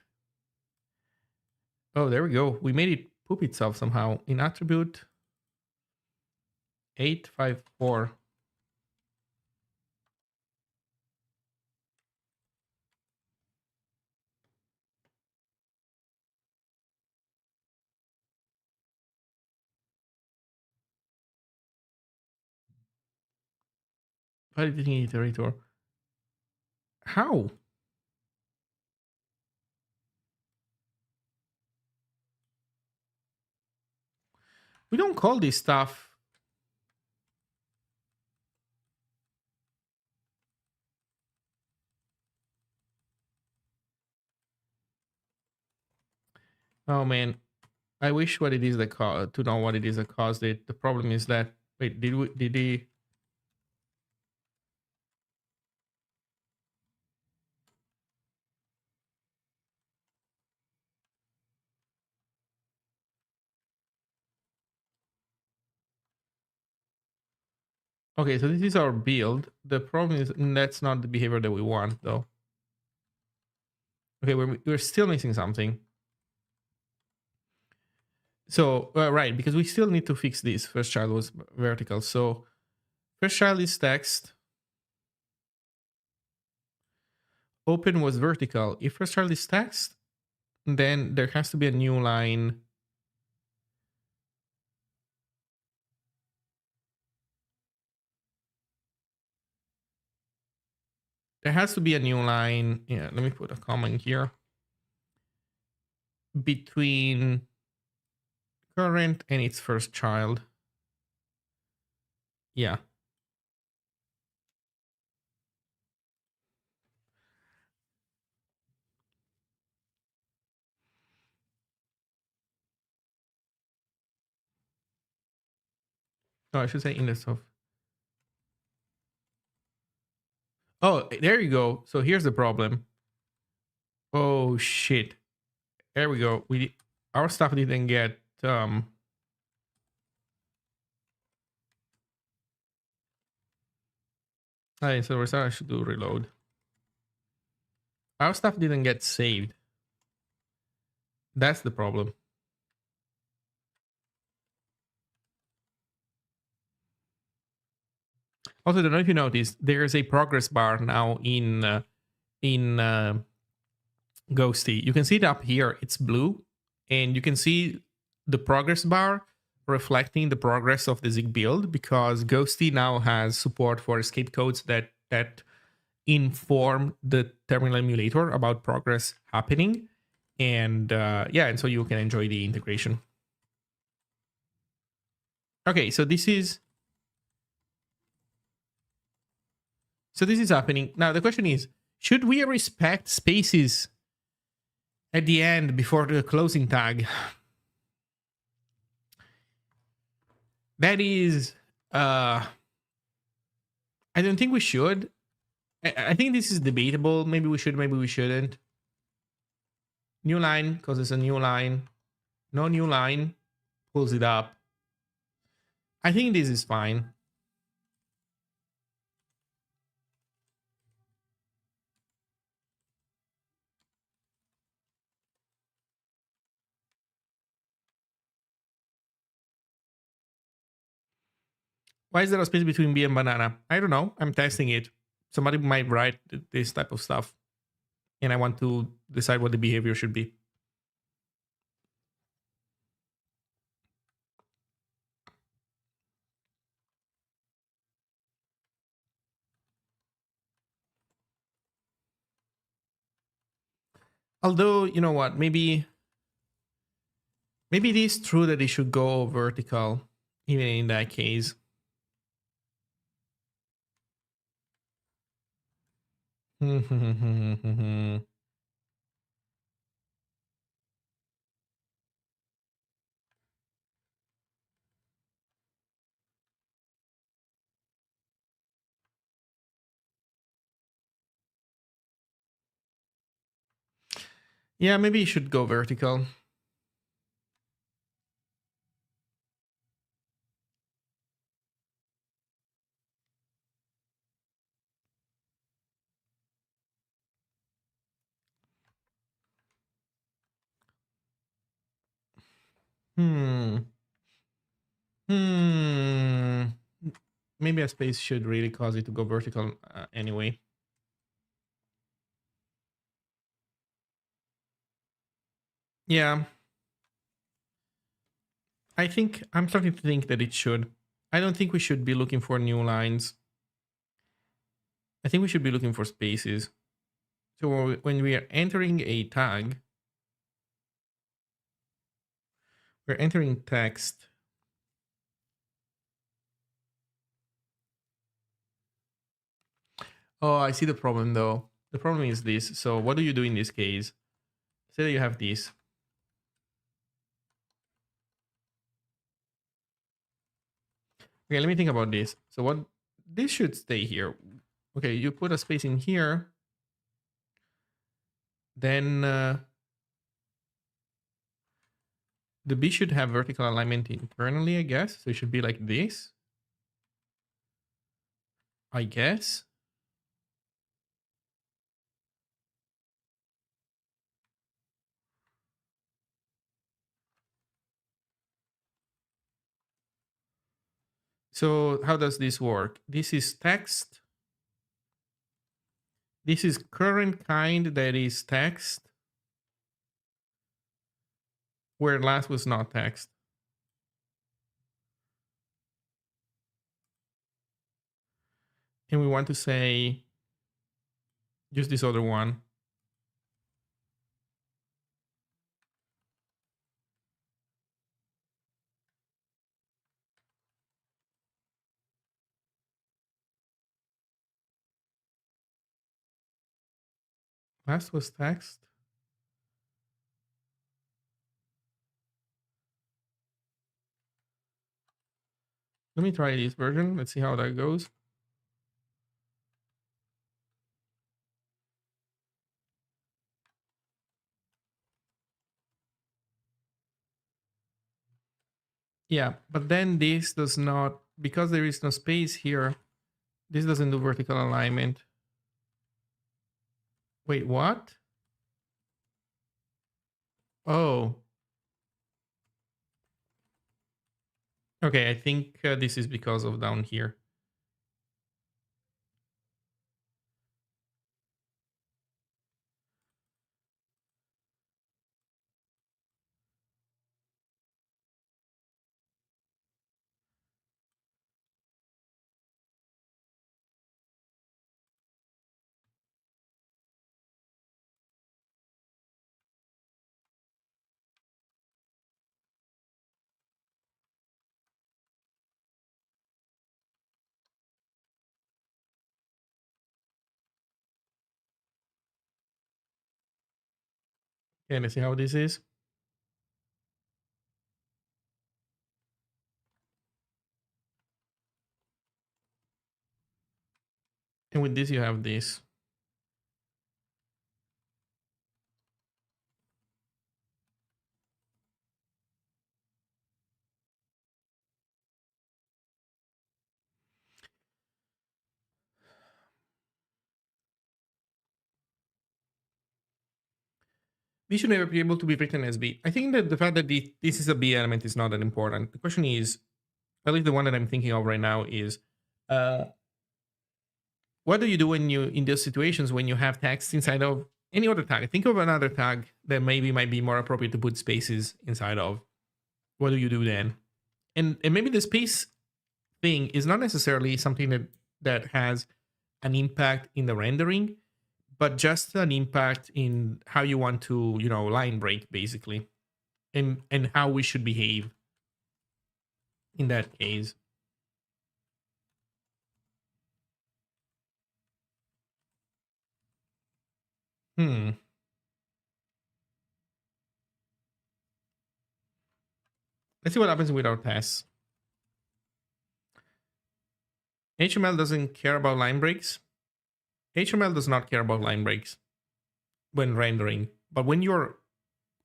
S1: Oh, there we go. We made it poop itself somehow. In attribute 854. Validating iterator. How? We don't call this stuff. Oh man, I wish what it is that to know what it is that caused it. The problem is that wait, did he? Okay, so this is our build. The problem is that's not the behavior that we want though. Okay, we're still missing something. So right, because we still need to fix this. First child was vertical, so first child is text. Open was vertical. If first child is text, then there has to be a new line. There has to be a new line. Yeah, let me put a comment here. Between current and its first child. Yeah. No, I should say index of. Oh, there you go. So here's the problem. Oh shit. There we go. Our stuff didn't get so I should do reload. Our stuff didn't get saved. That's the problem. Also, I don't know if you noticed, there's a progress bar now in Ghosty. You can see it up here. It's blue, and you can see the progress bar reflecting the progress of the Zig build because Ghosty now has support for escape codes that inform the terminal emulator about progress happening, and and so you can enjoy the integration. Okay, so this is happening now. The question is, should we respect spaces at the end before the closing tag? That is, I don't think we should. I think this is debatable. Maybe we should, maybe we shouldn't. New line, because it's a new line. No new line, pulls it up. I think this is fine. Why is there a space between B and banana? I don't know. I'm testing it. somebody might write this type of stuff, and I want to decide what the behavior should be. Although, you know what, maybe it is true that it should go vertical, even in that case. Yeah, maybe it should go vertical. Maybe a space should really cause it to go vertical anyway. Yeah. I'm starting to think that it should. I don't think we should be looking for new lines. I think we should be looking for spaces. So when we are entering a tag, we're entering text. Oh, I see the problem though. The problem is this. So what do you do in this case? Say that you have this. Okay, let me think about this. So what this should stay here. Okay, you put a space in here. Then the B should have vertical alignment internally, I guess. So it should be like this. I guess. So how does this work? This is text. This is current kind that is text, where last was not text. And we want to say, use this other one. Last was text. Let me try this version. Let's see how that goes. Yeah, but then this does not, because there is no space here, this doesn't do vertical alignment. Wait, what? Oh. Okay, I think this is because of down here. Okay, let's see how this is. And with this, you have this. B should never be able to be written as B. I think that the fact that this is a B element is not that important. The question is, at least the one that I'm thinking of right now is, uh, what do you do when you, in those situations, when you have text inside of any other tag? Think of another tag that maybe might be more appropriate to put spaces inside of. What do you do then? And maybe the space thing is not necessarily something that has an impact in the rendering, but just an impact in how you want to, line break basically, and how we should behave in that case. Let's see what happens with our tests. HTML doesn't care about line breaks. HTML does not care about line breaks when rendering, but when you're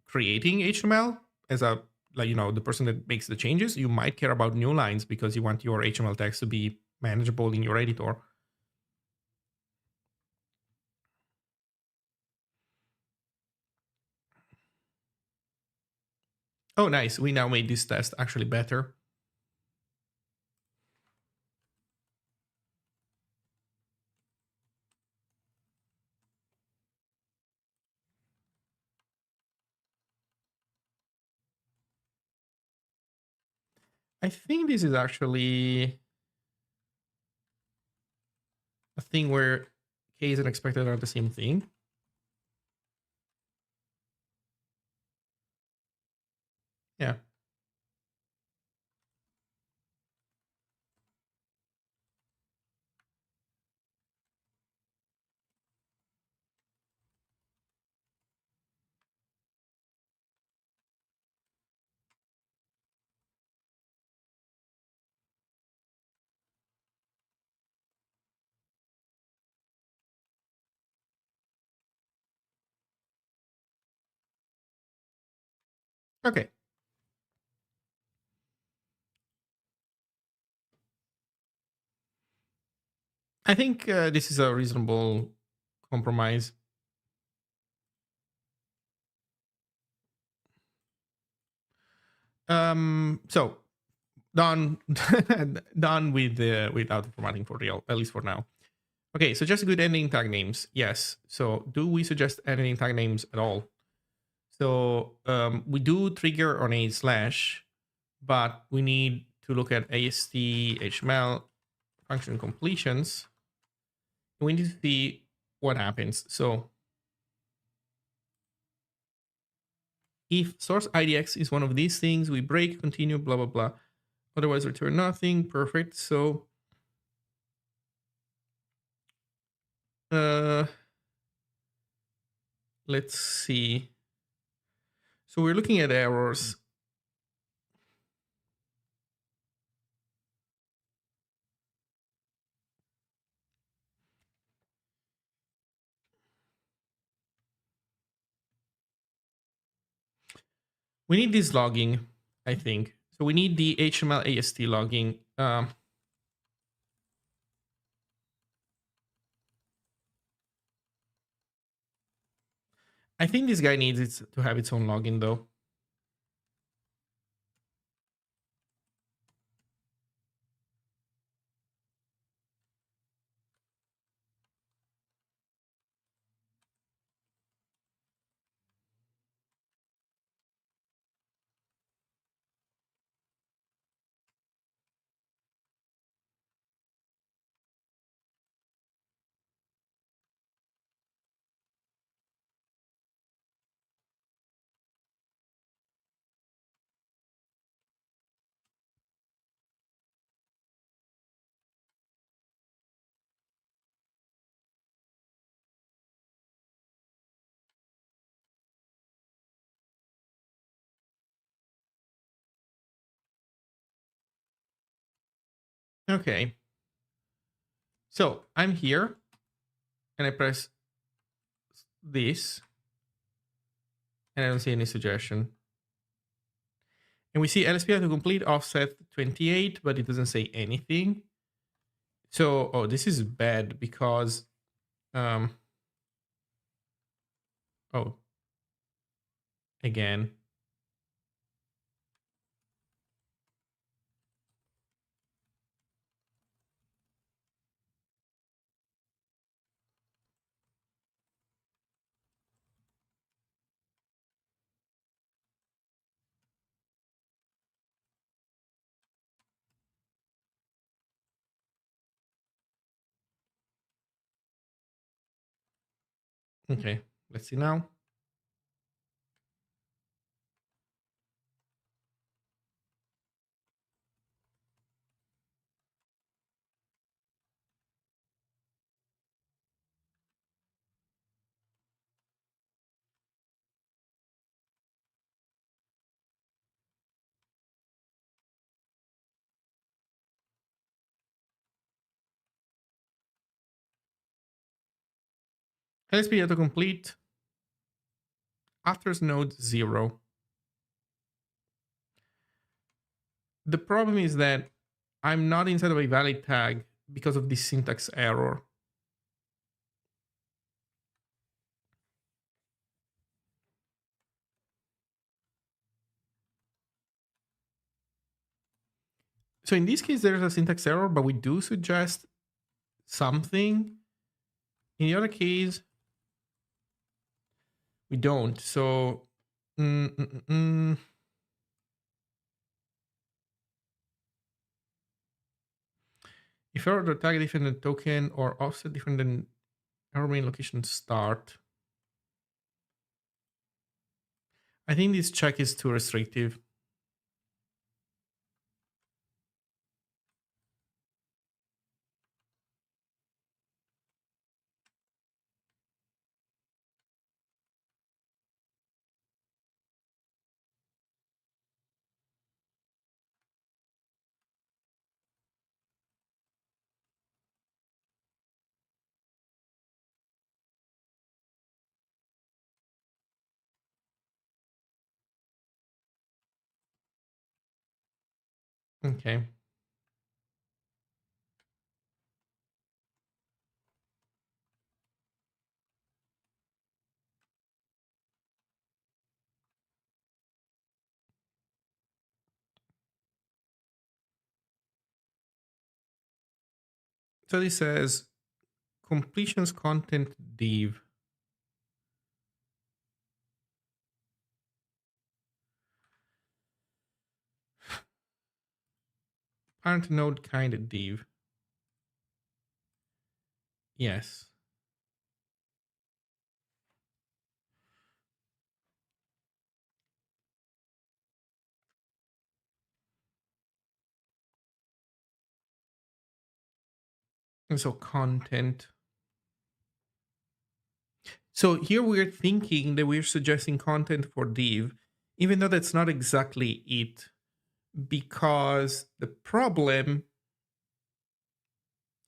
S1: creating HTML as a, the person that makes the changes, you might care about new lines because you want your HTML text to be manageable in your editor. Oh, nice. We now made this test actually better. I think this is actually a thing where case and expected are the same thing. Yeah. Okay. I think this is a reasonable compromise. So done done with auto formatting for real, at least for now. Okay, so just good ending tag names. Yes. So do we suggest editing tag names at all? So we do trigger on a slash, but we need to look at AST HTML function completions. We need to see what happens. So if source IDX is one of these things, we break, continue, blah, blah, blah. Otherwise, return nothing. Perfect. So let's see. So we're looking at errors. We need this logging, I think. So we need the HTML AST logging. I think this guy needs it to have its own login, though. Okay. So I'm here and I press this and I don't see any suggestion. And we see LSP to complete offset 28, but it doesn't say anything. So, oh, this is bad because, oh, again. Okay, let's see now. LSP autocomplete after node 0. The problem is that I'm not inside of a valid tag because of this syntax error. So in this case, there's a syntax error, but we do suggest something. In the other case, we don't. So, if error the tag different than token or offset different than error main location start, I think this check is too restrictive. Okay. So this says completions content div. Parent node kind of div. Yes. And so content. So here we're thinking that we're suggesting content for div, even though that's not exactly it, because the problem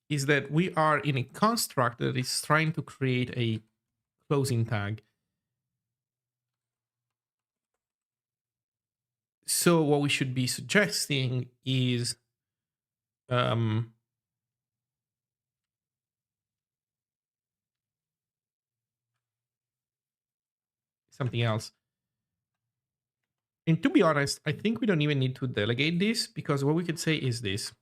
S1: is that we are in a construct that is trying to create a closing tag. So what we should be suggesting is something else. And to be honest, I think we don't even need to delegate this, because what we could say is this.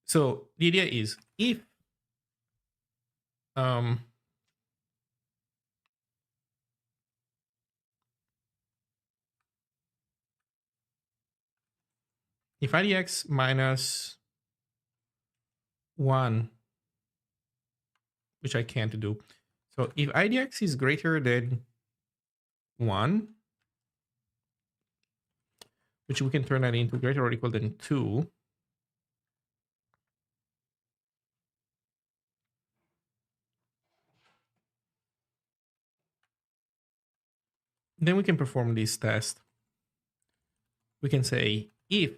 S1: So the idea is if if idx minus 1, which I can't do. So if idx is greater than 1, which we can turn that into greater or equal than 2, then we can perform this test. We can say if,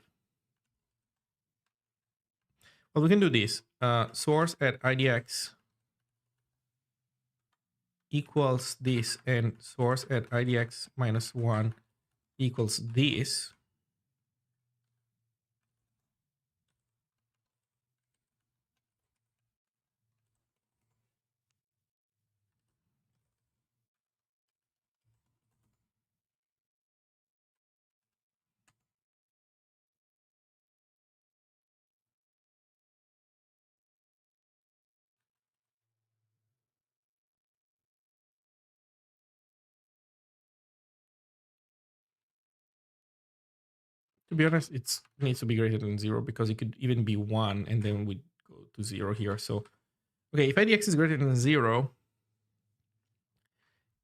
S1: well, we can do this. Source at idx equals this, and source at idx minus 1 equals this. To be honest, it needs to be greater than 0 because it could even be 1 and then we go to 0 here. So, okay, if idx is greater than 0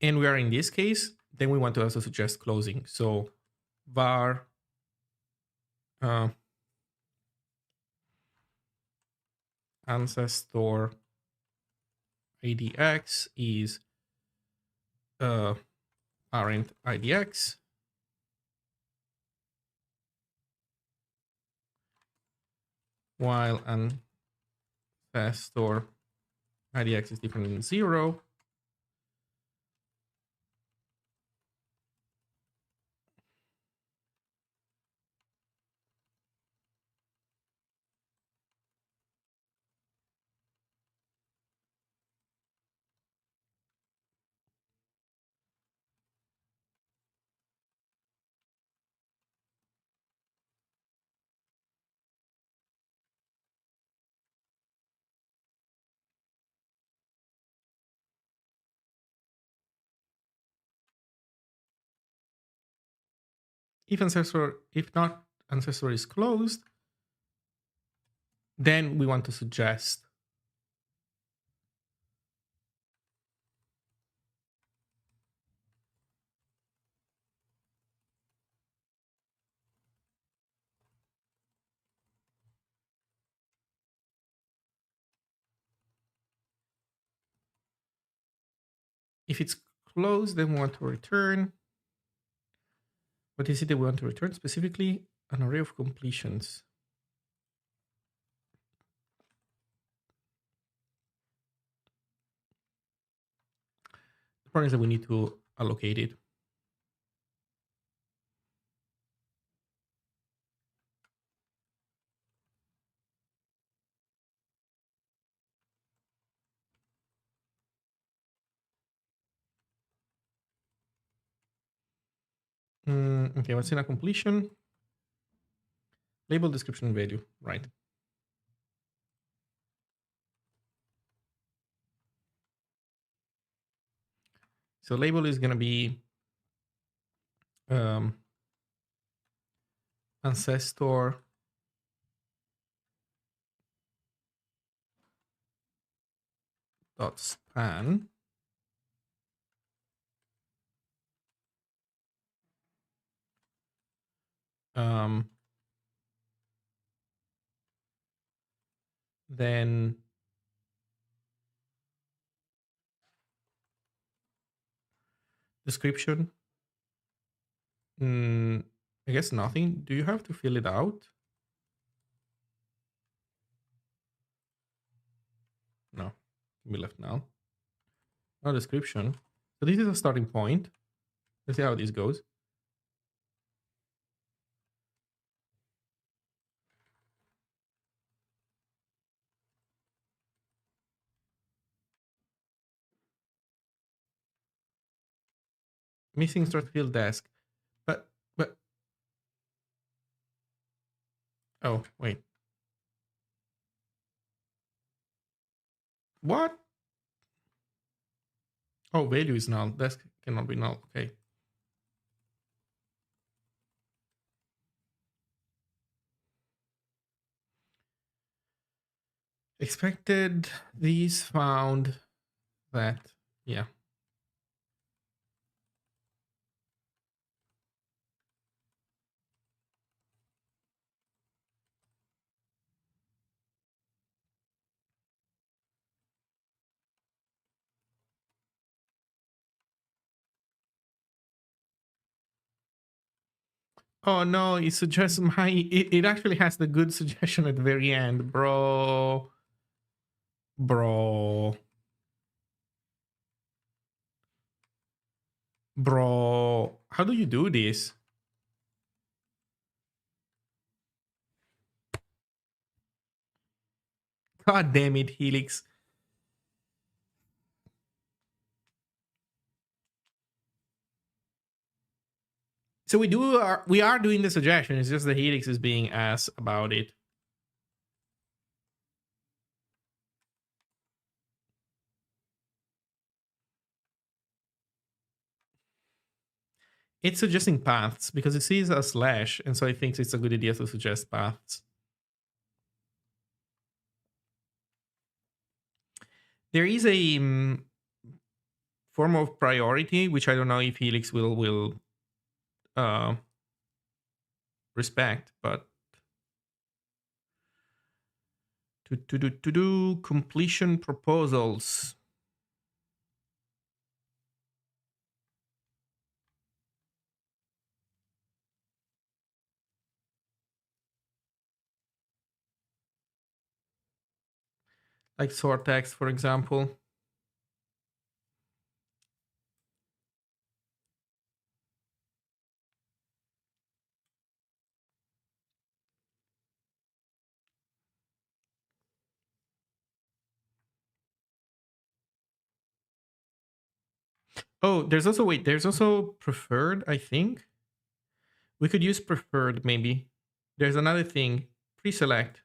S1: and we are in this case, then we want to also suggest closing. So var ancestor idx is parent idx, while ancestor idx is different than 0. If not ancestor is closed, then we want to suggest if it's closed, then we want to return. What is it that we want to return specifically? An array of completions. The point is that we need to allocate it. Okay, what's in a completion? Label, description, value, right? So label is going to be ancestor dot span then description. I guess nothing. Do you have to fill it out? No, can be left now. No description. So this is a starting point. Let's see how this goes. Missing start field desk. But oh wait. What? Oh, value is null. Desk cannot be null. Okay. Expected these found that, yeah. Oh no, it suggests it actually has the good suggestion at the very end, bro. Bro. Bro. How do you do this? God damn it, Helix. So we are doing the suggestion. It's just the Helix is being asked about it. It's suggesting paths because it sees a slash, and so I think it's a good idea to suggest paths. There is a form of priority, which I don't know if Helix will uh, respect, but to do completion proposals. Like sort text, for example. Oh, there's also, wait, there's also preferred, I think. We could use preferred, maybe. There's another thing, pre-select.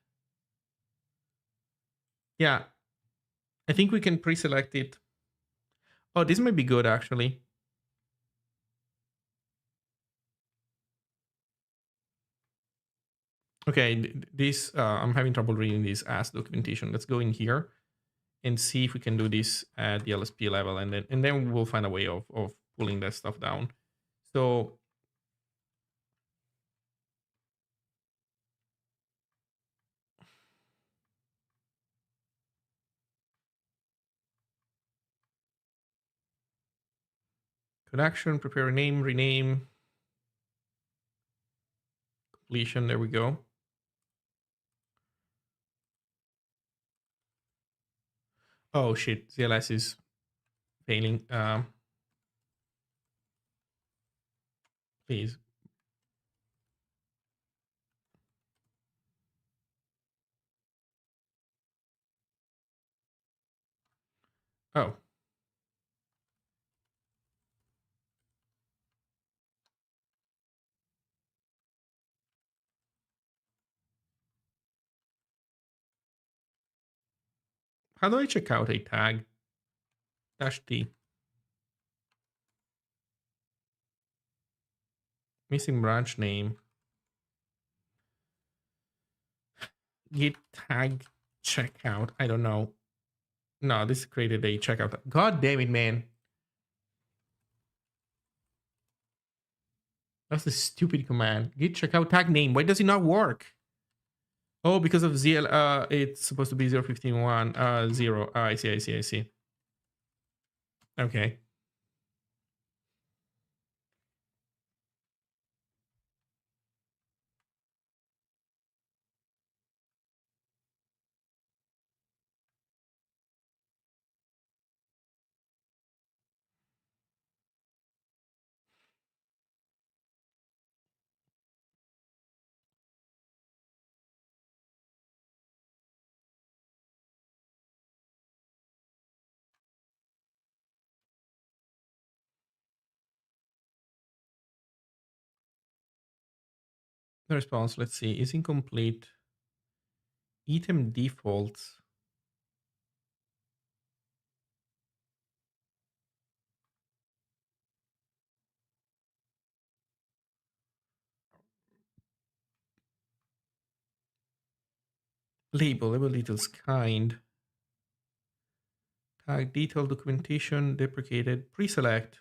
S1: Yeah, I think we can pre-select it. Oh, this might be good, actually. Okay, this, I'm having trouble reading this as documentation. Let's go in here and see if we can do this at the LSP level, and then we'll find a way of pulling that stuff down. So connection, prepare a name, rename, completion. There we go. Oh shit, CLS is failing. Please. Oh. How do I check out a tag? -t. Missing branch name. Git tag checkout. I don't know. No, this created a checkout. God damn it, man. That's a stupid command. Git checkout tag name. Why does it not work? Oh, because of ZL. It's supposed to be 0.15.1. 0. I see. Okay. The response, let's see, is incomplete. Item defaults. Label details kind. Tag detail documentation deprecated. Pre-select.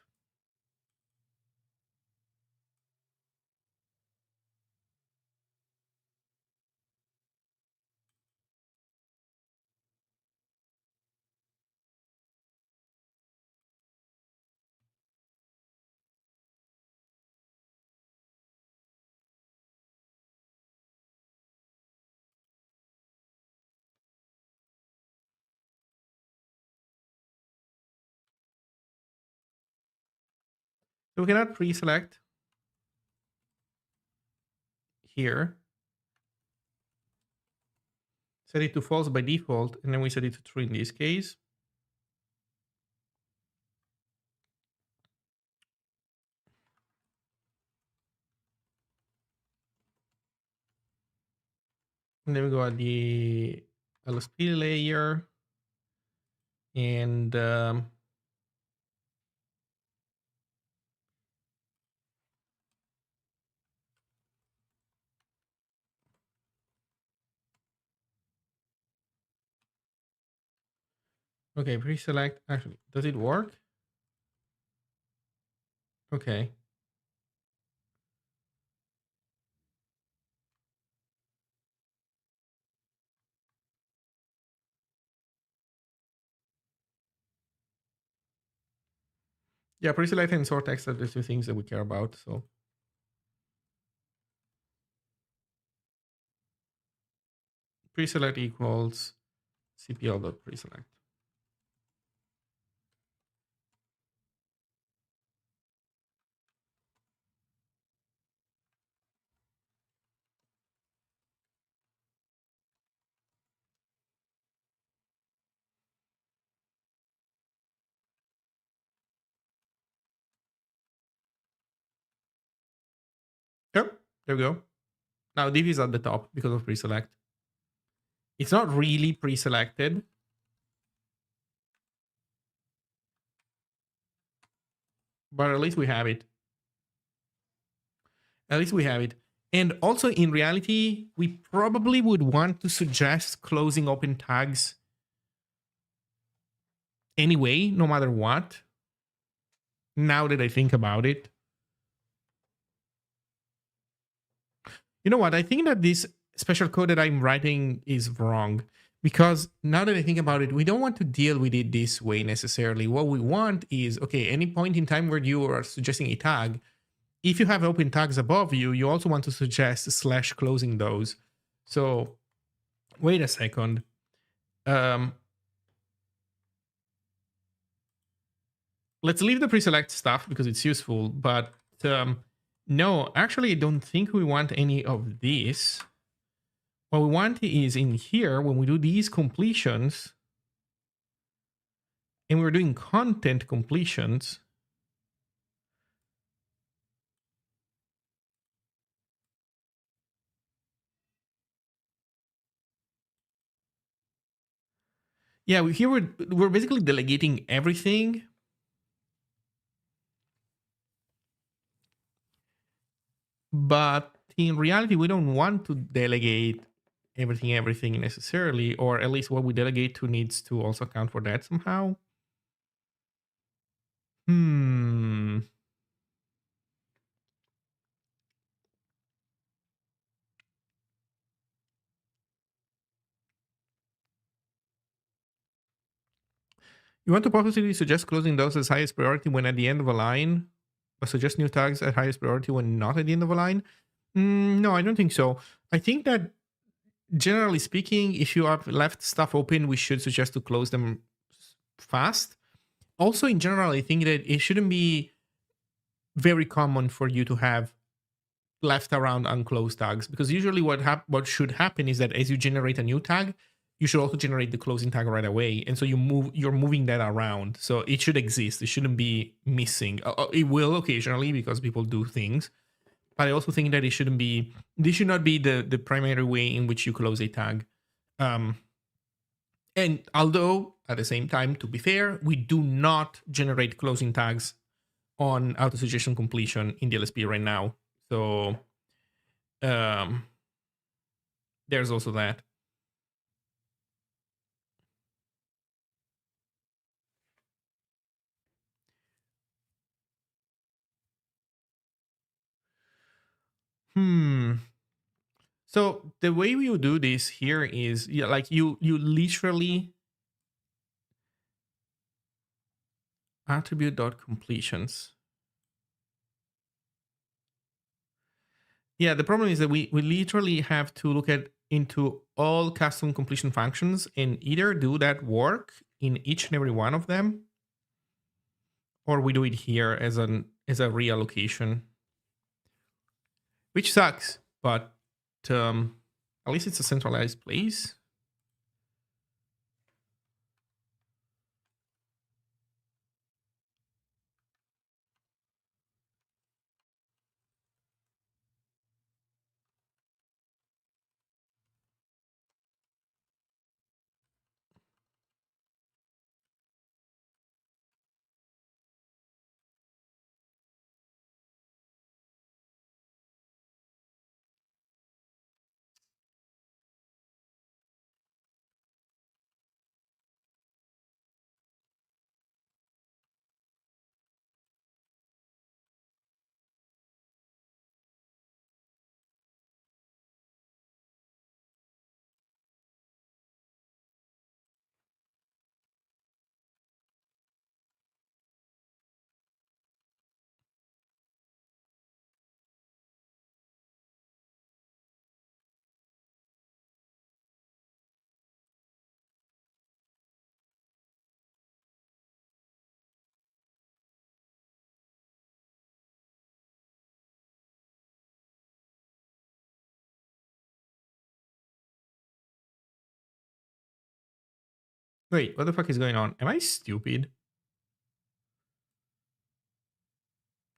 S1: So we cannot pre-select here. Set it to false by default, and then we set it to true in this case. And then we go at the LSP layer, and Okay, pre-select. Actually, does it work? Okay. Yeah, pre-select and sort text are the two things that we care about. So pre-select equals cpl.preselect. Yep, there we go. Now div is at the top because of pre-select. It's not really pre-selected, but at least we have it. At least we have it. And also in reality, we probably would want to suggest closing open tags anyway, no matter what. Now that I think about it. You know what? I think that this special code that I'm writing is wrong because now that I think about it, we don't want to deal with it this way necessarily. What we want is, okay, any point in time where you are suggesting a tag, if you have open tags above you, you also want to suggest slash closing those. So wait a second. Um, let's leave the pre-select stuff because it's useful, but no, actually, I don't think we want any of this. What we want is in here, when we do these completions, and we're doing content completions, yeah, here we're basically delegating everything. But in reality, we don't want to delegate everything necessarily, or at least what we delegate to needs to also account for that somehow. Hmm. You want to possibly suggest closing those as highest priority when at the end of a line, or suggest new tags at highest priority when not at the end of a line? No, I don't think so. I think that generally speaking, if you have left stuff open, we should suggest to close them fast. Also, in general, I think that it shouldn't be very common for you to have left around unclosed tags because usually what should happen is that as you generate a new tag, you should also generate the closing tag right away, and so you're moving that around. So it should exist. It shouldn't be missing. It will occasionally because people do things, but I also think that it shouldn't be. This should not be the primary way in which you close a tag. Um, and although at the same time, to be fair, we do not generate closing tags on auto suggestion completion in the LSP right now. So um, there's also that. Hmm. So the way we do this here is like you literally attribute dot completions. Yeah, the problem is that we literally have to look at into all custom completion functions and either do that work in each and every one of them, or we do it here as a reallocation, which sucks, but at least it's a centralized place. Wait, what the fuck is going on? Am I stupid?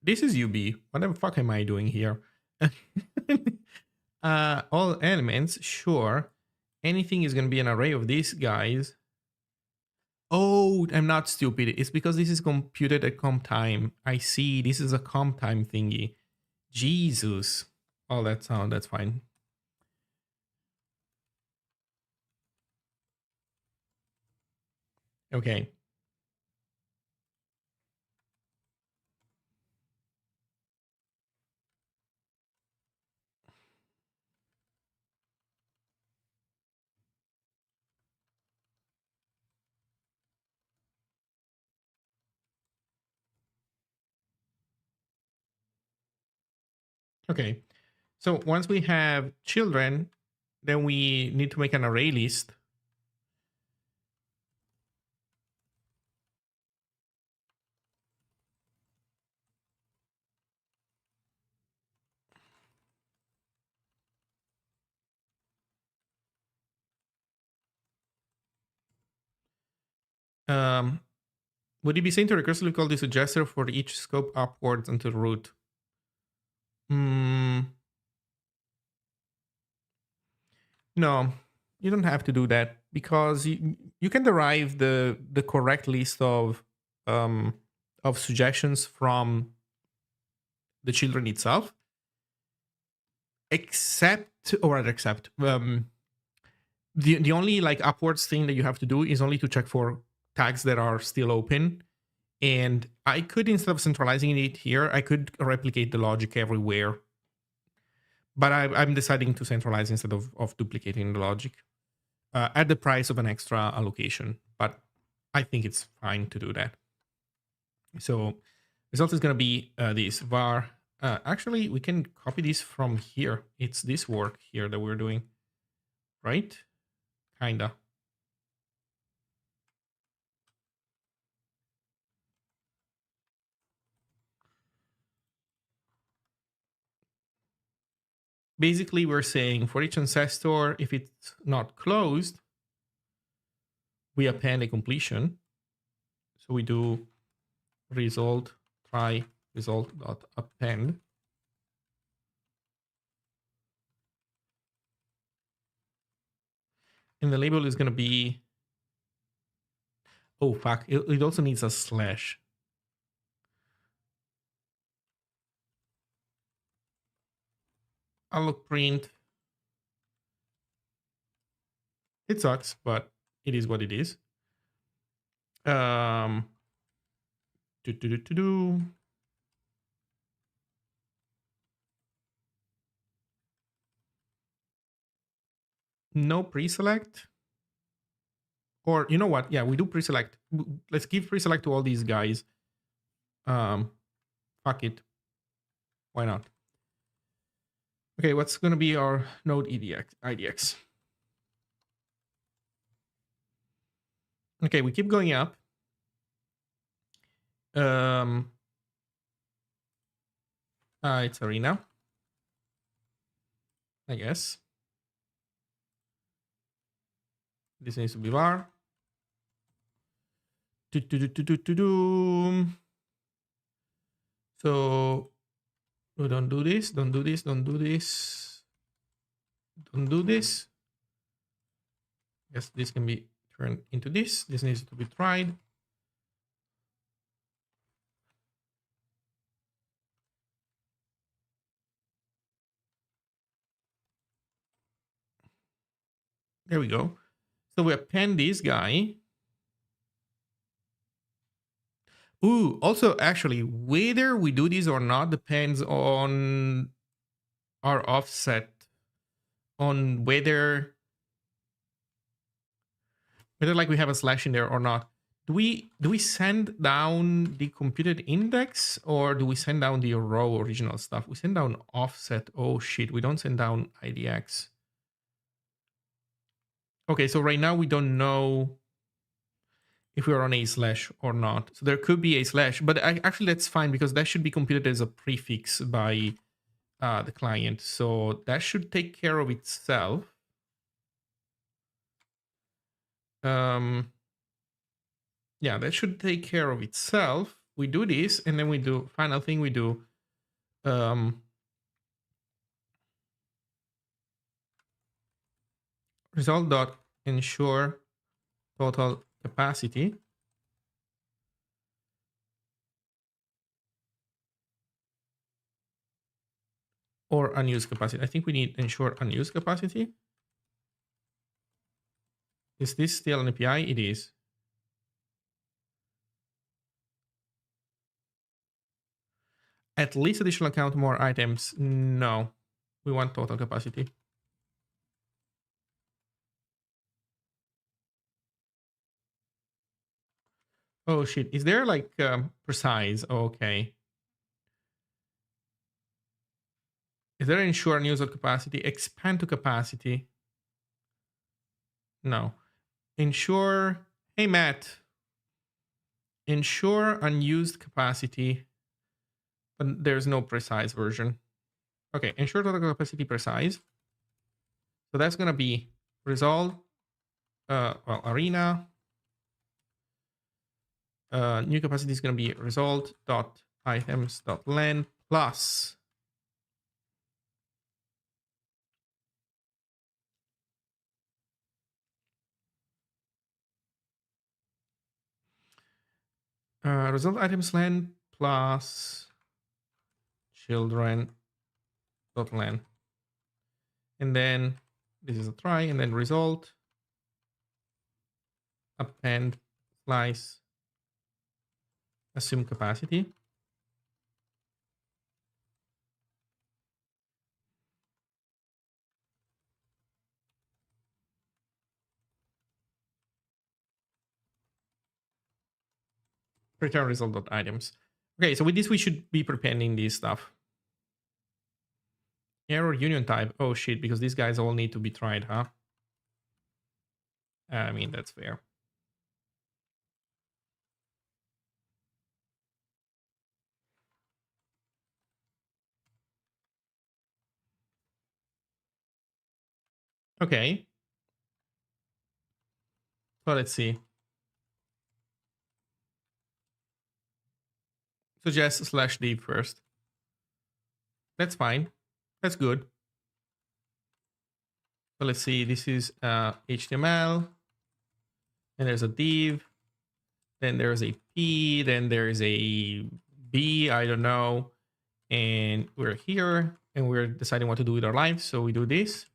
S1: This is UB. What the fuck am I doing here? All elements, sure. Anything is going to be an array of these guys. Oh, I'm not stupid. It's because this is computed at comp time. I see. This is a comp time thingy. Jesus. Oh, that's fine. Okay. Okay. So once we have children, then we need to make an array list. Would it be sane to recursively call the suggester for each scope upwards until root? No, you don't have to do that because you can derive the correct list of suggestions from the children itself, except the only like upwards thing that you have to do is only to check for tags that are still open. And I could, instead of centralizing it here, I could replicate the logic everywhere. But I'm deciding to centralize instead of duplicating the logic at the price of an extra allocation. But I think it's fine to do that. So result is going to be this var. Actually, we can copy this from here. It's this work here that we're doing, right? Kinda. Basically, we're saying for each ancestor, if it's not closed, we append a completion. So we do result try result dot append. And the label is going to be, oh fuck, it also needs a slash. Alloc print. It sucks, but it is what it is. No pre-select. Or you know what? Yeah, we do pre-select. Let's give pre-select to all these guys. Fuck it. Why not? Okay, what's going to be our node IDX? Okay, we keep going up. It's arena, I guess. This needs to be var. So we don't do this, don't do this, don't do this, don't do this. Yes, this can be turned into this. This needs to be tried. There we go. So we append this guy. Ooh, also, actually, whether we do this or not depends on our offset, on whether like we have a slash in there or not. Do we send down the computed index or do we send down the row original stuff? We send down offset. Oh shit, we don't send down IDX. Okay, so right now we don't know if we're on a slash or not. So there could be a slash, but actually that's fine because that should be computed as a prefix by the client. So that should take care of itself. Yeah, that should take care of itself. We do this, and then we do final thing. We do result dot ensure total capacity. Or unused capacity. I think we need ensure unused capacity. Is this still an API? It is. At least additional count more items. No. We want total capacity. Oh shit. Is there like precise? Oh, okay. Is there ensure unused capacity? Expand to capacity. No. Ensure. Hey Matt. Ensure unused capacity. But there's no precise version. Okay, ensure total capacity precise. So that's gonna be result. Well, arena. New capacity is going to be result dot items dot len plus result items len plus children dot len, and then this is a try, and then result append slice assume capacity. Return result dot items. Okay, so with this we should be prepending this stuff. Error union type. Oh shit, because these guys all need to be tried, huh? I mean, that's fair. Okay. So let's see. Suggest /div first. That's fine. That's good. So let's see. This is HTML. And there's a div. Then there's a P. Then there's a B. I don't know. And we're here. And we're deciding what to do with our life. So we do this.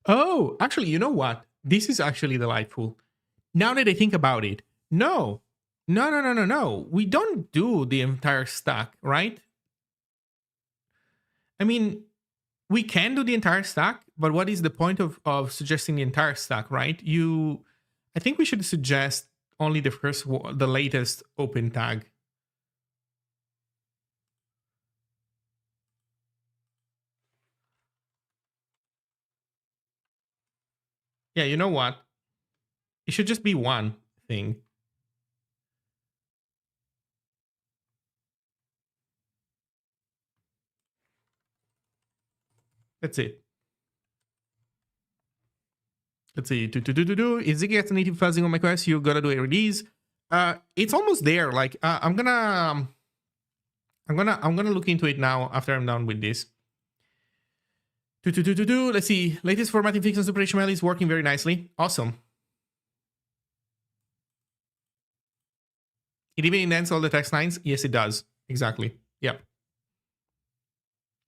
S1: Oh, actually, you know what? This is actually delightful. Now that I think about it. No. No. We don't do the entire stack, right? I mean, we can do the entire stack, but what is the point of suggesting the entire stack, right? I think we should suggest only the latest open tag. Yeah, you know what? It should just be one thing. That's it. Let's see. Is Zig gets native fuzzing on macOS? You gotta do a release. It's almost there. Like I'm gonna look into it now after I'm done with this. Let's see. Latest formatting fix on Super HTML is working very nicely. Awesome. It even indents all the text lines. Yes, it does. Exactly. Yep.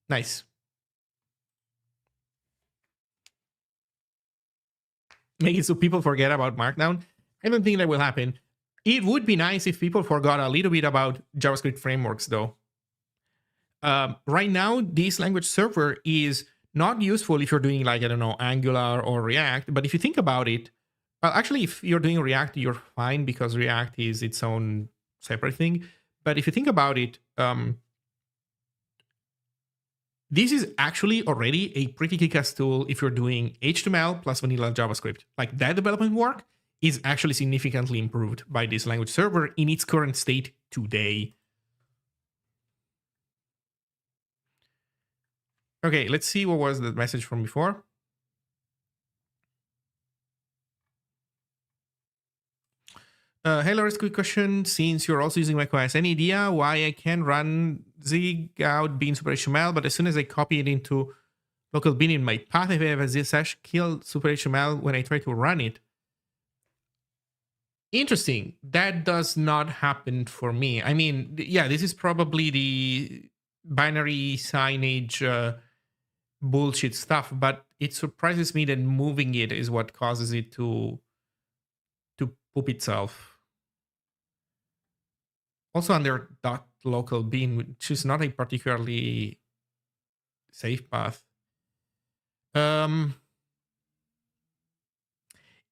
S1: Nice. Make it so people forget about Markdown. I don't think that will happen. It would be nice if people forgot a little bit about JavaScript frameworks, though. Right now, this language server is not useful if you're doing, like, I don't know, Angular or React. But if you think about it, well, actually, if you're doing React, you're fine because React is its own separate thing. But if you think about it, this is actually already a pretty kick-ass tool if you're doing HTML plus vanilla JavaScript. Like, that development work is actually significantly improved by this language server in its current state today. Okay, let's see what was the message from before. Hey, Loris, quick question. Since you're also using macOS, any idea why I can run Zig out bean super HTML, but as soon as I copy it into local bean in my path, if I have a ZSH kill super HTML when I try to run it? Interesting. That does not happen for me. I mean, yeah, this is probably the binary signage bullshit stuff, but it surprises me that moving it is what causes it to poop itself. Also under .local bean, which is not a particularly safe path.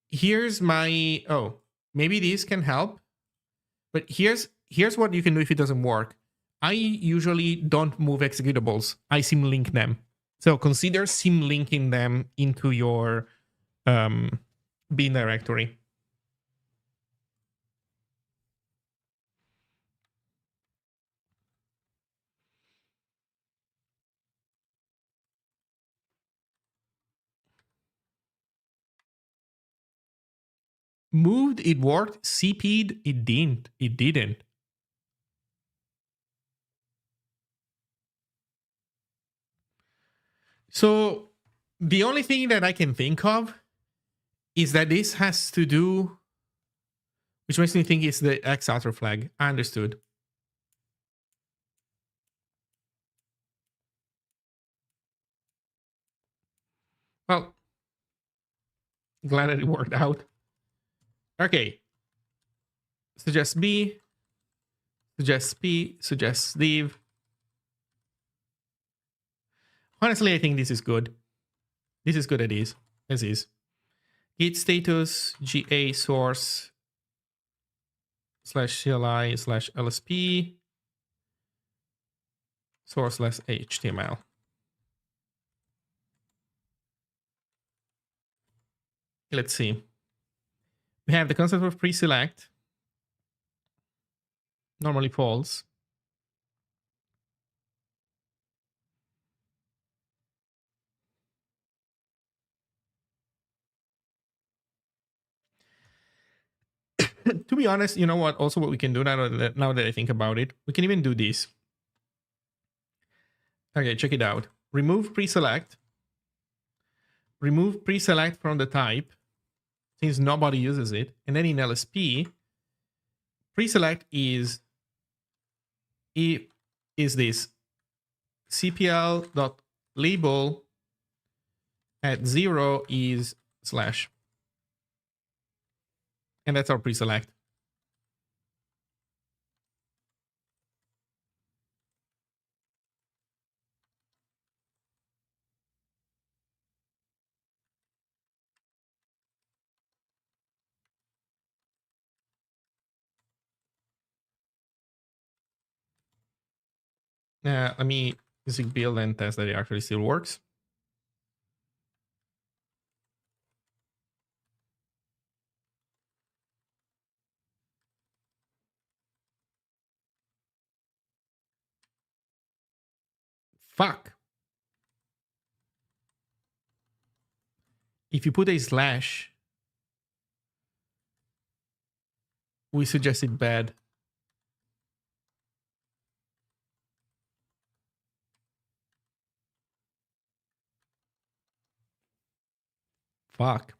S1: Here's my maybe these can help, but here's what you can do if it doesn't work. I usually don't move executables. I symlink them. So consider symlinking them into your bin directory. Moved, it worked. CP'd, it didn't. It didn't. So the only thing that I can think of is that this has to do, which makes me think it's the X outer flag. I understood. Well, glad that it worked out. Okay. Suggest B, suggest P, suggest leave. Honestly, I think this is good. This is good as is. Git status GA source slash CLI slash LSP source slash HTML. Let's see. We have the concept of pre-select, normally false. To be honest, you know what? Also, what we can do now that I think about it, we can even do this. Okay, check it out. Remove pre-select. Remove pre-select from the type, since nobody uses it. And then in LSP, pre-select is this cpl.label at 0 is slash. And that's our pre-select. Let me Zig build and test that it actually still works. Fuck. If you put a slash, we suggested bad. Fuck.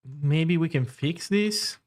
S1: Maybe we can fix this.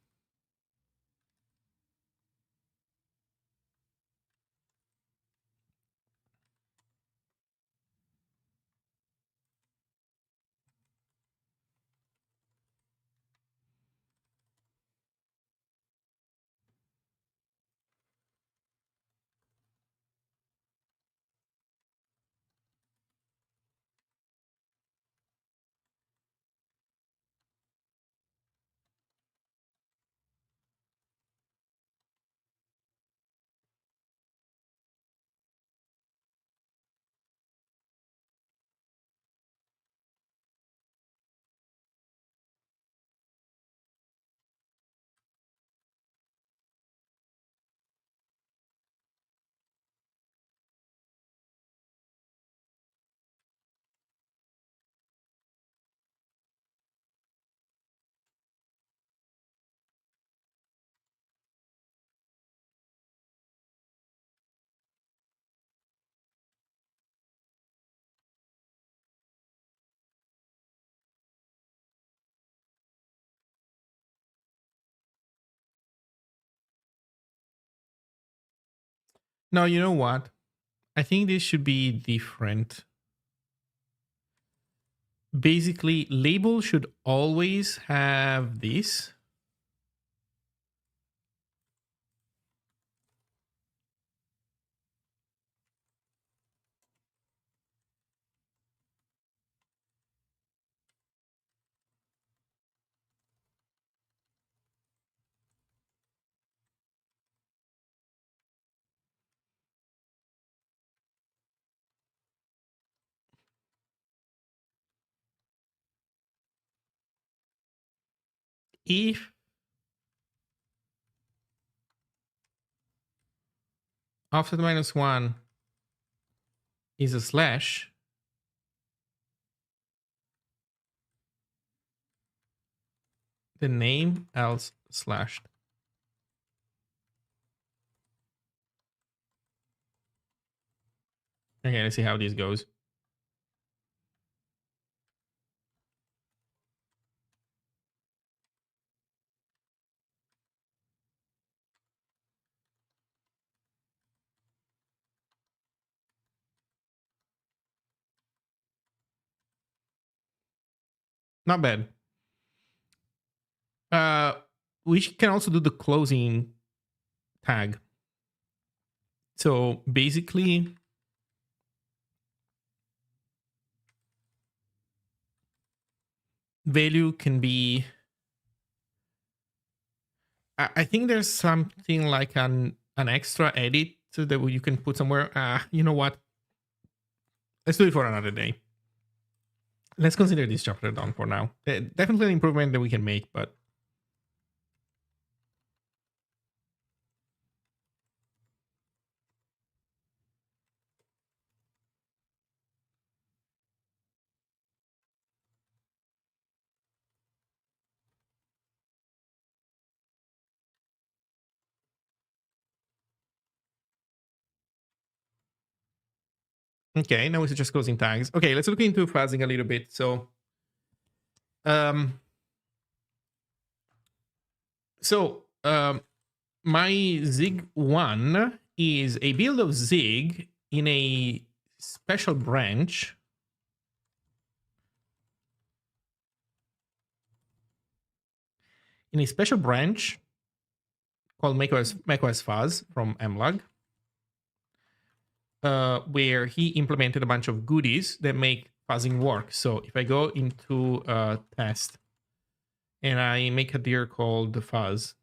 S1: No, you know what? I think this should be different. Basically, label should always have this. If offset -1 is a slash, the name else slashed. Okay, let's see how this goes. Not bad. Uh, we can also do the closing tag. So basically, value can be. I think there's something like an extra edit that you can put somewhere. You know what? Let's do it for another day. Let's consider this chapter done for now. Definitely an improvement that we can make, but okay. Now it's just closing tags. Okay, let's look into fuzzing a little bit. So, um, my Zig 1 is a build of Zig in a special branch. In a special branch called macOS Fuzz from mlog, where he implemented a bunch of goodies that make fuzzing work. So if I go into test and I make a dir called the fuzz,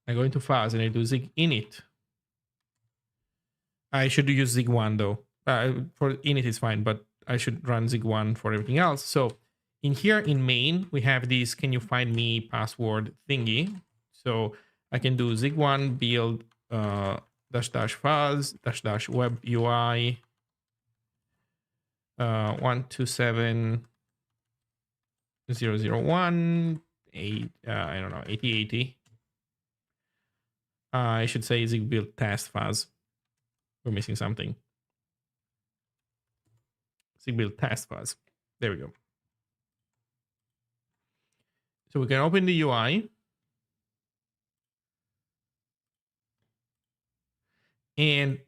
S1: I go into fuzz and I do Zig init. I should use Zig 1 though. For init is fine, but I should run Zig 1 for everything else. So in here in main, we have this can you find me password thingy. So I can do Zig 1 build -- fuzz -- web UI 127.0.0.1 8 I don't know 8080. I should say Zig build test fuzz. We're missing something. Zig build test fuzz. There we go. So we can open the UI. And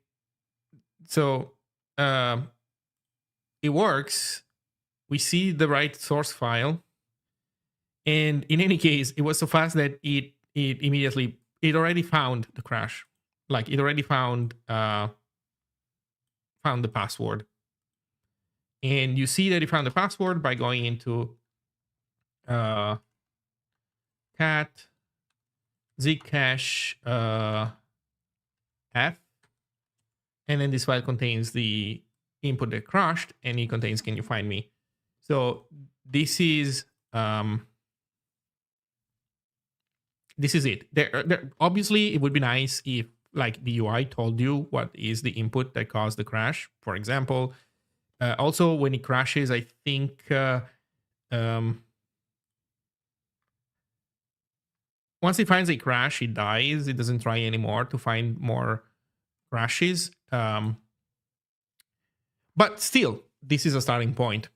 S1: so it works. We see the right source file. And in any case, it was so fast that it immediately, it already found the crash. Like it already found the password. And you see that it found the password by going into cat zcache f. And then this file contains the input that crashed, and it contains can you find me. So this is it. There obviously it would be nice if like the UI told you what is the input that caused the crash. For example, also when it crashes, I think once it finds a crash, it dies. It doesn't try anymore to find more crashes. But still, this is a starting point.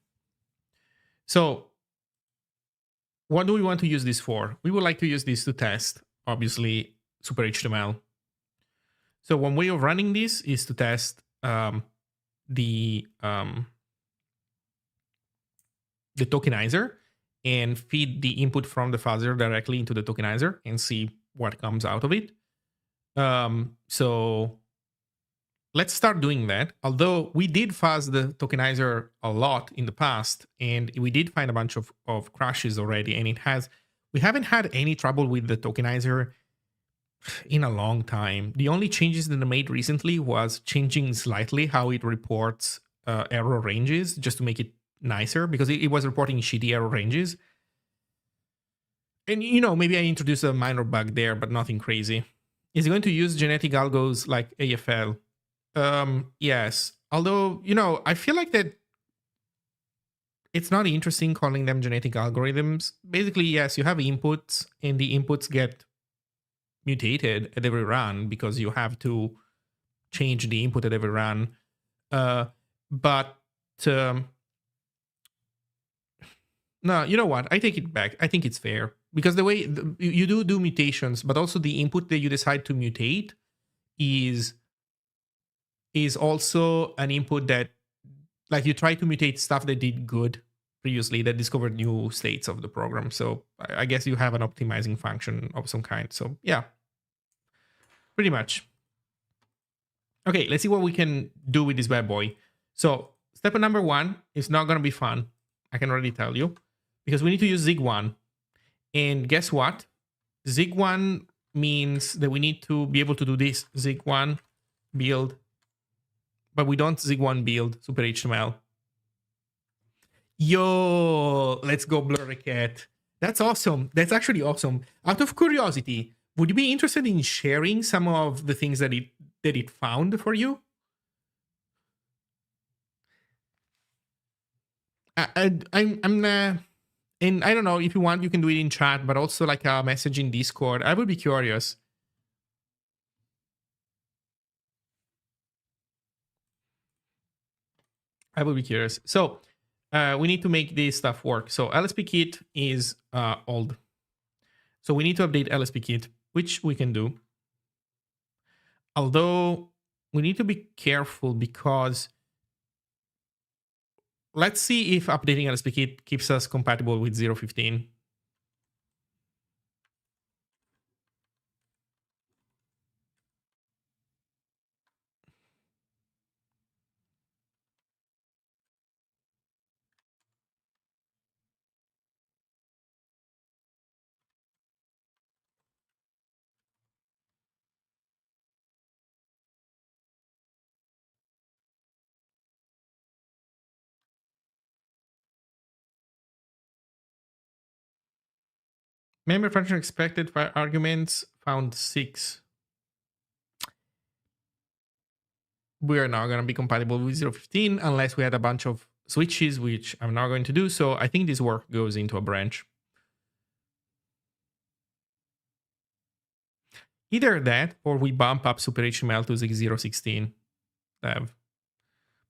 S1: So what do we want to use this for? We would like to use this to test, obviously, super HTML. So one way of running this is to test the tokenizer and feed the input from the fuzzer directly into the tokenizer and see what comes out of it. So let's start doing that. Although we did fuzz the tokenizer a lot in the past, and we did find a bunch of crashes already, and we haven't had any trouble with the tokenizer in a long time. The only changes that I made recently was changing slightly how it reports error ranges just to make it nicer, because it was reporting shitty error ranges. And maybe I introduced a minor bug there, but nothing crazy. Is it going to use genetic algos like AFL? Yes. Although, I feel like that it's not interesting calling them genetic algorithms. Basically, yes, you have inputs, and the inputs get mutated at every run because you have to change the input at every run. But no, you know what? I take it back. I think it's fair because the way you do mutations, but also the input that you decide to mutate is also an input that, like, you try to mutate stuff that did good previously, that discovered new states of the program. So I guess you have an optimizing function of some kind. So yeah, pretty much. Okay, let's see what we can do with this bad boy. So step number 1 is not going to be fun. I can already tell you, because we need to use Zig 1. And guess what? Zig 1 means that we need to be able to do this. Zig 1 build, but we don't Zig 1 build super HTML. Yo, let's go blur cat. That's awesome. That's actually awesome. Out of curiosity, would you be interested in sharing some of the things that it found for you? I'm and I don't know, if you want, you can do it in chat, but also like a message in Discord. I would be curious. So we need to make this stuff work. So LSPKit is old. So we need to update LSPKit, which we can do. Although we need to be careful because let's see if updating LSPKit keeps us compatible with 0.15. Member function expected for arguments found 6. We are not going to be compatible with 0.15 unless we had a bunch of switches, which I'm not going to do. So I think this work goes into a branch. Either that or we bump up super HTML to 0.16 dev.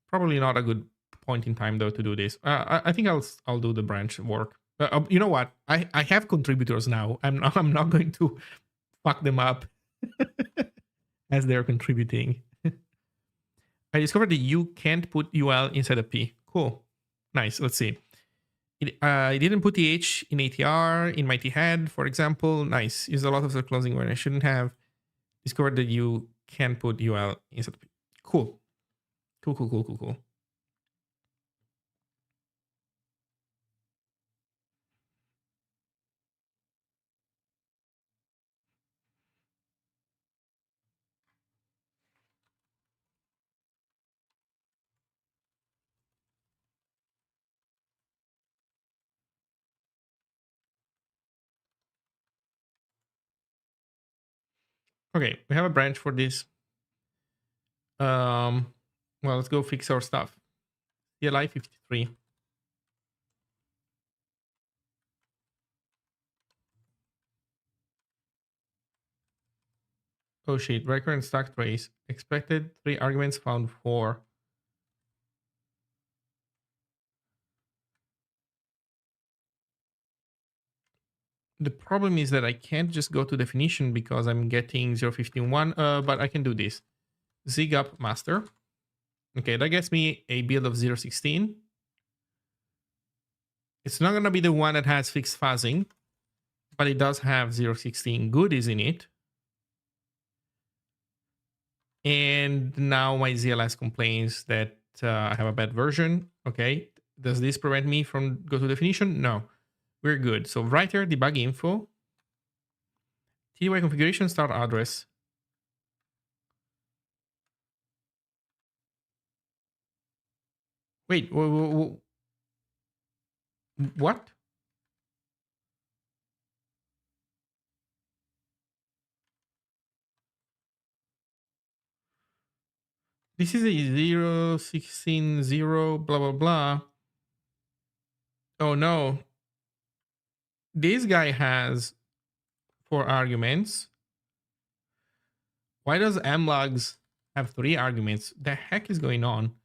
S1: Probably not a good point in time though to do this. I think I'll do the branch work. You know what? I have contributors now. I'm not going to fuck them up as they're contributing. I discovered that you can't put UL inside a P. Cool. Nice. Let's see. I didn't put the H in ATR in Mighty Head, for example. Nice. Used a lot of the closing when I shouldn't have. Discovered that you can put UL inside a P. Cool. Cool. Okay, we have a branch for this. Well, let's go fix our stuff. CLI 53. Oh shit, recurrent stack trace. Expected 3 arguments, found 4. The problem is that I can't just go to definition because I'm getting 0.15.1, but I can do this. Zig up master. Okay, that gets me a build of 0.16. It's not going to be the one that has fixed fuzzing, but it does have 0.16 goodies in it. And now my ZLS complains that I have a bad version. Okay, does this prevent me from go to definition? No, we're good. So writer debug info, TDY configuration start address. Wait, what? This is a 0.16 0 blah blah blah. Oh no. This guy has 4 arguments. Why does mlogs have 3 arguments? The heck is going on?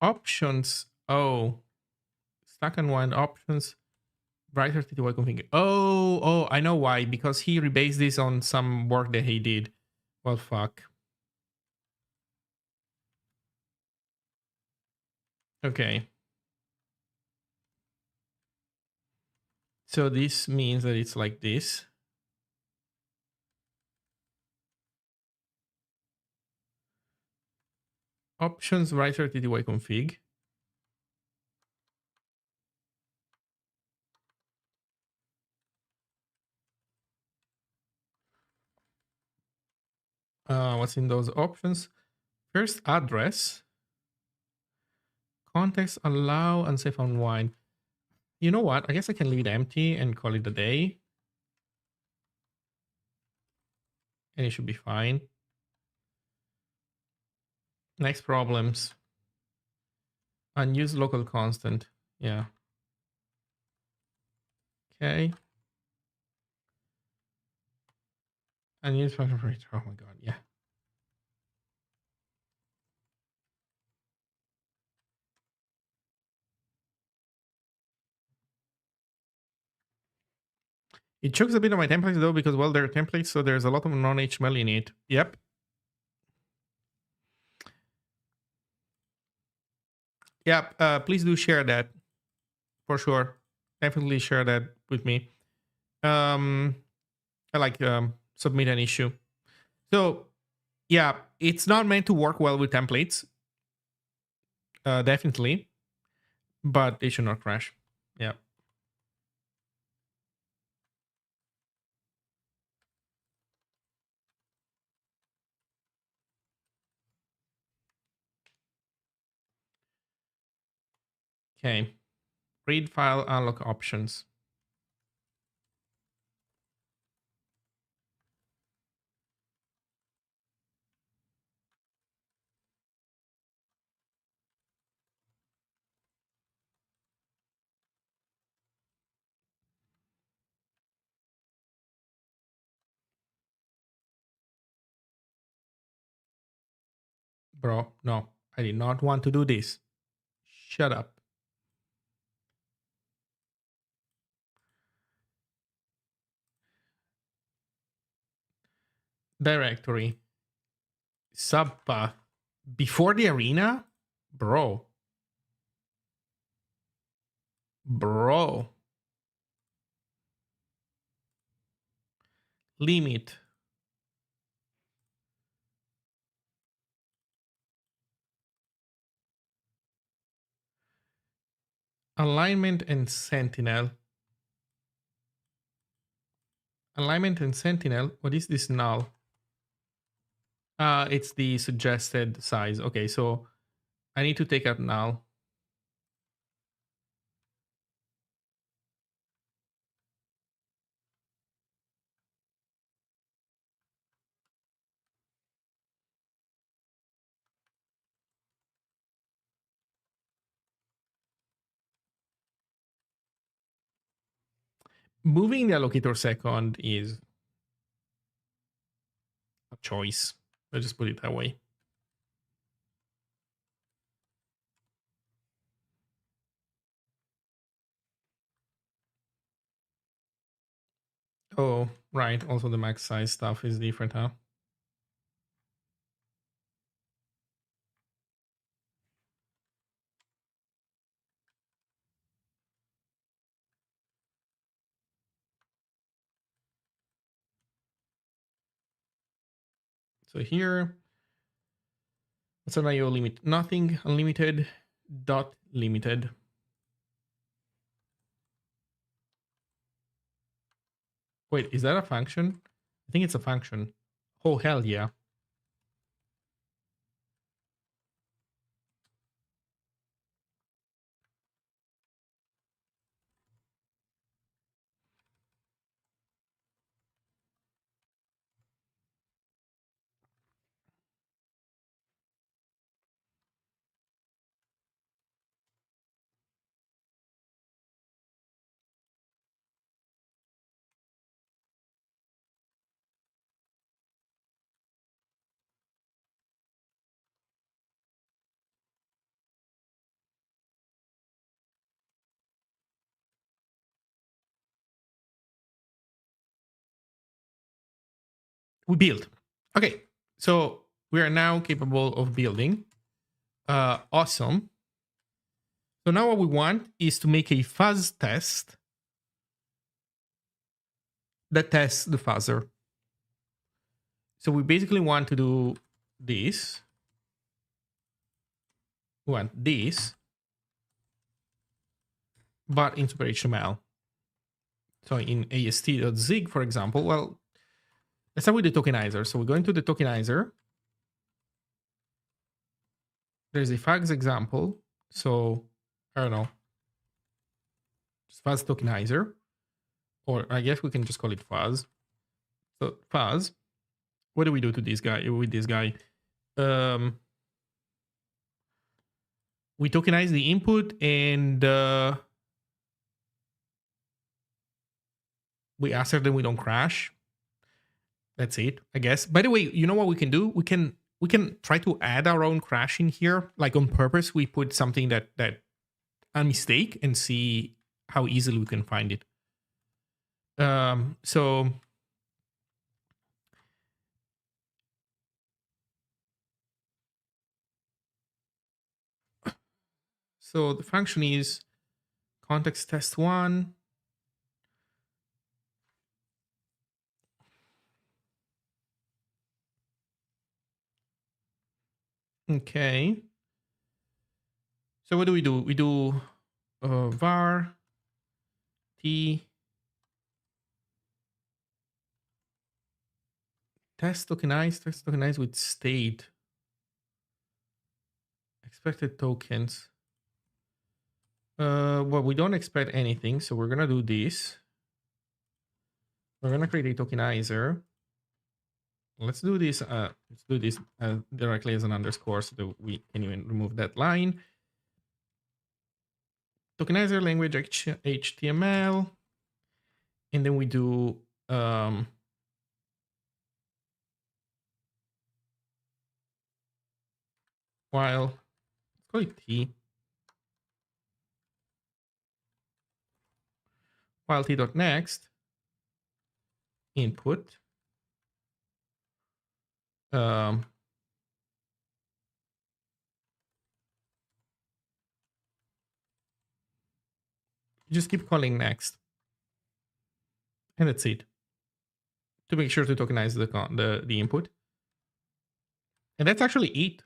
S1: Options. Oh, stack and wind options. Writer TTY config. Oh, I know why. Because he rebased this on some work that he did. Well, fuck. Okay. So this means that it's like this. Options writer TTY config. What's in those options? First address. Context allow unsafe unwind. You know what? I guess I can leave it empty and call it a day. And it should be fine. Next problems. Unused local constant. Yeah. Okay. Unused function for it. Oh my god. Yeah. It chokes a bit on my templates though because, well, they're templates, so there's a lot of non-HTML in it. Yep. Yep. Please do share that for sure. Definitely share that with me. I like submit an issue. So yeah, it's not meant to work well with templates. Definitely, but it should not crash. Yeah. Okay. Read file unlock options. Bro, no, I did not want to do this. Shut up. Directory. Subpath. Before the arena? Bro. Bro. Limit. Alignment and sentinel. Alignment and sentinel. What is this null? It's the suggested size. Okay, so I need to take out null. moving the allocator second is a choice. Let's just put it that way. Oh, right. Also, the max size stuff is different, huh? So here, what's an IO limit? Nothing unlimited dot limited. Wait, is that a function? I think it's a function. Oh, hell yeah. We build. Okay, so we are now capable of building. Awesome. So now what we want is to make a fuzz test that tests the fuzzer. So we basically want to do this. We want this, but in Super HTML. So in ast.zig, for example, well, let's start with the tokenizer. So we go into the tokenizer. There's a fuzz example. So I don't know, just fuzz tokenizer, or I guess we can just call it fuzz. So fuzz. What do we do to this guy? With this guy, we tokenize the input and we assert that we don't crash. That's it, I guess. By the way, you know what we can do? We can try to add our own crash in here, like on purpose. We put something that a mistake and see how easily we can find it. So the function is context test one. Okay. So what do? We do var t test tokenize with state expected tokens. Well, we don't expect anything, so we're gonna do this. We're gonna create a tokenizer. Let's do this. Let's do this directly as an underscore so that we can even remove that line. Tokenizer language HTML, and then we do while, let's call it t, while t.next input you just keep calling next, and that's it. To make sure to tokenize the input, and that's actually it.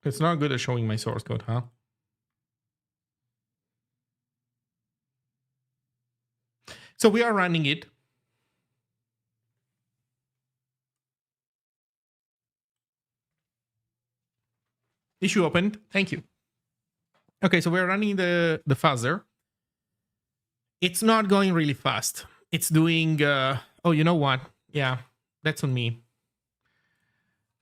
S1: It's not good at showing my source code, huh? So we are running it. Issue opened. Thank you. Okay, so we're running the fuzzer. It's not going really fast. It's doing, oh, you know what? Yeah, that's on me.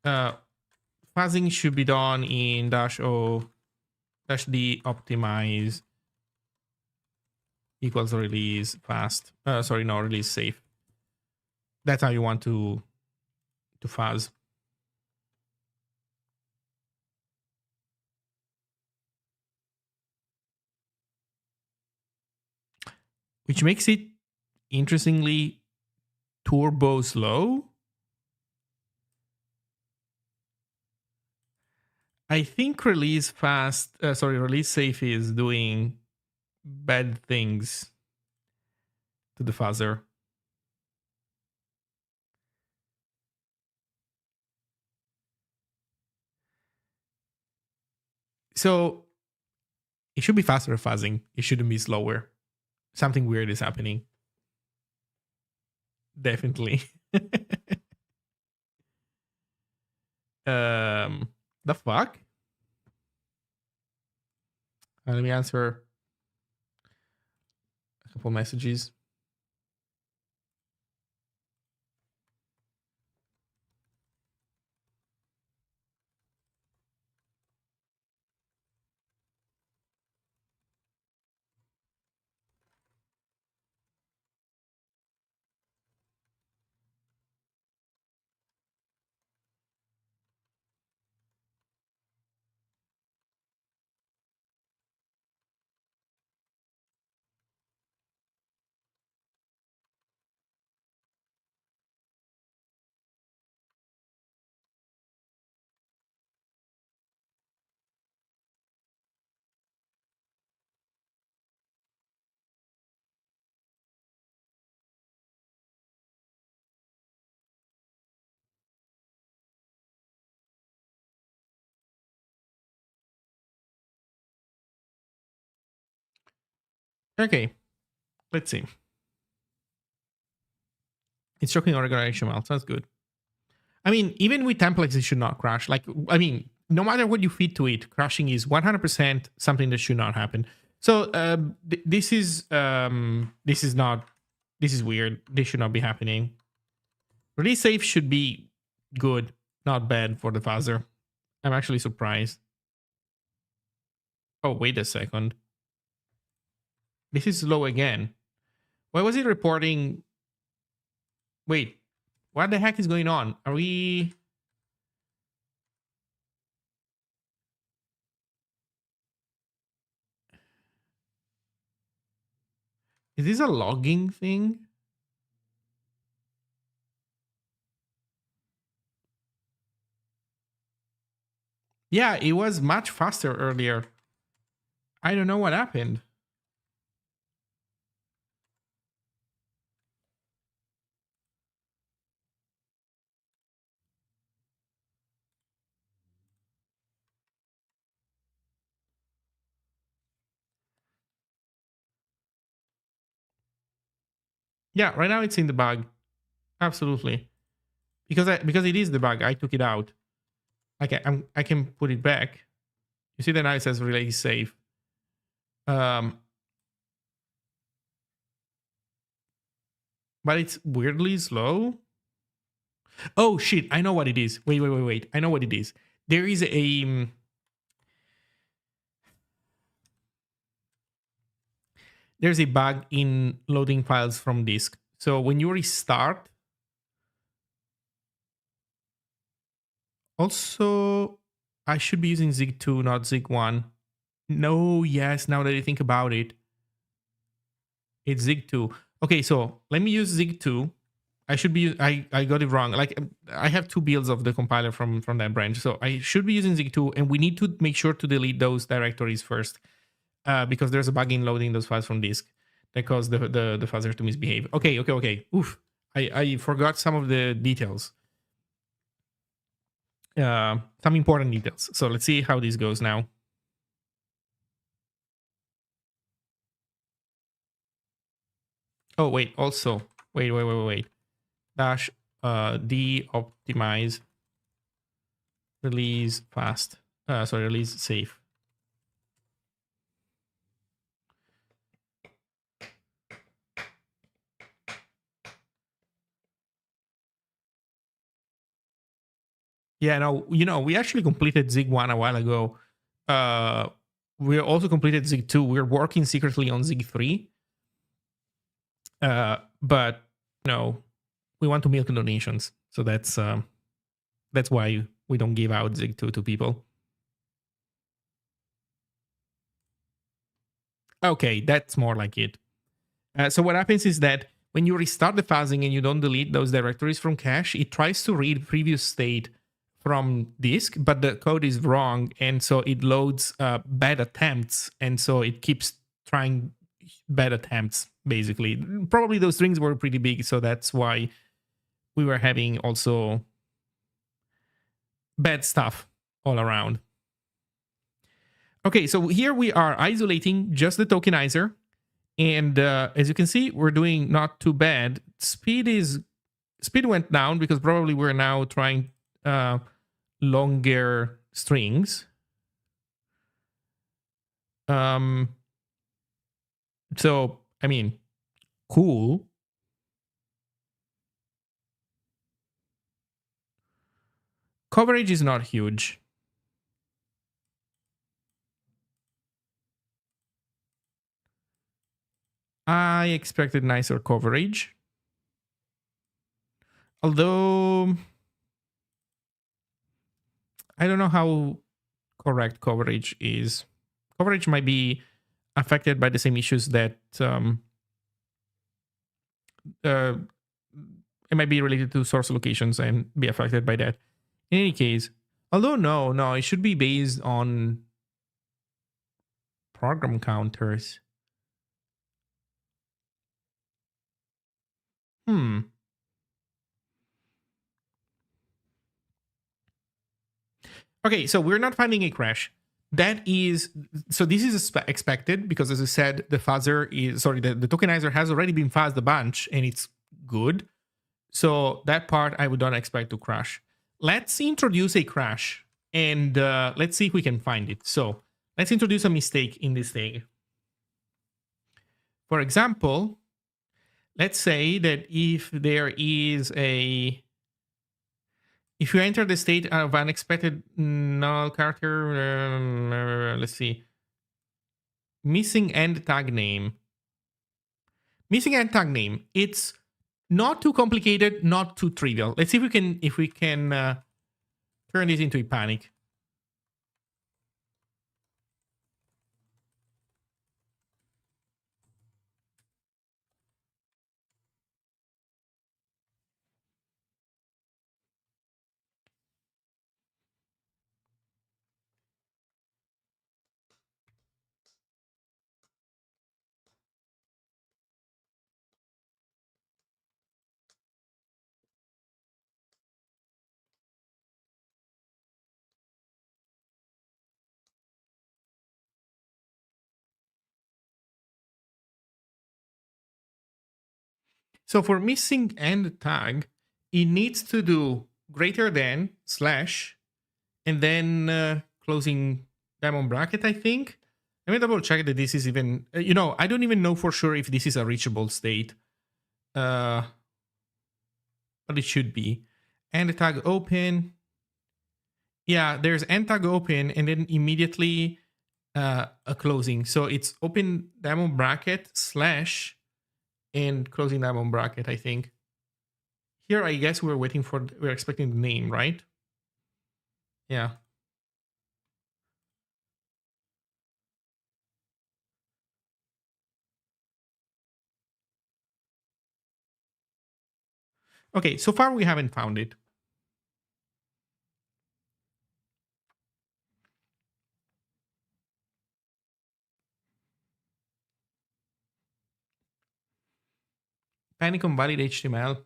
S1: Fuzzing should be done in -o -d optimize equals release fast. Sorry, no, release safe. That's how you want to fuzz. Which makes it interestingly turbo slow. I think release safe is doing bad things to the fuzzer. So it should be faster fuzzing. It shouldn't be slower. Something weird is happening. Definitely. The fuck? Let me answer a couple messages. Okay, let's see. It's shocking original HTML. Sounds good. I mean, even with templates, it should not crash. Like, I mean, no matter what you feed to it, crashing is 100% something that should not happen. So this is not, this is weird. This should not be happening. Release safe should be good, not bad for the fuzzer. I'm actually surprised. Oh, wait a second. This is slow again. Why was it reporting? Wait, what the heck is going on? Are we? Is this a logging thing? Yeah, it was much faster earlier. I don't know what happened. Yeah, right now it's in the bug. Absolutely. Because it is the bug. I took it out. I can put it back. You see that now it says release safe. But it's weirdly slow. Oh shit! I know what it is. Wait! I know what it is. There is there's a bug in loading files from disk. So when you restart, also I should be using Zig 2, not Zig 1. No, yes. Now that I think about it, it's Zig 2. Okay, so let me use Zig 2. I should be. I got it wrong. Like I have two builds of the compiler from that branch, so I should be using Zig 2, and we need to make sure to delete those directories first, because there's a bug in loading those files from disk that caused the fuzzer to misbehave. Okay. Oof. I forgot some of the details. Some important details. So let's see how this goes now. Oh wait. Also, wait. Dash D optimize release fast. Release safe. Yeah, no, we actually completed Zig 1 a while ago. We also completed Zig 2. We're working secretly on Zig 3. But we want to milk donations. So that's why we don't give out Zig 2 to people. Okay, that's more like it. So what happens is that when you restart the fuzzing and you don't delete those directories from cache, it tries to read previous state from disk, but the code is wrong, and so it loads bad attempts, and so it keeps trying bad attempts, basically. Probably those strings were pretty big, so that's why we were having also bad stuff all around. Okay, so here we are isolating just the tokenizer. And as you can see, we're doing not too bad. Speed went down because probably we're now trying longer strings. So, I mean, cool. Coverage is not huge. I expected nicer coverage. Although, I don't know how correct coverage is. Coverage might be affected by the same issues that it might be related to source locations and be affected by that. In any case, although no, it should be based on program counters. Okay, so we're not finding a crash. This is expected because, as I said, the tokenizer has already been fuzzed a bunch and it's good. So that part I would not expect to crash. Let's introduce a crash and let's see if we can find it. So let's introduce a mistake in this thing. For example, let's say that if you enter the state of unexpected null character, let's see, missing end tag name. Missing end tag name. It's not too complicated, not too trivial. Let's see if we can turn this into a panic. So for missing end tag, it needs to do greater than / and then closing diamond bracket, I think. Let me double check that this is even, I don't even know for sure if this is a reachable state. But it should be. End tag open. Yeah, there's end tag open and then immediately a closing. So it's open diamond bracket / and closing diamond bracket, I think. Here, I guess we're expecting the name, right? Yeah. Okay, so far we haven't found it. Panic on valid HTML.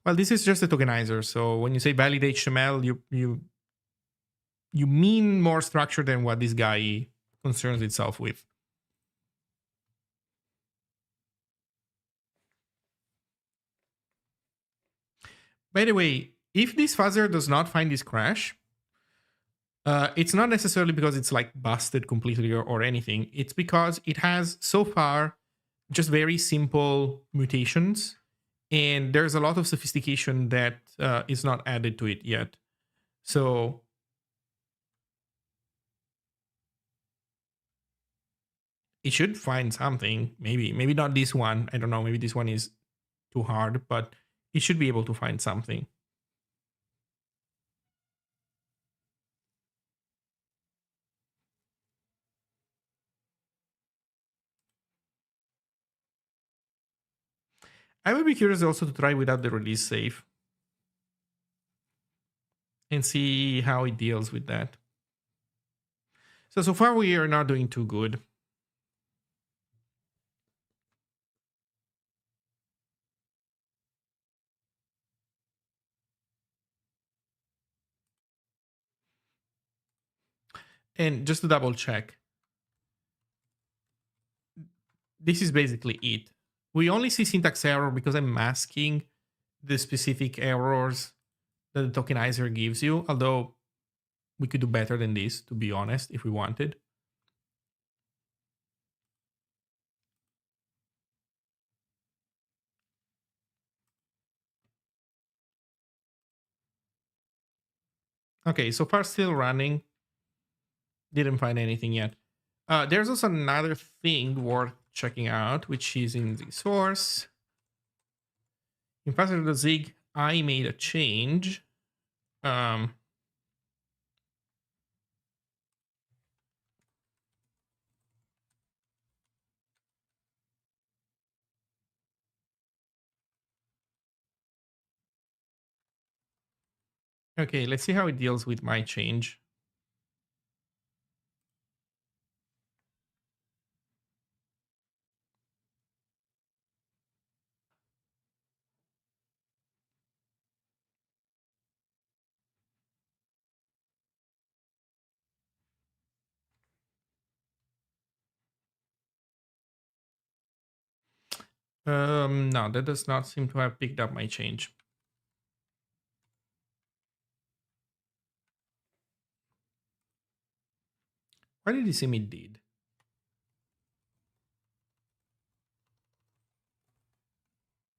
S1: Well, this is just a tokenizer. So when you say valid HTML, you mean more structure than what this guy concerns itself with. By the way, if this fuzzer does not find this crash, it's not necessarily because it's like busted completely or anything. It's because it has so far just very simple mutations, and there's a lot of sophistication that is not added to it yet. So it should find something. Maybe not this one. I don't know. Maybe this one is too hard, but it should be able to find something. I would be curious also to try without the release save and see how it deals with that. So far we are not doing too good. And just to double check, this is basically it. We only see syntax error because I'm masking the specific errors that the tokenizer gives you, although we could do better than this, to be honest, if we wanted. Okay, so far still running. Didn't find anything yet. There's also another thing worth checking out, which is in the source. In Zig, I made a change. Okay, let's see how it deals with my change. No, that does not seem to have picked up my change. Why did it seem it did?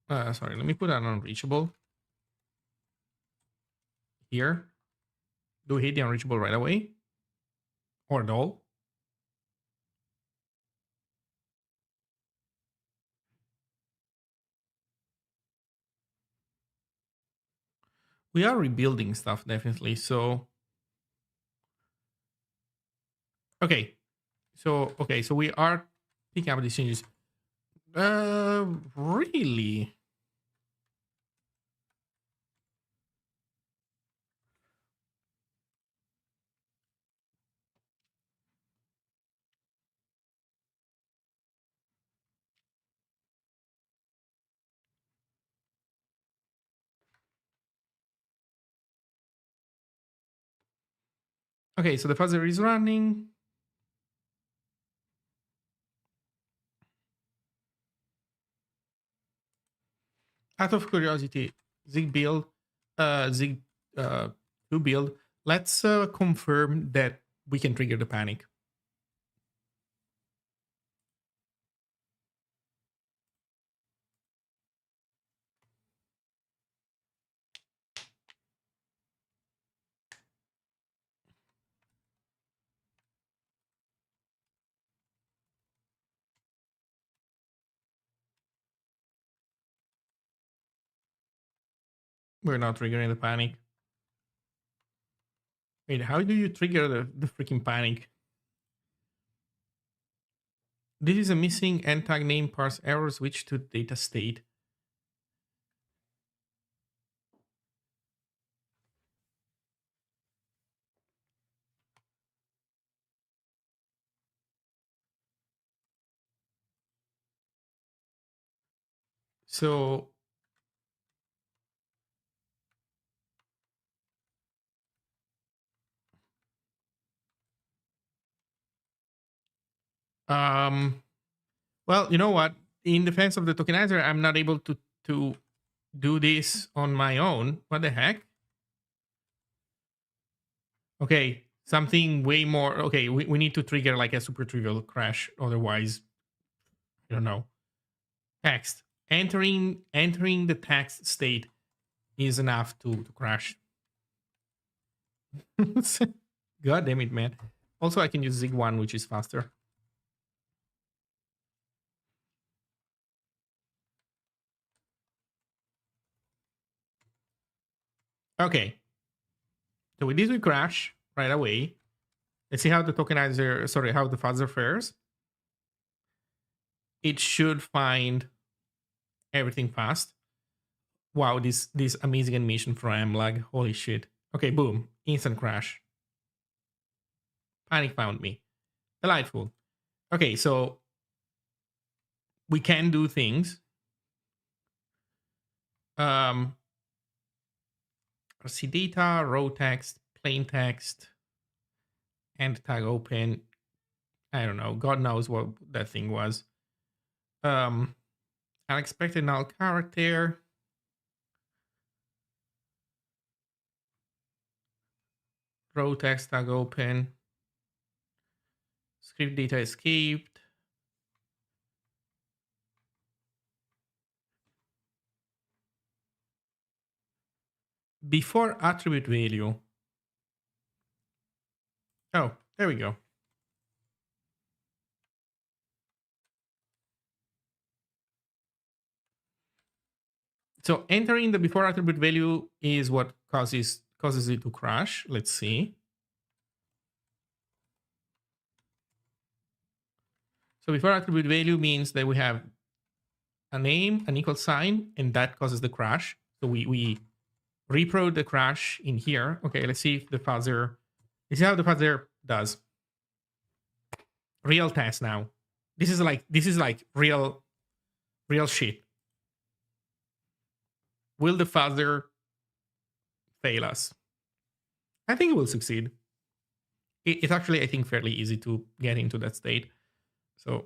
S1: Sorry, let me put an unreachable here. Do we hit the unreachable right away? Or at all? We are rebuilding stuff, definitely. So, okay. So we are picking up these changes. Really? Okay, so the fuzzer is running. Out of curiosity, Zig build, Zig 2 build, let's confirm that we can trigger the panic. We're not triggering the panic. Wait, how do you trigger the freaking panic? This is a missing end tag name parse error switch to data state. So well, you know what? In defense of the tokenizer, I'm not able to do this on my own. What the heck? Okay, something way more. Okay, we need to trigger like a super trivial crash. Otherwise, I don't know. Text. Entering the text state. is enough to crash. God damn it, man. Also, I can use Zig 1, which is faster. Okay. So with this, we crash right away. Let's see how the tokenizer, sorry, how the fuzzer fares. It should find everything fast. Wow, this amazing animation for MLag. Holy shit. Okay, boom. Instant crash. Panic found me. Delightful. Okay, so we can do things. See data, row text, plain text, and tag open. I don't know. God knows what that thing was. Unexpected null character. Row text tag open. Script data escaped. Before attribute value. Oh, there we go. So entering the before attribute value is what causes it to crash. Let's see. So before attribute value means that we have a name, an equal sign, and that causes the crash. So we repro the crash in here. Okay, let's see if the fuzzer. This is how the fuzzer does. Real test now. This is like real shit. Will the fuzzer fail us? I think it will succeed. It's actually, I think, fairly easy to get into that state. So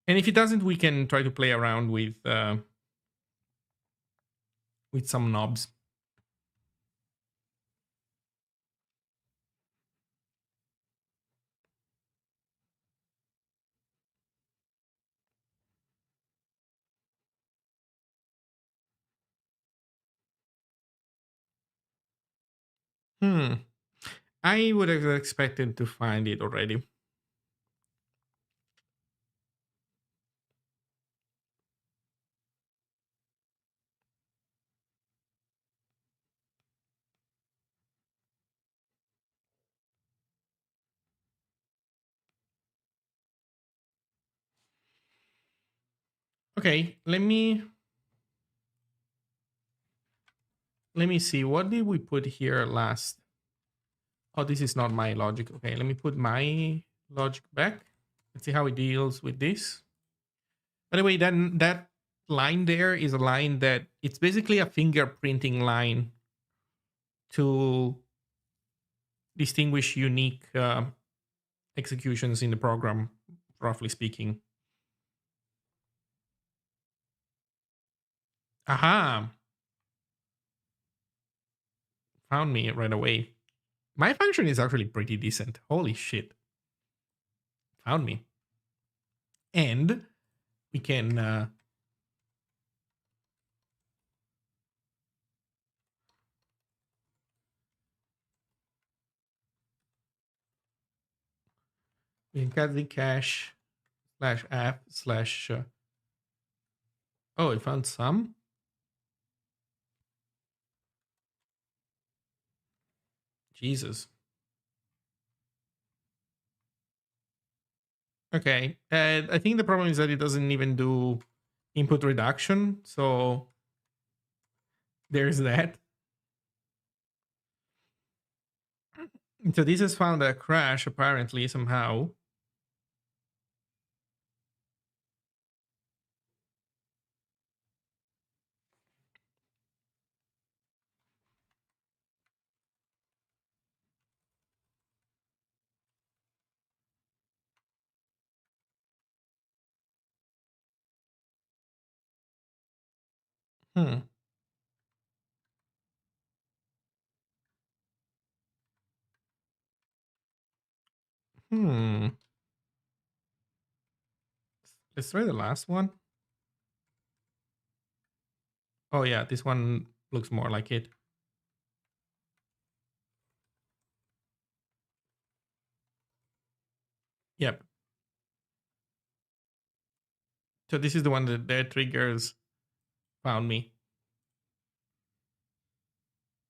S1: and if it doesn't, we can try to play around with some knobs. I would have expected to find it already. Okay, let me see. What did we put here last? Oh, this is not my logic. Okay, let me put my logic back. Let's see how it deals with this. By the way, then that line there is a line that it's basically a fingerprinting line to distinguish unique executions in the program, roughly speaking. Aha! Found me right away. My function is actually pretty decent. Holy shit. Found me. And we can cut the cache /app/ oh, I found some. Jesus. Okay. I think the problem is that it doesn't even do input reduction. So there's that. So this has found a crash apparently somehow. Hmm. Let's try the last one. Oh yeah, this one looks more like it. Yep. So this is the one that their triggers found me.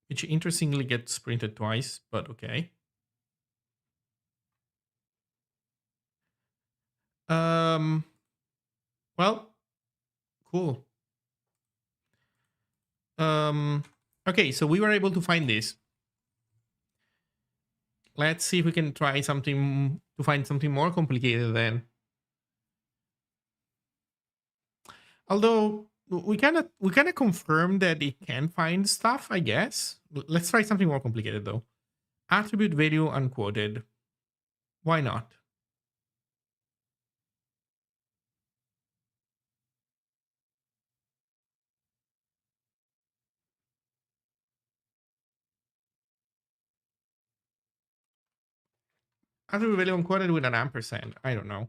S1: Which interestingly gets printed twice, but okay. Well, cool. Okay, so we were able to find this. Let's see if we can try something to find something more complicated then. Although we kind of confirmed that it can find stuff, I guess. Let's try something more complicated though. Attribute value unquoted. Why not? Attribute value unquoted with an ampersand. I don't know.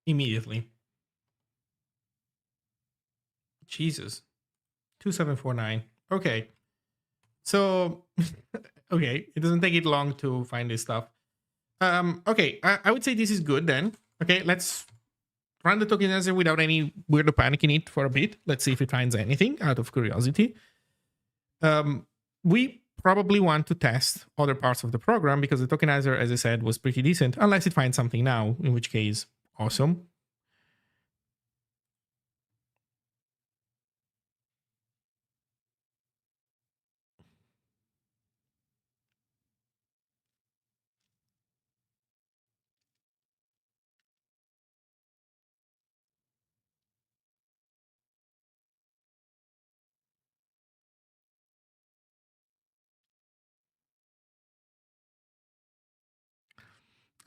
S1: Immediately. Jesus. 2749. Okay. So, okay, it doesn't take it long to find this stuff. Okay, I would say this is good then. Okay, let's run the tokenizer without any weirdo panic in it for a bit. Let's see if it finds anything out of curiosity. We probably want to test other parts of the program because the tokenizer, as I said, was pretty decent, unless it finds something now, in which case, awesome.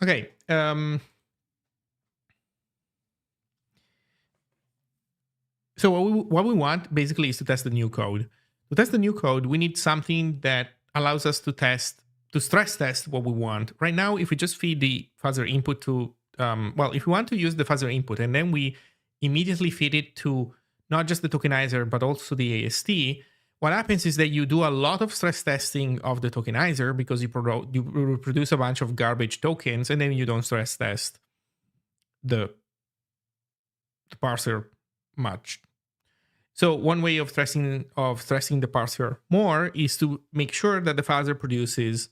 S1: Okay. So what we want basically is to test the new code. To test the new code, we need something that allows us to stress test what we want. Right now, if we just feed the fuzzer input to, if we want to use the fuzzer input and then we immediately feed it to not just the tokenizer, but also the AST, what happens is that you do a lot of stress testing of the tokenizer because you produce a bunch of garbage tokens and then you don't stress test the parser much. So one way of stressing the parser more is to make sure that the fuzzer produces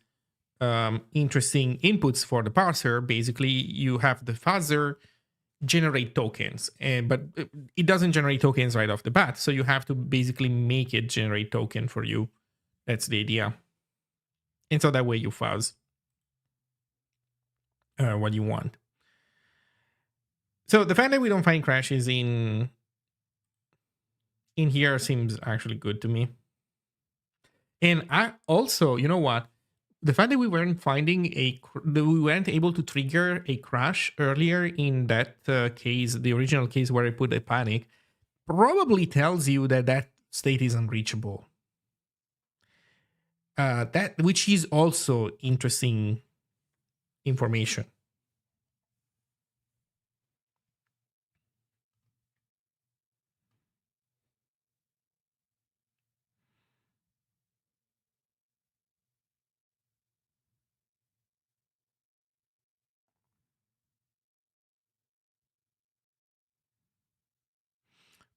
S1: interesting inputs for the parser. Basically, you have the fuzzer generate tokens, but it doesn't generate tokens right off the bat. So you have to basically make it generate token for you. That's the idea. And so that way you fuzz what you want. So the fact that we don't find crashes in here seems actually good to me. And I also, you know what? The fact that we weren't able to trigger a crash earlier in that case, the original case where I put a panic, probably tells you that that state is unreachable. Which is also interesting information.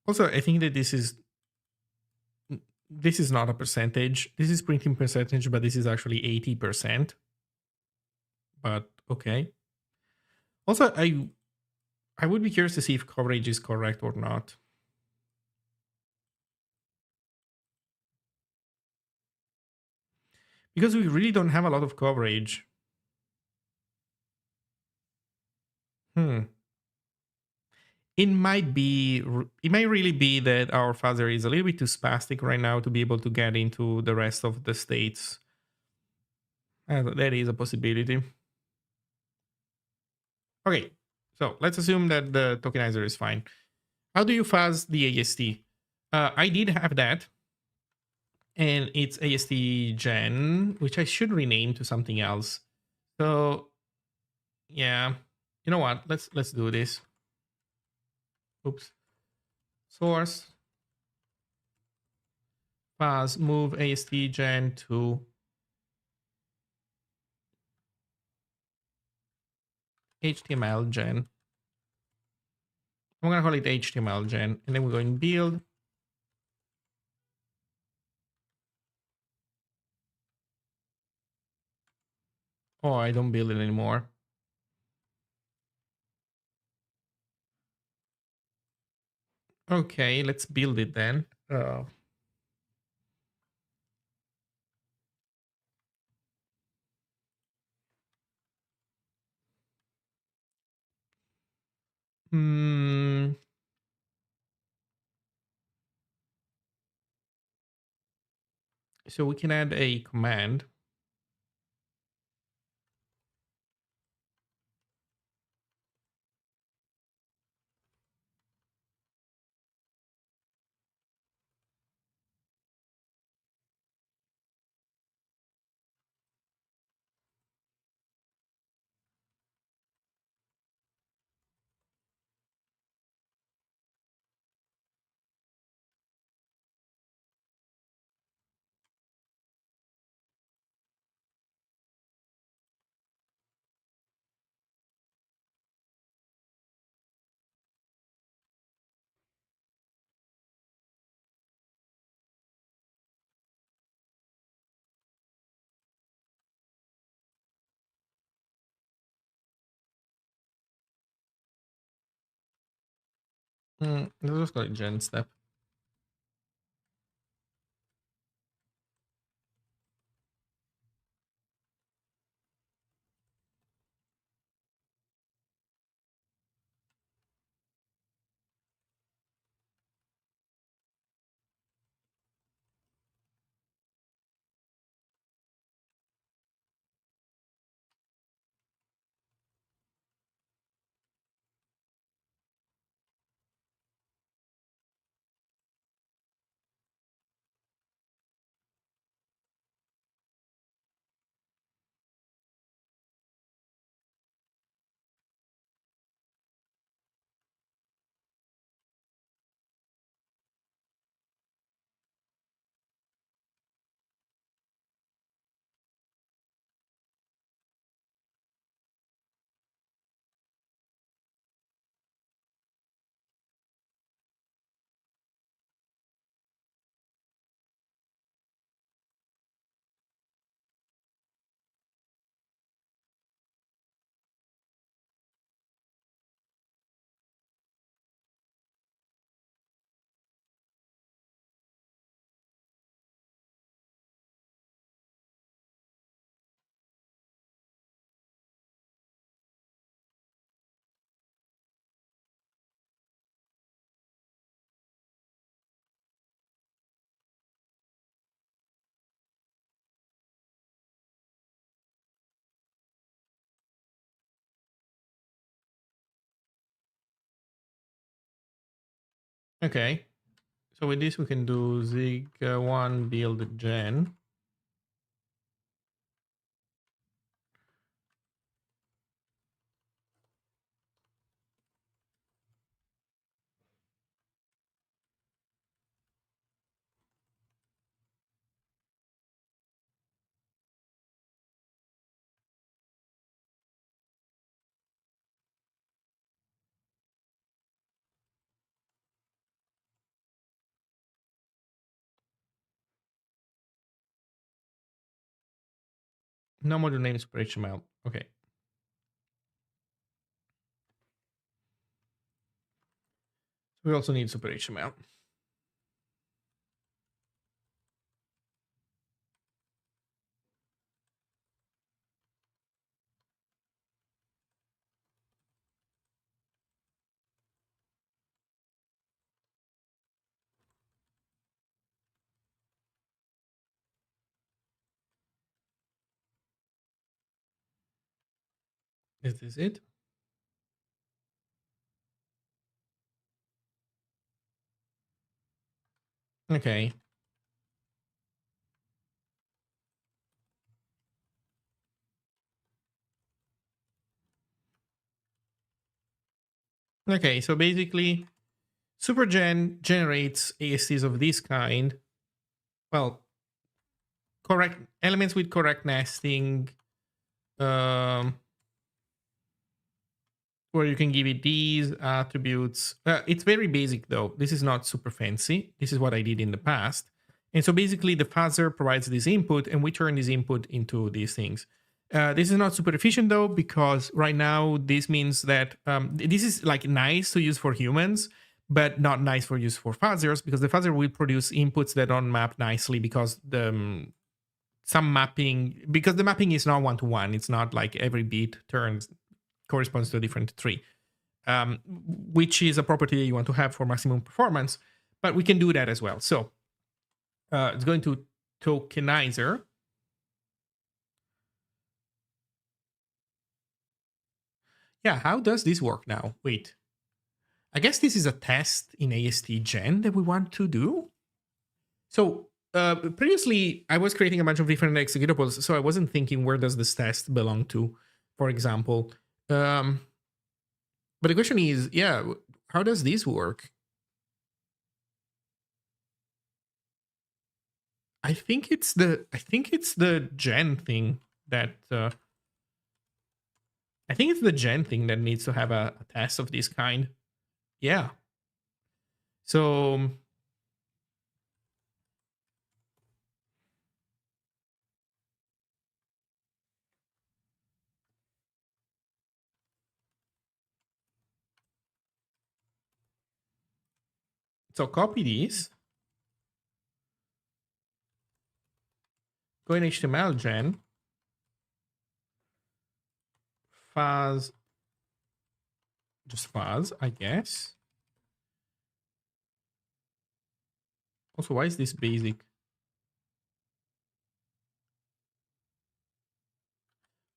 S1: Also, I think that this is not a percentage. This is printing percentage, but this is actually 80%. But okay. Also, I would be curious to see if coverage is correct or not. Because we really don't have a lot of coverage. It might really be that our fuzzer is a little bit too spastic right now to be able to get into the rest of the states. That is a possibility. Okay, So let's assume that the tokenizer is fine. How do you fuzz the AST? I did have that, and it's AST gen, which I should rename to something else. So yeah, you know what? Let's do this. Oops. Source fuzz move AST gen to HTML gen. I'm gonna call it HTML gen, and then we're going build. Oh, I don't build it anymore. Okay, let's build it then. Hmm. So we can add a command. Let's just call it gen step. Okay. So with this we can do Zig one build gen. No module name super HTML. Okay. We also need super HTML. Is this it? Okay. Okay, so basically, supergen generates ASTs of this kind. Well, correct elements with correct nesting, where you can give it these attributes. It's very basic though. This is not super fancy. This is what I did in the past. And so basically the fuzzer provides this input and we turn this input into these things. This is not super efficient though, because right now this means that this is like nice to use for humans, but not nice for use for fuzzers, because the fuzzer will produce inputs that don't map nicely because some mapping, because the mapping is not one-to-one. It's not like every bit corresponds to a different tree, which is a property that you want to have for maximum performance, but we can do that as well. So it's going to tokenizer. Yeah, how does this work now? Wait, I guess this is a test in AST gen that we want to do. So previously I was creating a bunch of different executables, so I wasn't thinking where does this test belong to, for example. But the question is, yeah, how does this work? I think it's the gen thing that I think it's the gen thing that needs to have a test of this kind. Yeah. So copy these. Go in HTML gen. Fuzz. Just fuzz, I guess. Also, why is this basic?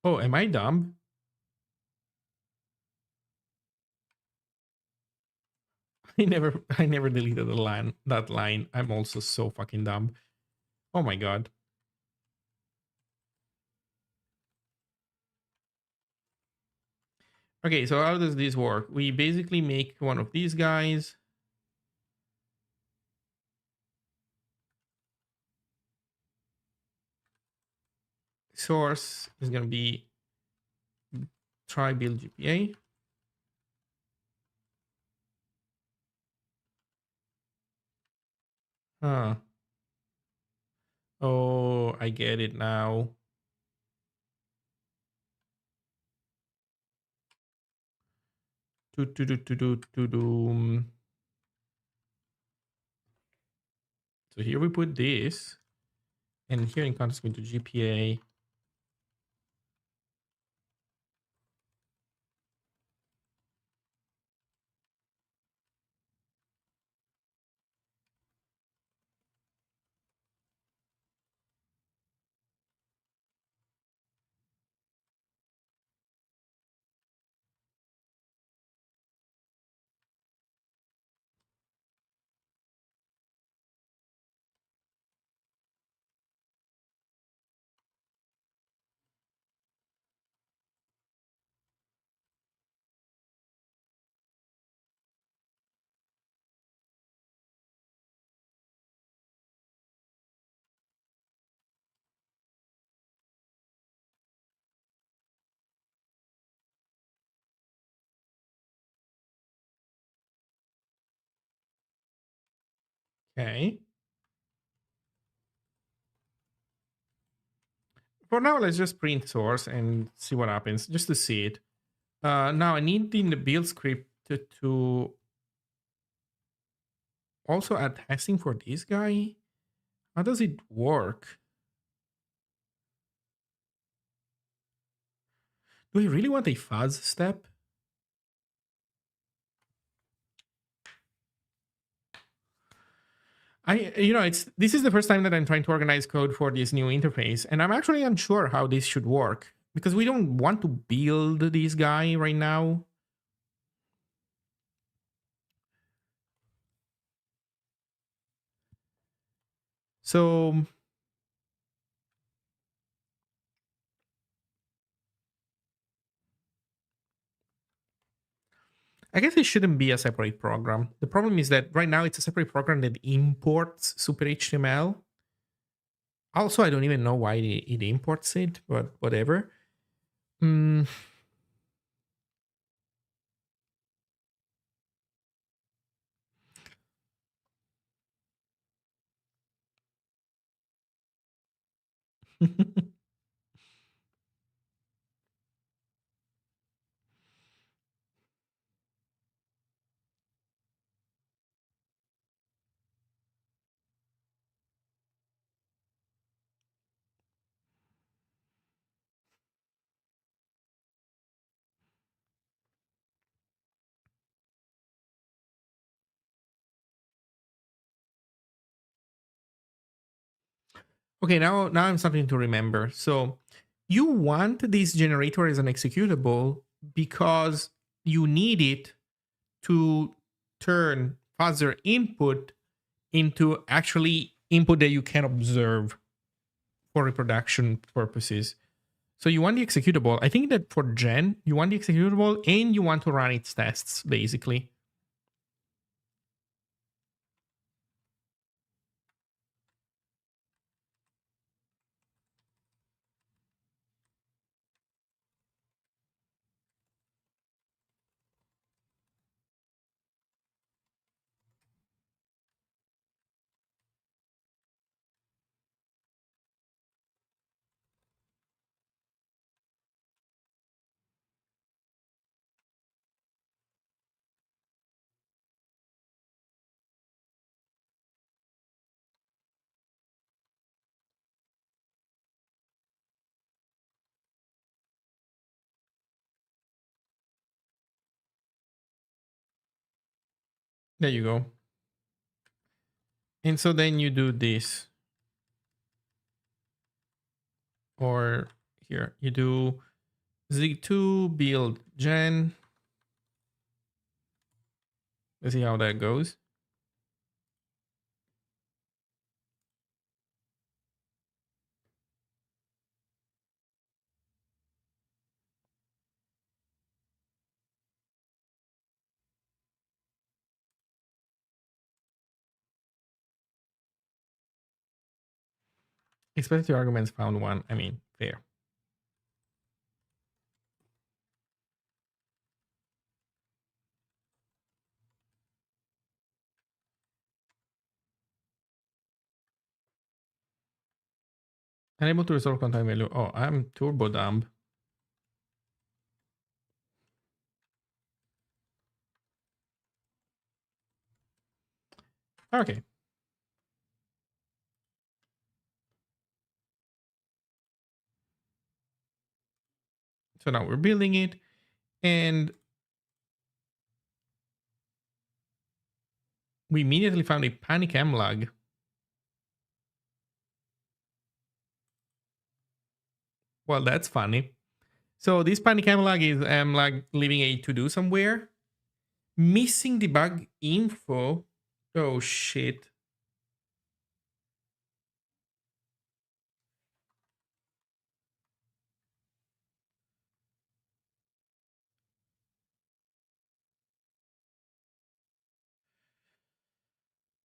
S1: Oh, am I dumb? I never deleted that line. I'm also so fucking dumb. Oh my god. Okay, so how does this work? We basically make one of these guys. Source is gonna be try build GPA. Huh. Oh, I get it now. So here we put this, and here in context going to GPA. Okay. For now, let's just print source and see what happens, just to see it. Now I need in the build script to also add testing for this guy. How does it work? Do I really want a fuzz step? This is the first time that I'm trying to organize code for this new interface, and I'm actually unsure how this should work because we don't want to build this guy right now. So I guess it shouldn't be a separate program. The problem is that right now it's a separate program that imports super HTML. Also, I don't even know why it imports it, but whatever. Mm. Okay, now I'm starting to remember. So you want this generator as an executable because you need it to turn fuzzer input into actually input that you can observe for reproduction purposes. So you want the executable. I think that for Gen, you want the executable and you want to run its tests, basically. There you go. And so then you do this. Or here, you do Zig2 build Gen. Let's see how that goes. Expect your arguments found one. I mean, fair. Unable to resolve content value. Oh, I'm turbo dumb. Okay. So now we're building it. And we immediately found a panic mlag. Well, that's funny. So this panic mlag is mlag leaving a to-do somewhere. Missing debug info. Oh, shit.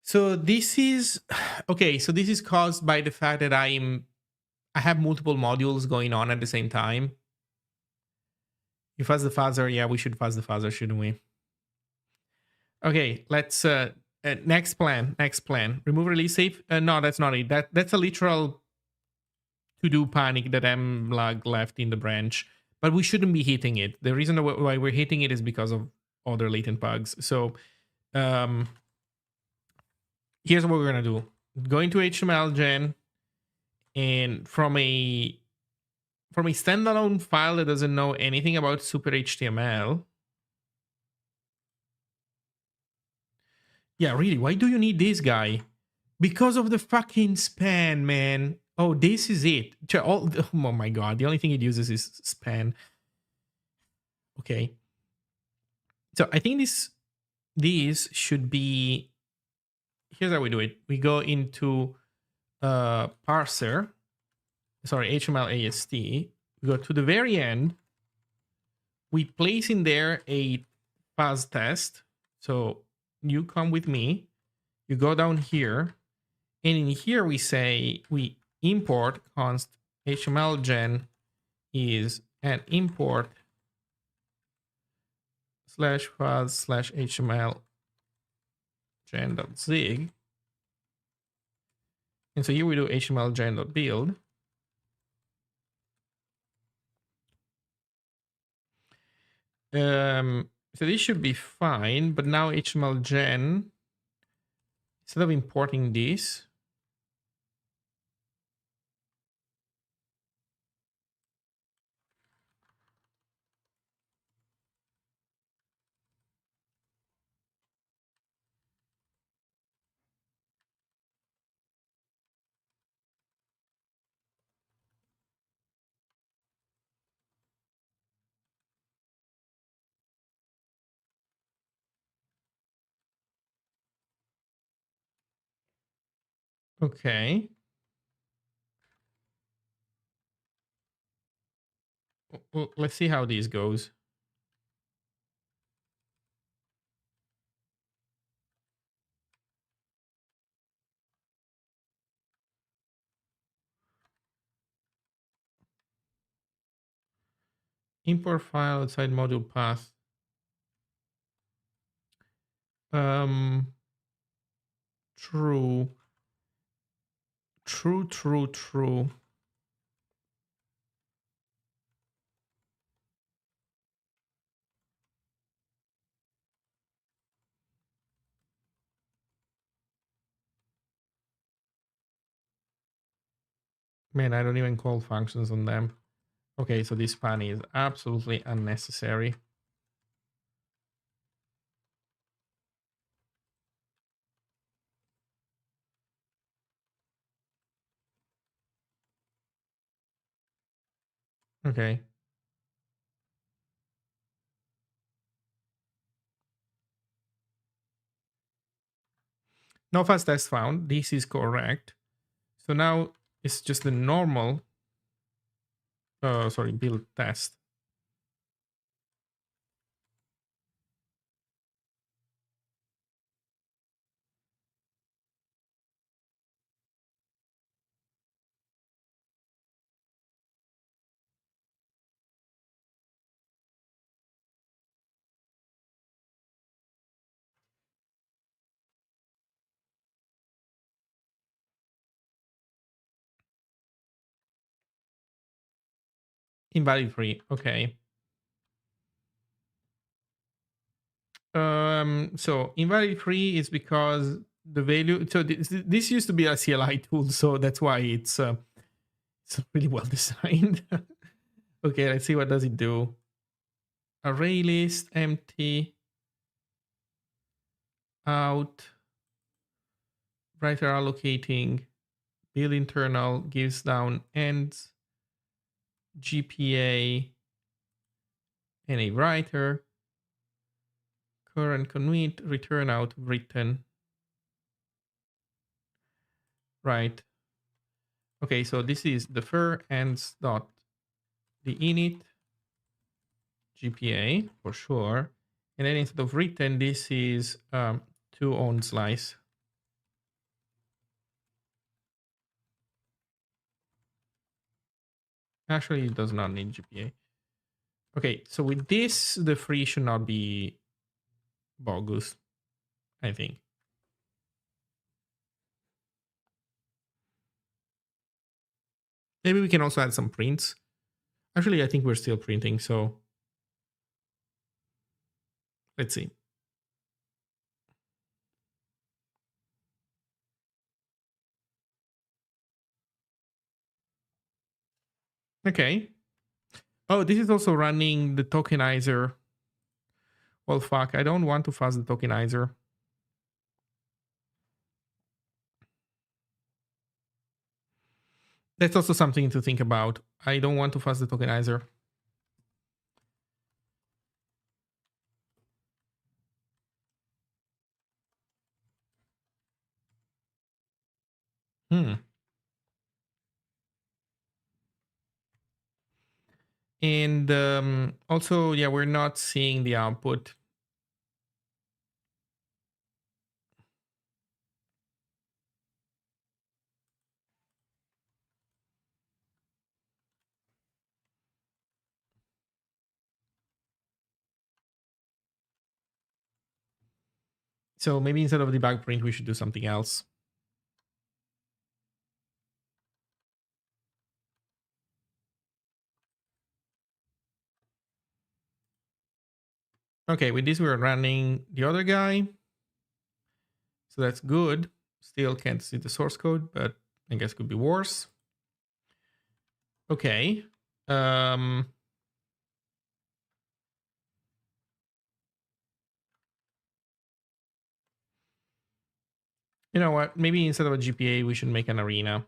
S1: So this is okay. So this is caused by the fact that I have multiple modules going on at the same time. You fuzz the fuzzer. Yeah, we should fuzz the fuzzer, shouldn't we? Okay, let's next plan. Next plan. Remove release safe. No, that's not it. That's a literal to do panic that mlag left in the branch. But we shouldn't be hitting it. The reason why we're hitting it is because of other latent bugs. So here's what we're gonna do. Go into HTML gen, and from a standalone file that doesn't know anything about super HTML. Yeah, really, why do you need this guy? Because of the fucking span, man. Oh, this is it. Oh my god, the only thing it uses is span. Okay. So I think this should be, here's how we do it. We go into parser, sorry, HTML AST, we go to the very end, we place in there a fuzz test. So you come with me, you go down here, and in here we say we import const HTML gen is an import slash fuzz slash HTML gen.zig. And so here we do HTML gen.build. So this should be fine, but now HTML gen, instead of importing this, okay. Let's see how this goes. Import file outside module path. True. True. Man, I don't even call functions on them. Okay, so this span is absolutely unnecessary. Okay. No fast test found. This is correct. So now it's just the normal, build test. Invalid free. Okay. So invalid free is because the value. So this used to be a CLI tool, so that's why it's really well designed. Okay, let's see what does it do. Array list empty out. Writer allocating. Build internal gives down ends. GPA and a writer. Current commit return out written. Right. Okay, so this is the fur ends dot the init GPA for sure. And then instead of written, this is to own slice. Actually, it does not need GPA. Okay, so with this, the free should not be bogus, I think. Maybe we can also add some prints. Actually, I think we're still printing, so let's see. Okay. Oh, this is also running the tokenizer. Well, fuck, I don't want to fuzz the tokenizer. That's also something to think about. I don't want to fuzz the tokenizer. And also, yeah, we're not seeing the output. So maybe instead of debug print, we should do something else. Okay, with this, we're running the other guy. So that's good. Still can't see the source code, but I guess could be worse. Okay. You know what? Maybe instead of a GPA, we should make an arena.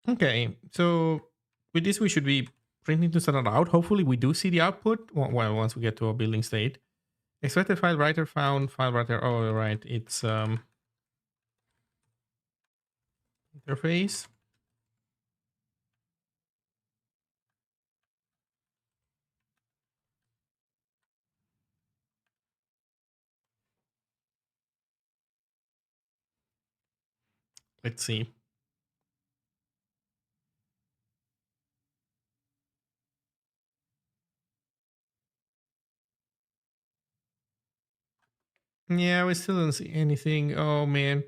S1: Okay, so with this, we should be printing to start out. Hopefully, we do see the output well once we get to a building state. Expected file writer found, file writer. Oh, right, it's interface. Let's see. Yeah, we still don't see anything. Oh man.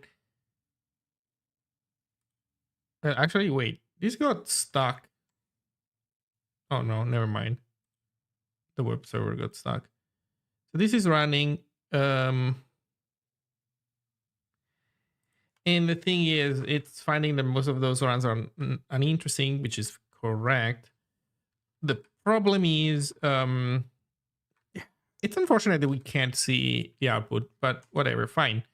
S1: Actually, wait. This got stuck. Oh no, never mind. The web server got stuck. So this is running. And the thing is, it's finding that most of those runs are uninteresting, which is correct. The problem is, it's unfortunate that we can't see the output, but whatever, fine.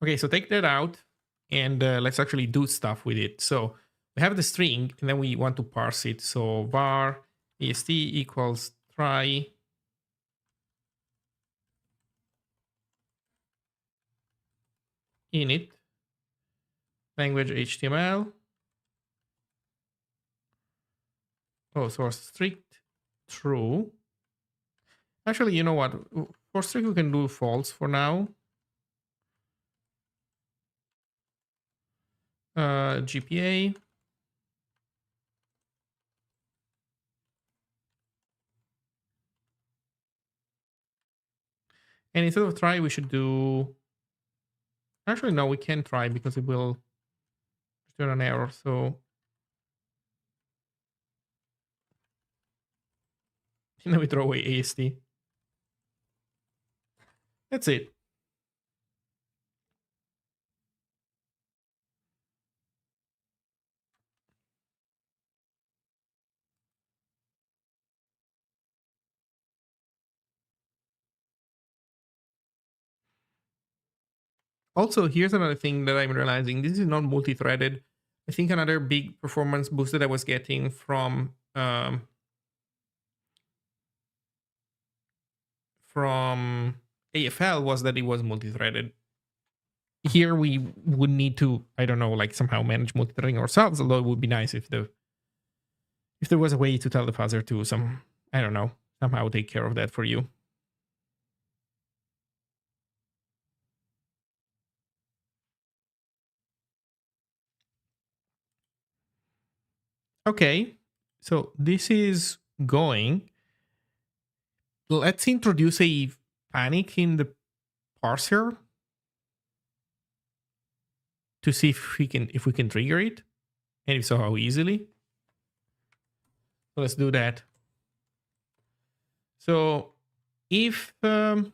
S1: Okay, so take that out and let's actually do stuff with it. So we have the string and then we want to parse it. So var est equals try init language HTML. Oh, source strict true. Actually, you know what? For strict, we can do false for now. GPA. And instead of try, we should do... Actually, no, we can't try because it will return an error. So then we throw away AST. That's it. Also, here's another thing that I'm realizing. This is not multi-threaded. I think another big performance boost that I was getting from AFL was that it was multi-threaded. Here we would need to, I don't know, like somehow manage multi-threading ourselves, although it would be nice if there was a way to tell the fuzzer to I don't know, somehow take care of that for you. Okay, so this is going. Let's introduce a panic in the parser to see if we can trigger it, and if so, how easily. So let's do that. So if a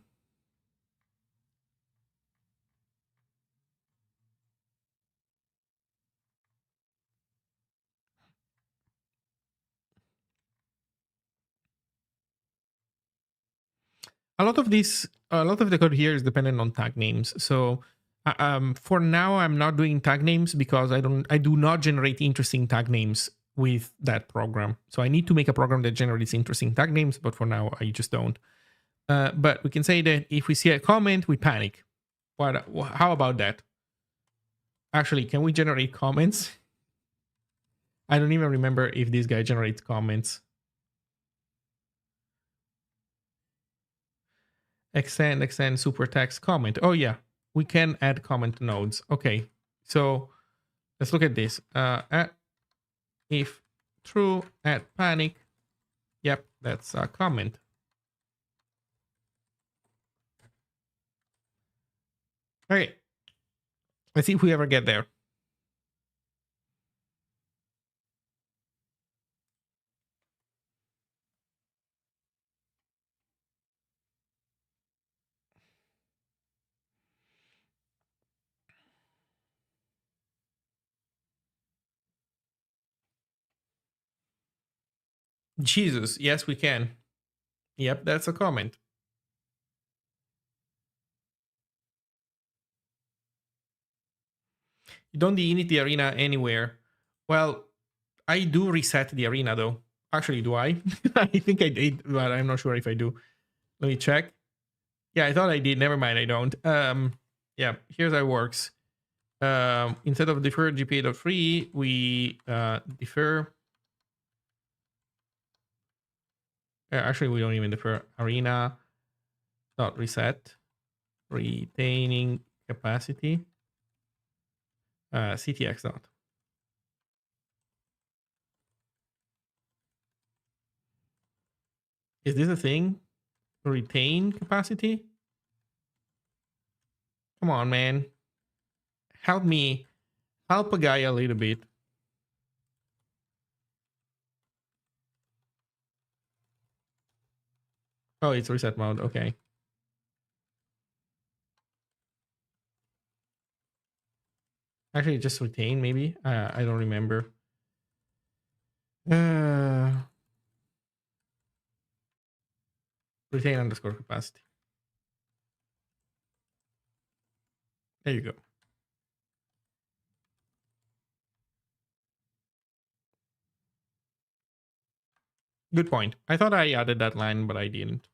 S1: lot of the code here is dependent on tag names. So for now, I'm not doing tag names because I do not generate interesting tag names with that program. So I need to make a program that generates interesting tag names, but for now I just don't. But we can say that if we see a comment, we panic. How about that? Actually, can we generate comments? I don't even remember if this guy generates comments. Extend super text comment. Oh yeah, we can add comment nodes. Okay, so let's look at this. If true, add panic. Yep, that's a comment. Okay, let's see if we ever get there. Jesus, yes, we can. Yep, that's a comment. You don't init the arena anywhere. Well, I do reset the arena though. Actually, do I? I think I did, but I'm not sure if I do. Let me check. Yeah, I thought I did. Never mind, I don't. Yeah, here's how it works. Instead of defer GPA.free, we defer. Actually, we don't even defer arena dot reset retaining capacity ctx dot. Is this a thing? Retain capacity? Come on, man. Help me. Help a guy a little bit. Oh, it's reset mode. Okay. Actually, just retain maybe. I don't remember. Retain underscore capacity. There you go. Good point. I thought I added that line, but I didn't.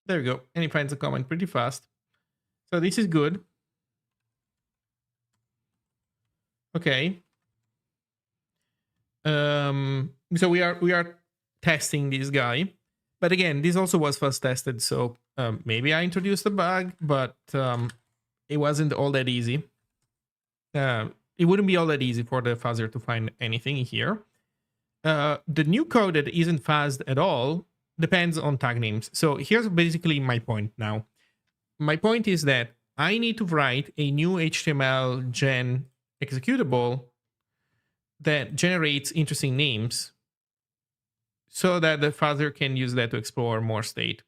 S1: There we go. And it finds a comment pretty fast. So this is good. Okay. So we are testing this guy. But again, this also was first tested. So maybe I introduced a bug, but it wasn't all that easy. It wouldn't be all that easy for the fuzzer to find anything here. The new code that isn't fuzzed at all depends on tag names. So here's basically my point now. My point is that I need to write a new HTML gen executable that generates interesting names so that the fuzzer can use that to explore more state.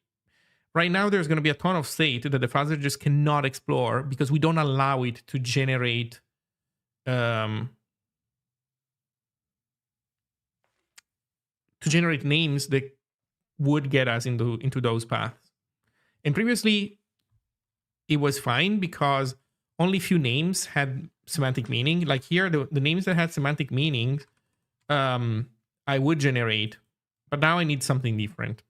S1: Right now, there's going to be a ton of state that the fuzzer just cannot explore because we don't allow it to generate names that would get us into those paths. And previously, it was fine because only few names had semantic meaning. Like here, the names that had semantic meanings, I would generate, but now I need something different.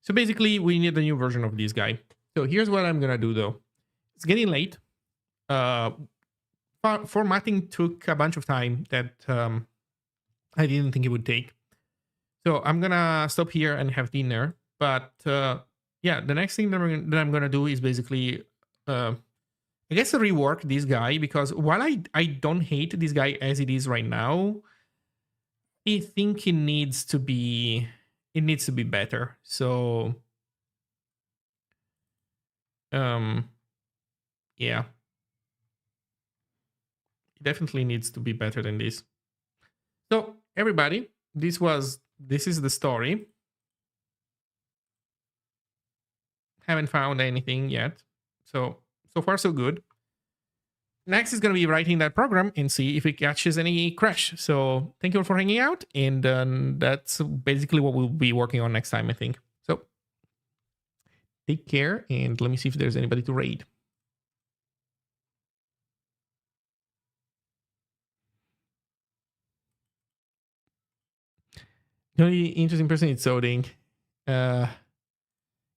S1: So basically, we need a new version of this guy. So here's what I'm gonna do though. It's getting late. Formatting took a bunch of time that I didn't think it would take. So I'm gonna stop here and have dinner. But yeah, the next thing that I'm gonna do is basically, I guess, rework this guy, because while I don't hate this guy as it is right now, I think it needs to be better. So yeah, it definitely needs to be better than this. So everybody, this is the story. Haven't found anything yet. So far so good. Next is going to be writing that program and see if it catches any crash. So thank you all for hanging out. And that's basically what we'll be working on next time, I think. So take care, and let me see if there's anybody to raid. The only interesting person is Soding. Yeah,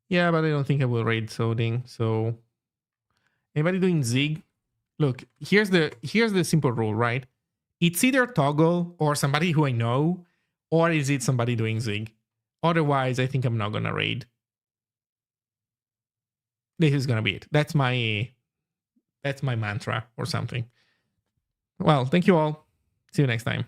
S1: but I don't think I will raid Soding. So anybody doing Zig? Look, here's the simple rule, right? It's either Toggle or somebody who I know, or is it somebody doing Zig? Otherwise, I think I'm not gonna raid. This is gonna be it. That's my mantra or something. Well, thank you all. See you next time.